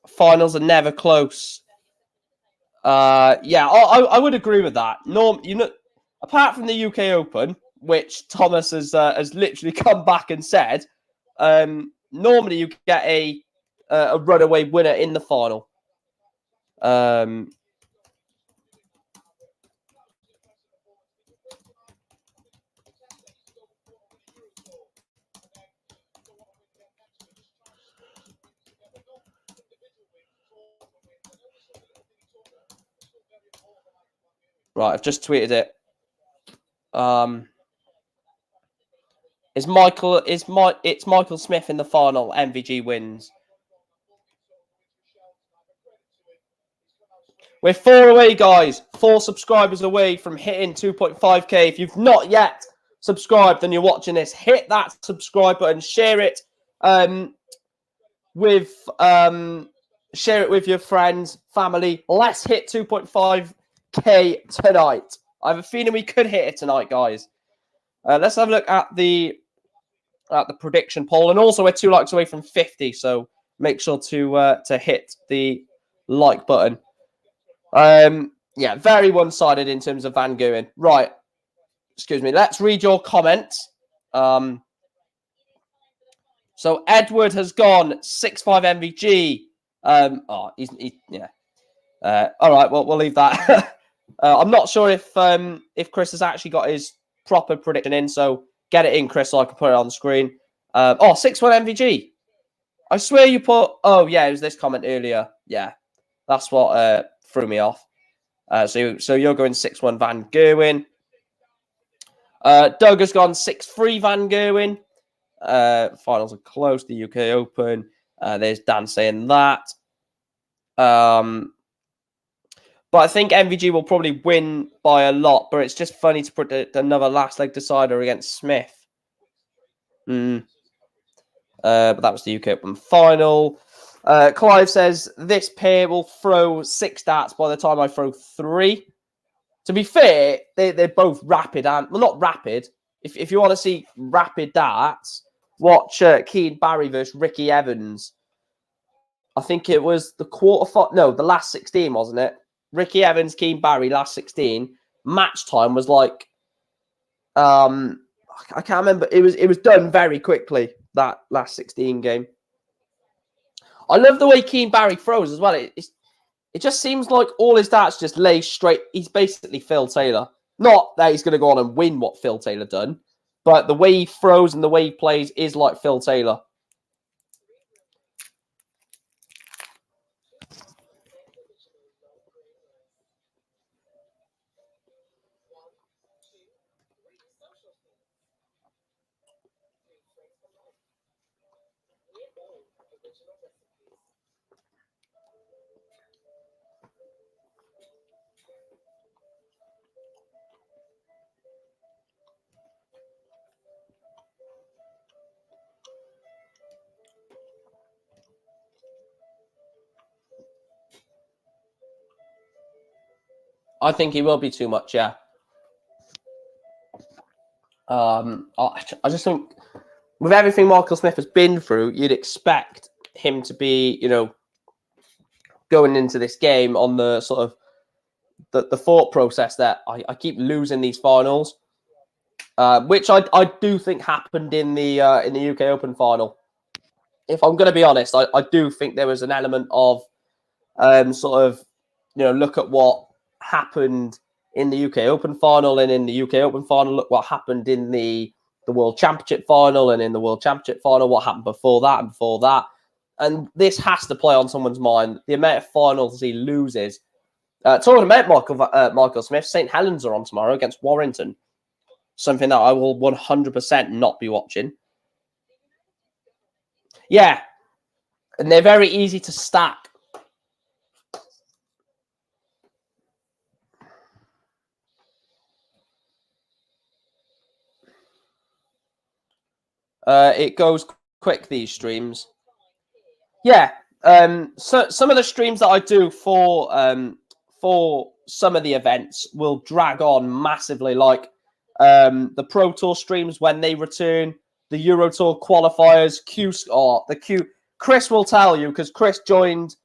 Finals are never close. Yeah, I would agree with that. Apart from the UK Open, which Thomas has literally come back and said, normally you get a runaway winner in the final. Right, I've just tweeted it. It's Michael Smith in the final. MVG wins. We're 4 away, guys. 4 subscribers away from hitting 2.5k. If you've not yet subscribed and you're watching this, hit that subscribe button. Share it with your friends, family. Let's hit 2.5k tonight. I have a feeling we could hit it tonight, guys. Let's have a look at the prediction poll, and also we're 2 likes away from 50. So make sure to hit the like button. Yeah, very one-sided in terms of Van Gerwen. Right. Excuse me. Let's read your comments. So Edward has gone 6-5 MVG. Yeah. All right, well, we'll leave that. I'm not sure if Chris has actually got his proper prediction in, so get it in, Chris, so I can put it on the screen. 6-1 MVG. I swear you put... Oh, yeah, it was this comment earlier. Yeah, that's what threw me off. So you're going 6-1 Van Gerwen. Doug has gone 6-3 Van Gerwen. Finals are close, the UK Open. There's Dan saying that. But I think MVG will probably win by a lot. But it's just funny to put another last leg decider against Smith. But that was the UK Open final. Clive says this pair will throw 6 darts by the time I throw 3. To be fair, they're both rapid and not rapid. If you want to see rapid darts, watch Keane Barry versus Ricky Evans. I think it was the the last 16, wasn't it? Ricky Evans, Keane Barry, last 16. Match time was like, I can't remember. It was done very quickly, that last 16 game. I love the way Keane Barry throws as well. It just seems like all his darts just lay straight. He's basically Phil Taylor. Not that he's going to go on and win what Phil Taylor done, but the way he throws and the way he plays is like Phil Taylor. I think he will be too much, yeah. I just think with everything Michael Smith has been through, you'd expect him to be, going into this game on the sort of the thought process that I keep losing these finals, which I do think happened in the UK Open final. If I'm going to be honest, I do think there was an element of look at what happened in the UK Open final, and in the UK Open final, look what happened in the World Championship final, and in the World Championship final, what happened before that and before that. And this has to play on someone's mind. The amount of finals he loses. Talking about Michael Smith, St. Helens are on tomorrow against Warrington. Something that I will 100% not be watching. Yeah. And they're very easy to stack. It goes quick, these streams. Yeah. So some of the streams that I do for some of the events will drag on massively, like the Pro Tour streams when they return, the Euro Tour qualifiers, Chris will tell you, because Chris joined,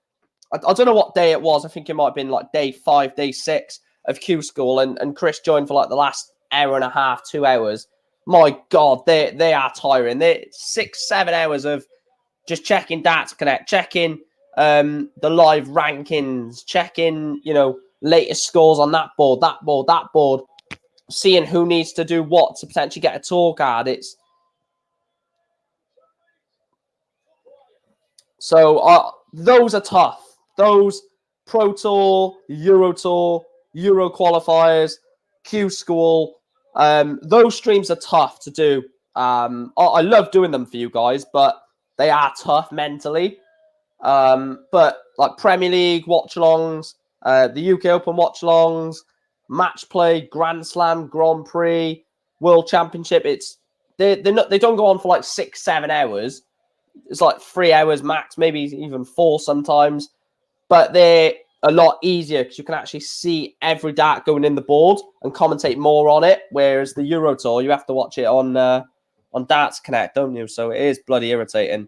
I don't know what day it was. I think it might have been like day 5, day 6 of Q School, and Chris joined for like the last hour and a half, 2 hours. My God, they are tiring. They're 6-7 hours of just checking Data Connect, checking the live rankings, checking, latest scores on that board, seeing who needs to do what to potentially get a tour card. Those are tough. Those Pro Tour, Euro Tour, Euro qualifiers, Q School, those streams are tough to do. I love doing them for you guys, but they are tough mentally. But like Premier League watch-alongs, the UK Open watch-alongs, match play, Grand Slam, Grand Prix, World Championship, they don't go on for like 6-7 hours. It's like 3 hours max, maybe even 4 sometimes. But they're a lot easier because you can actually see every dart going in the board and commentate more on it. Whereas the Euro Tour, you have to watch it on Darts Connect, don't you? So it is bloody irritating.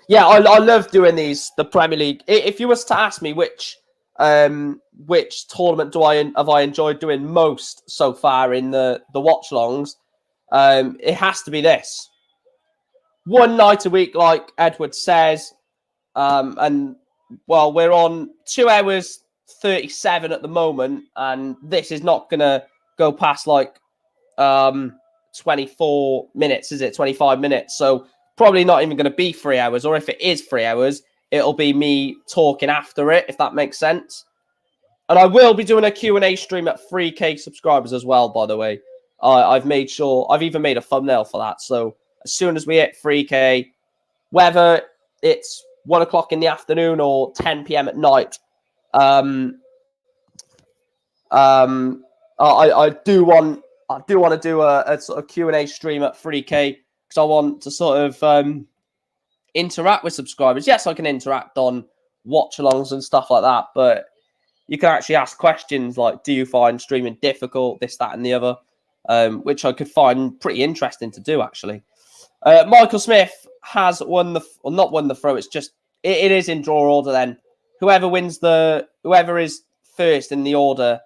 Yeah, I love doing the Premier League. If you was to ask me which tournament have I enjoyed doing most so far in the watch longs, it has to be this. one night a week, like Edward says. And well, we're on 2 hours 37 at the moment, and this is not gonna go past like 24 minutes, is it? 25 minutes. So probably not even gonna be 3 hours, or if it is 3 hours, it'll be me talking after it, if that makes sense. And I will be doing a Q&A stream at 3K subscribers as well, by the way. I've made sure, I've even made a thumbnail for that. So as soon as we hit 3K, whether it's 1 o'clock in the afternoon or 10 p.m. at night, I do want to do a sort of Q&A stream at 3K because I want to sort of interact with subscribers. Yes, I can interact on watch-alongs and stuff like that, but you can actually ask questions like, do you find streaming difficult, this, that, and the other, which I could find pretty interesting to do, actually. Michael Smith has won the, or not won the throw. It's just, it is in draw order then. Whoever is first in the order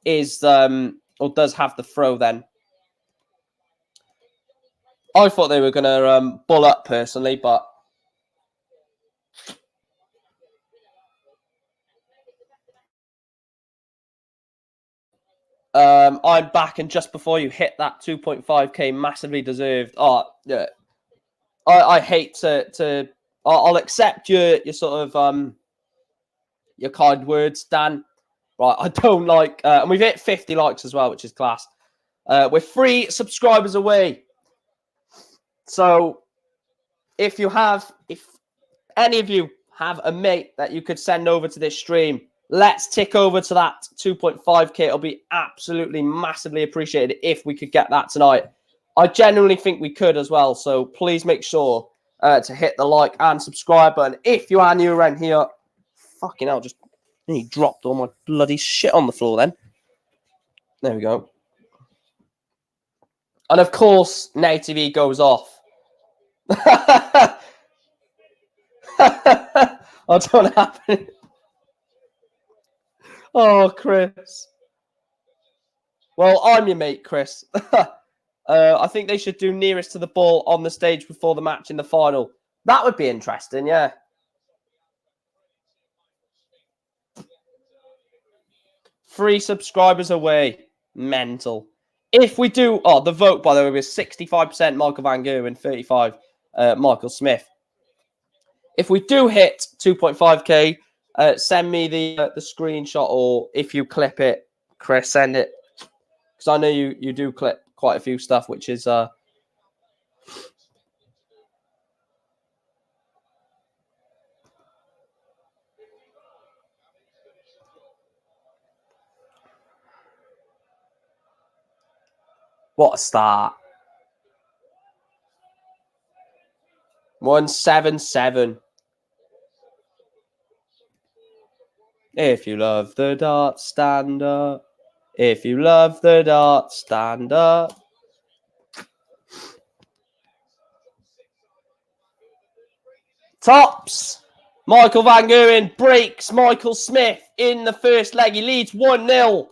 is, or does have the throw then. I thought they were going to bull up personally, but I'm back, and just before you hit that 2.5k, massively deserved. Oh, yeah. I hate to. I'll accept your sort of your kind words, Dan. Right, I don't like, and we've hit 50 likes as well, which is class. We're 3 subscribers away. So if any of you have a mate that you could send over to this stream, let's tick over to that 2.5k. It'll be absolutely massively appreciated if we could get that tonight. I genuinely think we could as well. So please make sure to hit the like and subscribe button. If you are new around here, fucking hell, just he dropped all my bloody shit on the floor then. There we go. And of course, Now TV goes off. I don't have it. Oh, Chris. Well, I'm your mate, Chris. I think they should do nearest to the ball on the stage before the match in the final. That would be interesting, yeah. Three subscribers away. Mental. If we do... Oh, the vote, by the way, was 65% Michael Van Gerwen and 35% Michael Smith. If we do hit 2.5k, send me the screenshot, or if you clip it, Chris, send it. Because I know you do clip quite a few stuff, which is... What a start. 177. If you love the dart, stand up. If you love the dart, stand up. Tops. Michael Van Gerwen breaks Michael Smith in the first leg. He leads 1-0.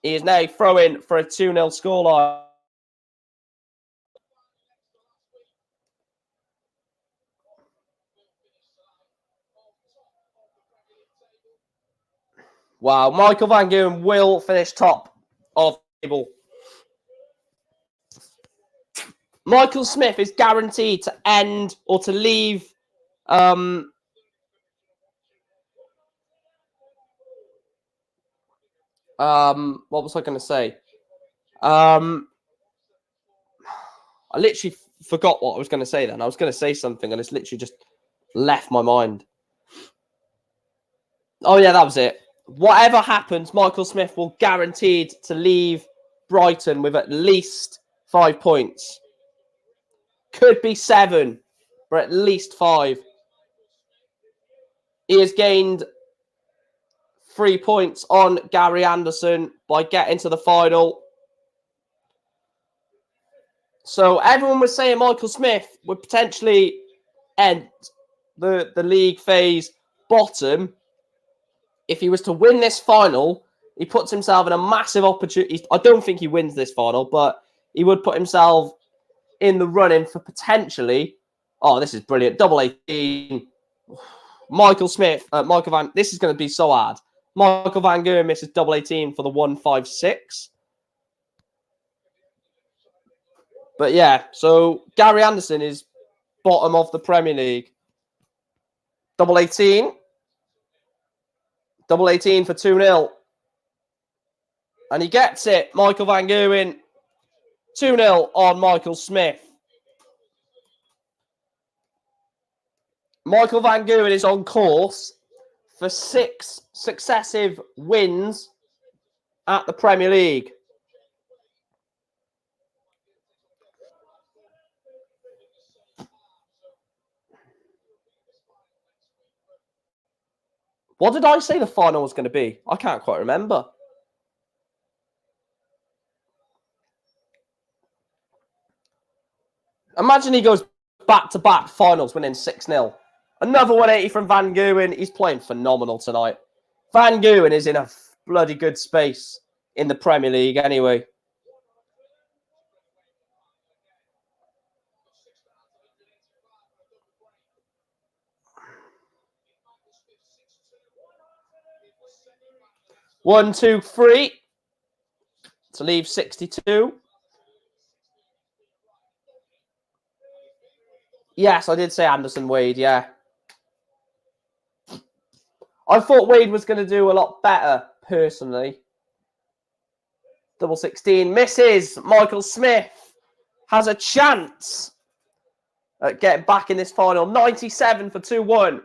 He is now throwing for a 2-0 scoreline. Wow, Michael Van Gerwen will finish top of the table. Michael Smith is guaranteed to end or to leave. What was I going to say? I literally forgot what I was going to say then. I was going to say something and it's literally just left my mind. Oh, yeah, that was it. Whatever happens, Michael Smith will guaranteed to leave Brighton with at least 5 points. Could be 7, but at least 5. He has gained 3 points on Gary Anderson by getting to the final. So everyone was saying Michael Smith would potentially end the league phase bottom. If he was to win this final, he puts himself in a massive opportunity. I don't think he wins this final, but he would put himself in the running for potentially... Oh, this is brilliant. Double 18. Michael Smith. This is going to be so hard. Michael Van Gerwen misses double 18 for the 156. But yeah, so Gary Anderson is bottom of the Premier League. Double 18. Double 18 for 2-0. And he gets it. Michael Van Gerwen. 2-0 on Michael Smith. Michael Van Gerwen is on course for 6 successive wins at the Premier League. What did I say the final was going to be? I can't quite remember. Imagine he goes back-to-back finals winning 6-0. Another 180 from Van Gerwen. He's playing phenomenal tonight. Van Gerwen is in a bloody good space in the Premier League anyway. One, two, three to leave 62. Yes, I did say Anderson Wade, yeah. I thought Wade was going to do a lot better, personally. Double 16 misses. Michael Smith has a chance at getting back in this final. 97 for 2-1.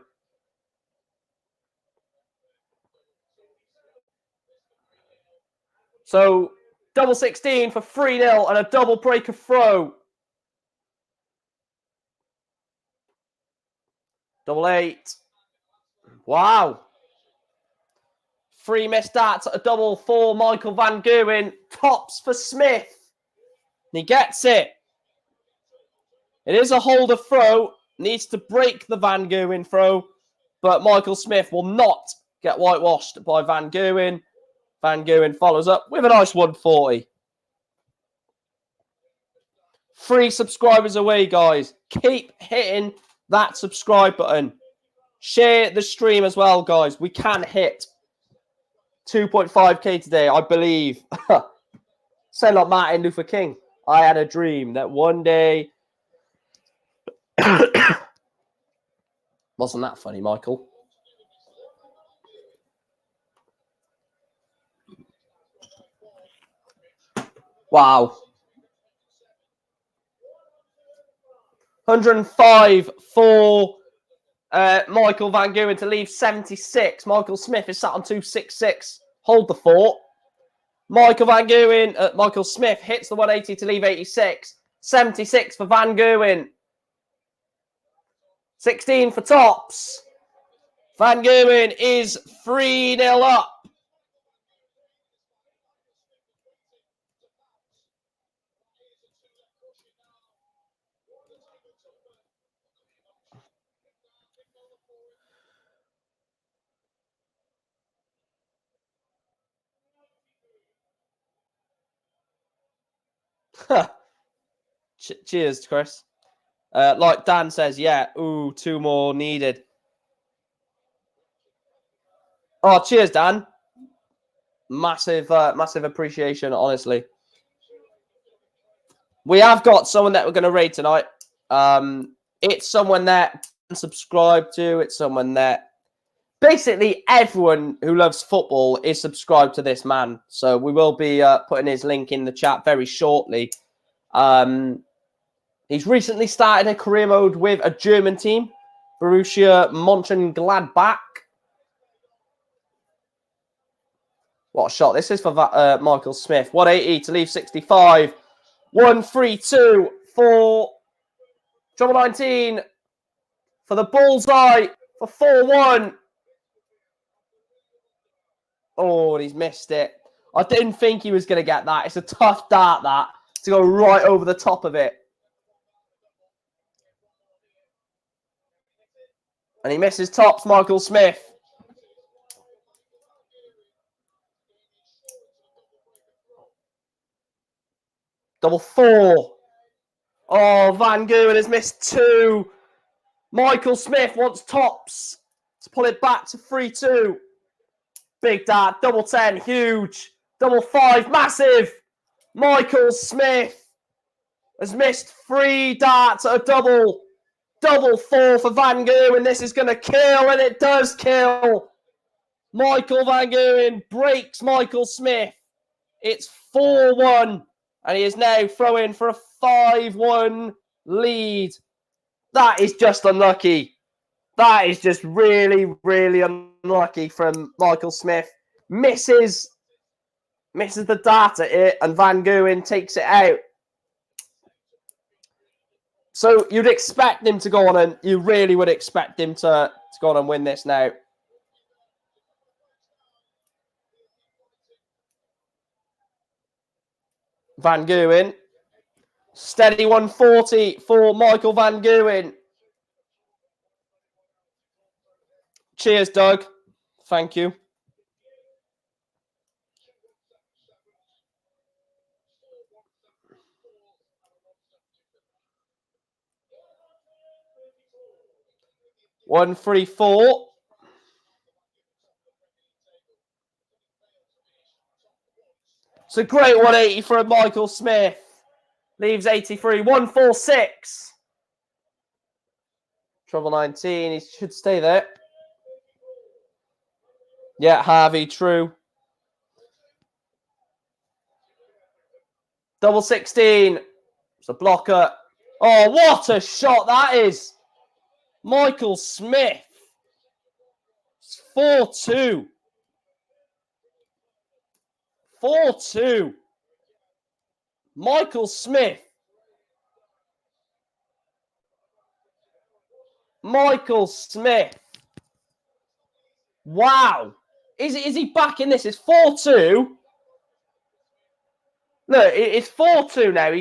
So, double 16 for 3-0 and a double breaker throw. Double 8. Wow. 3 missed darts at a double for Michael Van Gerwen. Tops for Smith. He gets it. It is a holder throw. Needs to break the Van Gerwen throw. But Michael Smith will not get whitewashed by Van Gerwen. Van Gerwen follows up with a nice 140. 3 subscribers away, guys. Keep hitting that subscribe button. Share the stream as well, guys. We can hit 2.5k today, I believe. Say like Martin Luther King. I had a dream that one day... Wasn't that funny, Michael? Wow. 105 for Michael Van Gerwen to leave 76. Michael Smith is sat on 266. Hold the fort. Michael Smith hits the 180 to leave 86. 76 for Van Gerwen. 16 for tops. Van Gerwen is 3-0 up. Cheers, Chris. Like Dan says, yeah. Ooh, 2 more needed. Oh, cheers, Dan. Massive appreciation, honestly. We have got someone that we're going to raid tonight. It's someone that I subscribe to. It's someone that basically everyone who loves football is subscribed to this man. So we will be putting his link in the chat very shortly. He's recently started a career mode with a German team, Borussia Mönchengladbach. What a shot. This is for Michael Smith. 180 to leave 65. 1-3-2 for Trouble 19 for the bullseye for 4-1. Oh, and he's missed it. I didn't think he was going to get that. It's a tough dart, that, to go right over the top of it. And he misses tops, Michael Smith. Double 4. Oh, Van Gerwen has missed 2. Michael Smith wants tops to pull it back to 3-2. Big dart, double 10, huge. Double 5, massive. Michael Smith has missed 3 darts at a double. Double 4 for Van Gerwen. This is going to kill, and it does kill. Michael Van Gerwen breaks Michael Smith. It's 4-1, and he is now throwing for a 5-1 lead. That is just unlucky. That is just really, really unlucky from Michael Smith. Misses the dart at it, and Van Gerwen takes it out. So you'd expect him to go on, and you really would expect him to go on and win this now. Van Gerwen. Steady 140 for Michael Van Gerwen. Cheers, Doug. Thank you. One, 3, 4. It's a great 180 for Michael Smith. Leaves 83. 146. Trouble 19. He should stay there. Yeah, Harvey, true. Double 16. It's a blocker. Oh, what a shot that is. Michael Smith. It's 4-2. 4-2. Michael Smith. Michael Smith. Wow. Is he back in this? It's 4-2. Look, it's 4-2 now.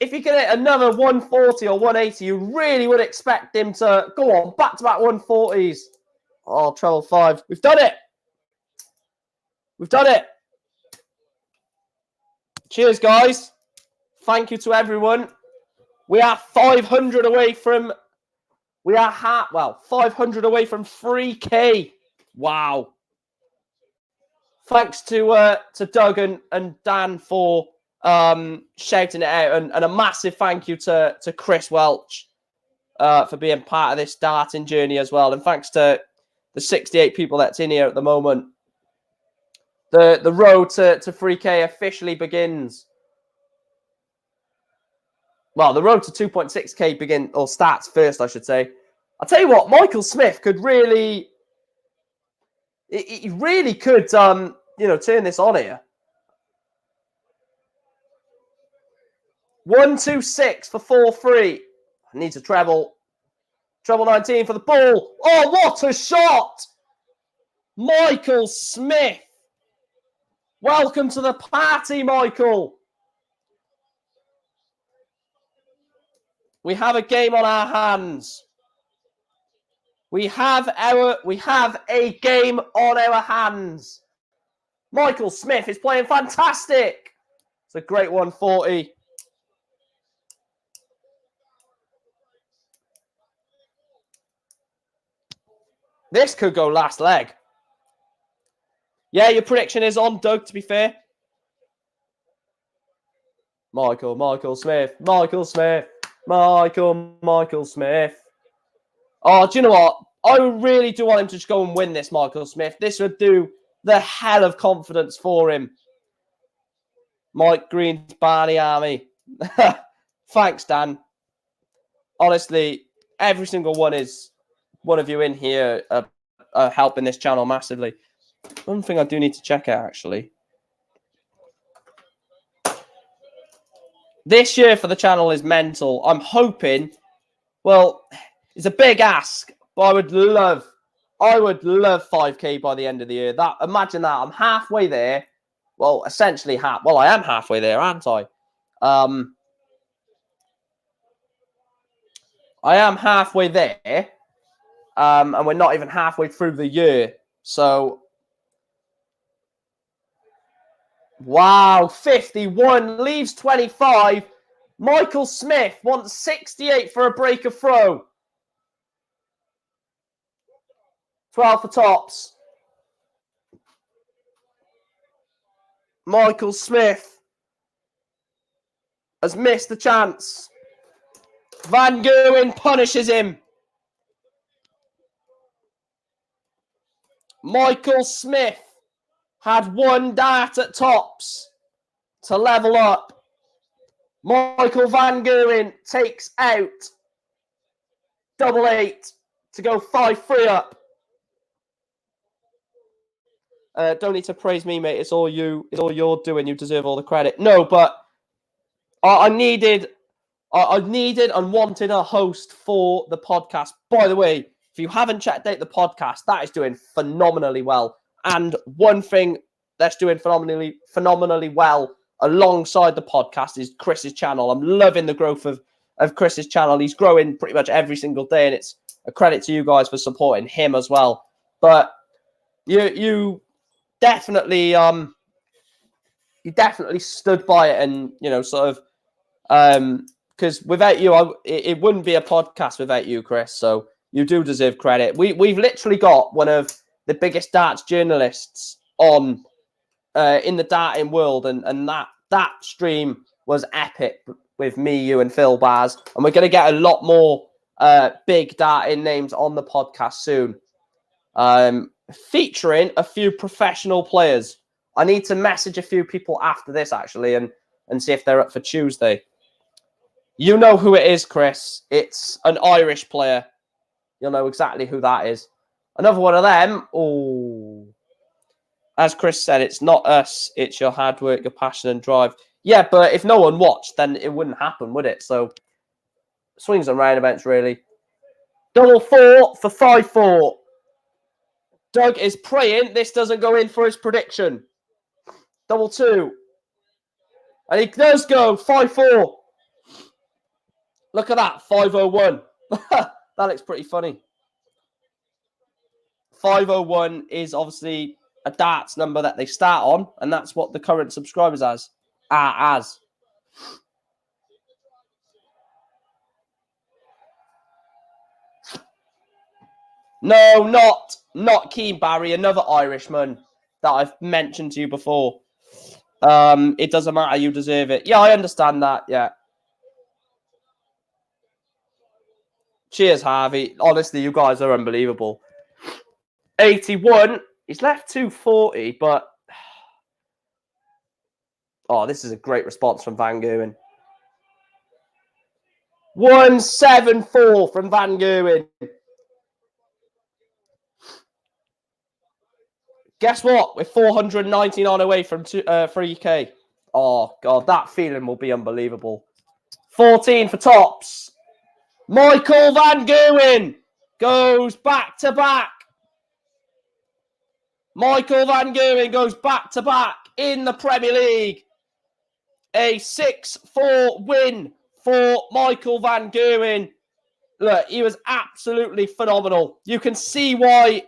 If you get another 140 or 180, you really would expect him to go on back-to-back 140s. Oh, treble 5. We've done it. We've done it. Cheers, guys. Thank you to everyone. We are 500 away from... We are 500 away from 3K. Wow. Thanks to Doug and Dan for shouting it out. And a massive thank you to Chris Welch for being part of this darting journey as well. And thanks to the 68 people that's in here at the moment. The road to 3K officially begins. Well, the road to 2.6K starts first, I should say. I'll tell you what, Michael Smith could really... He really could, turn this on here. 126 for 4-3. Needs a treble. Treble 19 for the ball. Oh, what a shot! Michael Smith. Welcome to the party, Michael. We have a game on our hands. We have a game on our hands. Michael Smith is playing fantastic. It's a great 140. This could go last leg. Yeah, your prediction is on, Doug, to be fair. Michael Smith. Michael Smith. Michael Smith. Oh, do you know what? I really do want him to just go and win this, Michael Smith. This would do the hell of confidence for him. Mike Green's Barney Army. Thanks, Dan. Honestly, every single one of you in here are helping this channel massively. One thing I do need to check out, actually. This year for the channel is mental. I'm hoping, well, it's a big ask, but I would love 5K by the end of the year. Imagine that. I'm halfway there. Well, essentially Well, I am halfway there, aren't I? I am halfway there. And we're not even halfway through the year. So, wow, 51 leaves 25. Michael Smith wants 68 for a breaker throw. 12 for tops. Michael Smith has missed the chance. Van Gerwen punishes him. Michael Smith had one dart at tops to level up. Michael Van Gerwen takes out double 8 to go 5-3 up. Don't need to praise me, mate. It's all you. It's all you're doing. You deserve all the credit. No, but I needed and wanted a host for the podcast. By the way, if you haven't checked out the podcast, that is doing phenomenally well. And one thing that's doing phenomenally well alongside the podcast is Chris's channel. I'm loving the growth of Chris's channel. He's growing pretty much every single day, and it's a credit to you guys for supporting him as well. But you definitely stood by it, and sort of because without you, it wouldn't be a podcast without you, Chris. So you do deserve credit. We've literally got one of the biggest darts journalists on in the darting world, and that stream was epic with me, you, and Phil Baz, and we're going to get a lot more big darting names on the podcast soon, featuring a few professional players. I need to message a few people after this actually, and see if they're up for Tuesday. You know who it is, Chris. It's an Irish player. You'll know exactly who that is. Another one of them. Oh, as Chris said, it's not us. It's your hard work, your passion and drive. Yeah, but if no one watched, then it wouldn't happen, would it? So, swings and roundabouts, really. Double 4 for 5-4. Doug is praying this doesn't go in for his prediction. Double 2. And he does go 5-4. Look at that, 501. That looks pretty funny. 501 is obviously a darts number that they start on, and that's what the current subscribers are as. No, not Keen Barry, another Irishman that I've mentioned to you before. It doesn't matter, you deserve it. Yeah, I understand that, yeah. Cheers, Harvey. Honestly, you guys are unbelievable. 81. He's left 240, but... Oh, this is a great response from Van Gerwen. 174 from Van Gerwen. Guess what? We're 499 away from 3K. Oh, God, that feeling will be unbelievable. 14 for tops. Michael Van Gerwen goes back to back. Michael Van Gerwen goes back to back in the Premier League. A 6-4 win for Michael Van Gerwen. Look, he was absolutely phenomenal. You can see why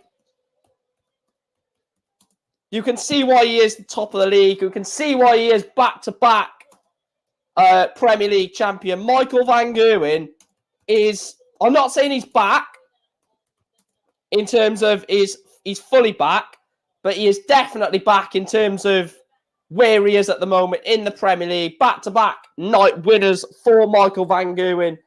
he is the top of the league. You can see why he is back-to-back Premier League champion. Michael Van Gerwen is, I'm not saying he's back in terms of he's fully back, but he is definitely back in terms of where he is at the moment in the Premier League. Back-to-back night winners for Michael Van Gerwen.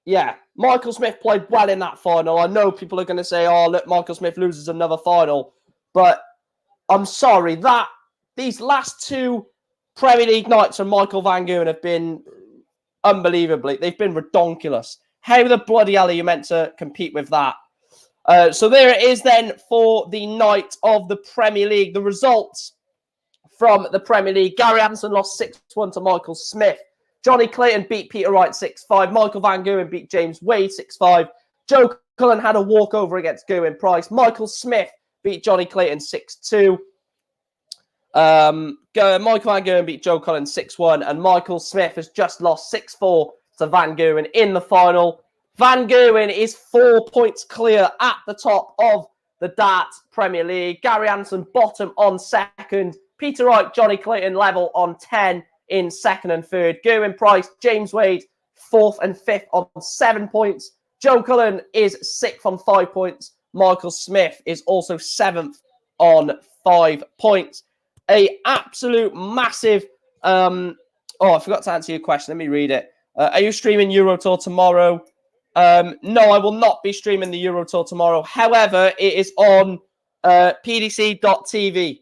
Yeah, Michael Smith played well in that final. I know people are going to say, oh, look, Michael Smith loses another final. But I'm sorry, these last two Premier League nights from Michael Van Gerwen have been unbelievably. They've been redonkulous. How the bloody hell are you meant to compete with that? So there it is then for the night of the Premier League. The results from the Premier League. Gary Anderson lost 6-1 to Michael Smith. Jonny Clayton beat Peter Wright 6-5. Michael Van Gerwen beat James Wade 6-5. Joe Cullen had a walkover against Gerwin Price. Michael Smith beat Jonny Clayton 6-2. Michael Van Gerwen beat Joe Cullen 6-1. And Michael Smith has just lost 6-4 to Van Gerwen in the final. Van Gerwen is 4 points clear at the top of the Darts Premier League. Gary Anderson bottom on second. Peter Wright, Jonny Clayton level on 10 in second and third. Gerwen, Price, James Wade, fourth and fifth on 7 points. Joe Cullen is sixth on 5 points. Michael Smith is also seventh on 5 points. A absolute massive... I forgot to answer your question. Let me read it. Are you streaming Euro Tour tomorrow? No, I will not be streaming the Euro Tour tomorrow. However, it is on pdc.tv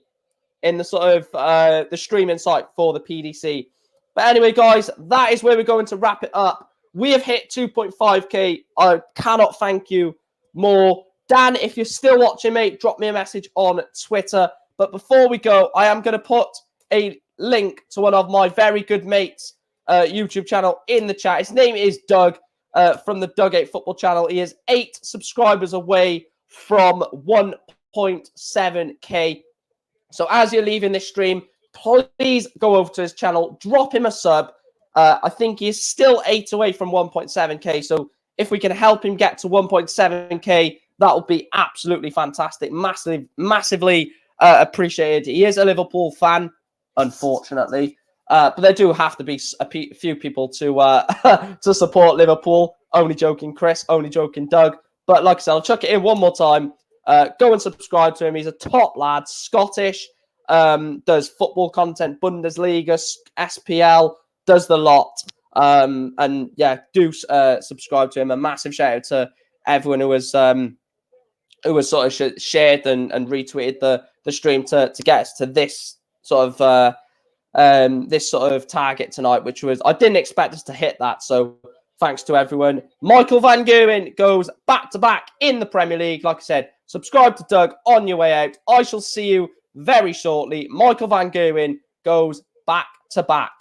in the sort of the streaming site for the PDC. But anyway, guys, that is where we're going to wrap it up. We have hit 2.5k. I cannot thank you more. Dan, if you're still watching, mate, drop me a message on Twitter. But before we go, I am going to put a link to one of my very good mates' YouTube channel in the chat. His name is Doug from the Doug 8 Football channel. He is 8 subscribers away from 1.7k. So as you're leaving this stream, please go over to his channel, drop him a sub. I think he is still 8 away from 1.7k. So if we can help him get to 1.7k, that would be absolutely fantastic. Massively appreciated. He is a Liverpool fan, unfortunately. But there do have to be a few people to to support Liverpool. Only joking, Chris. Only joking, Doug. But like I said, I'll chuck it in one more time. Go and subscribe to him. He's a top lad. Scottish. Does football content, Bundesliga, SPL. Does the lot. And yeah, do subscribe to him. A massive shout out to everyone who was sort of shared and retweeted the stream to get us to this sort of target tonight, which was, I didn't expect us to hit that. So thanks to everyone. Michael Van Gerwen goes back to back in the Premier League. Like I said, subscribe to Doug on your way out. I shall see you very shortly. Michael Van Gerwen goes back to back.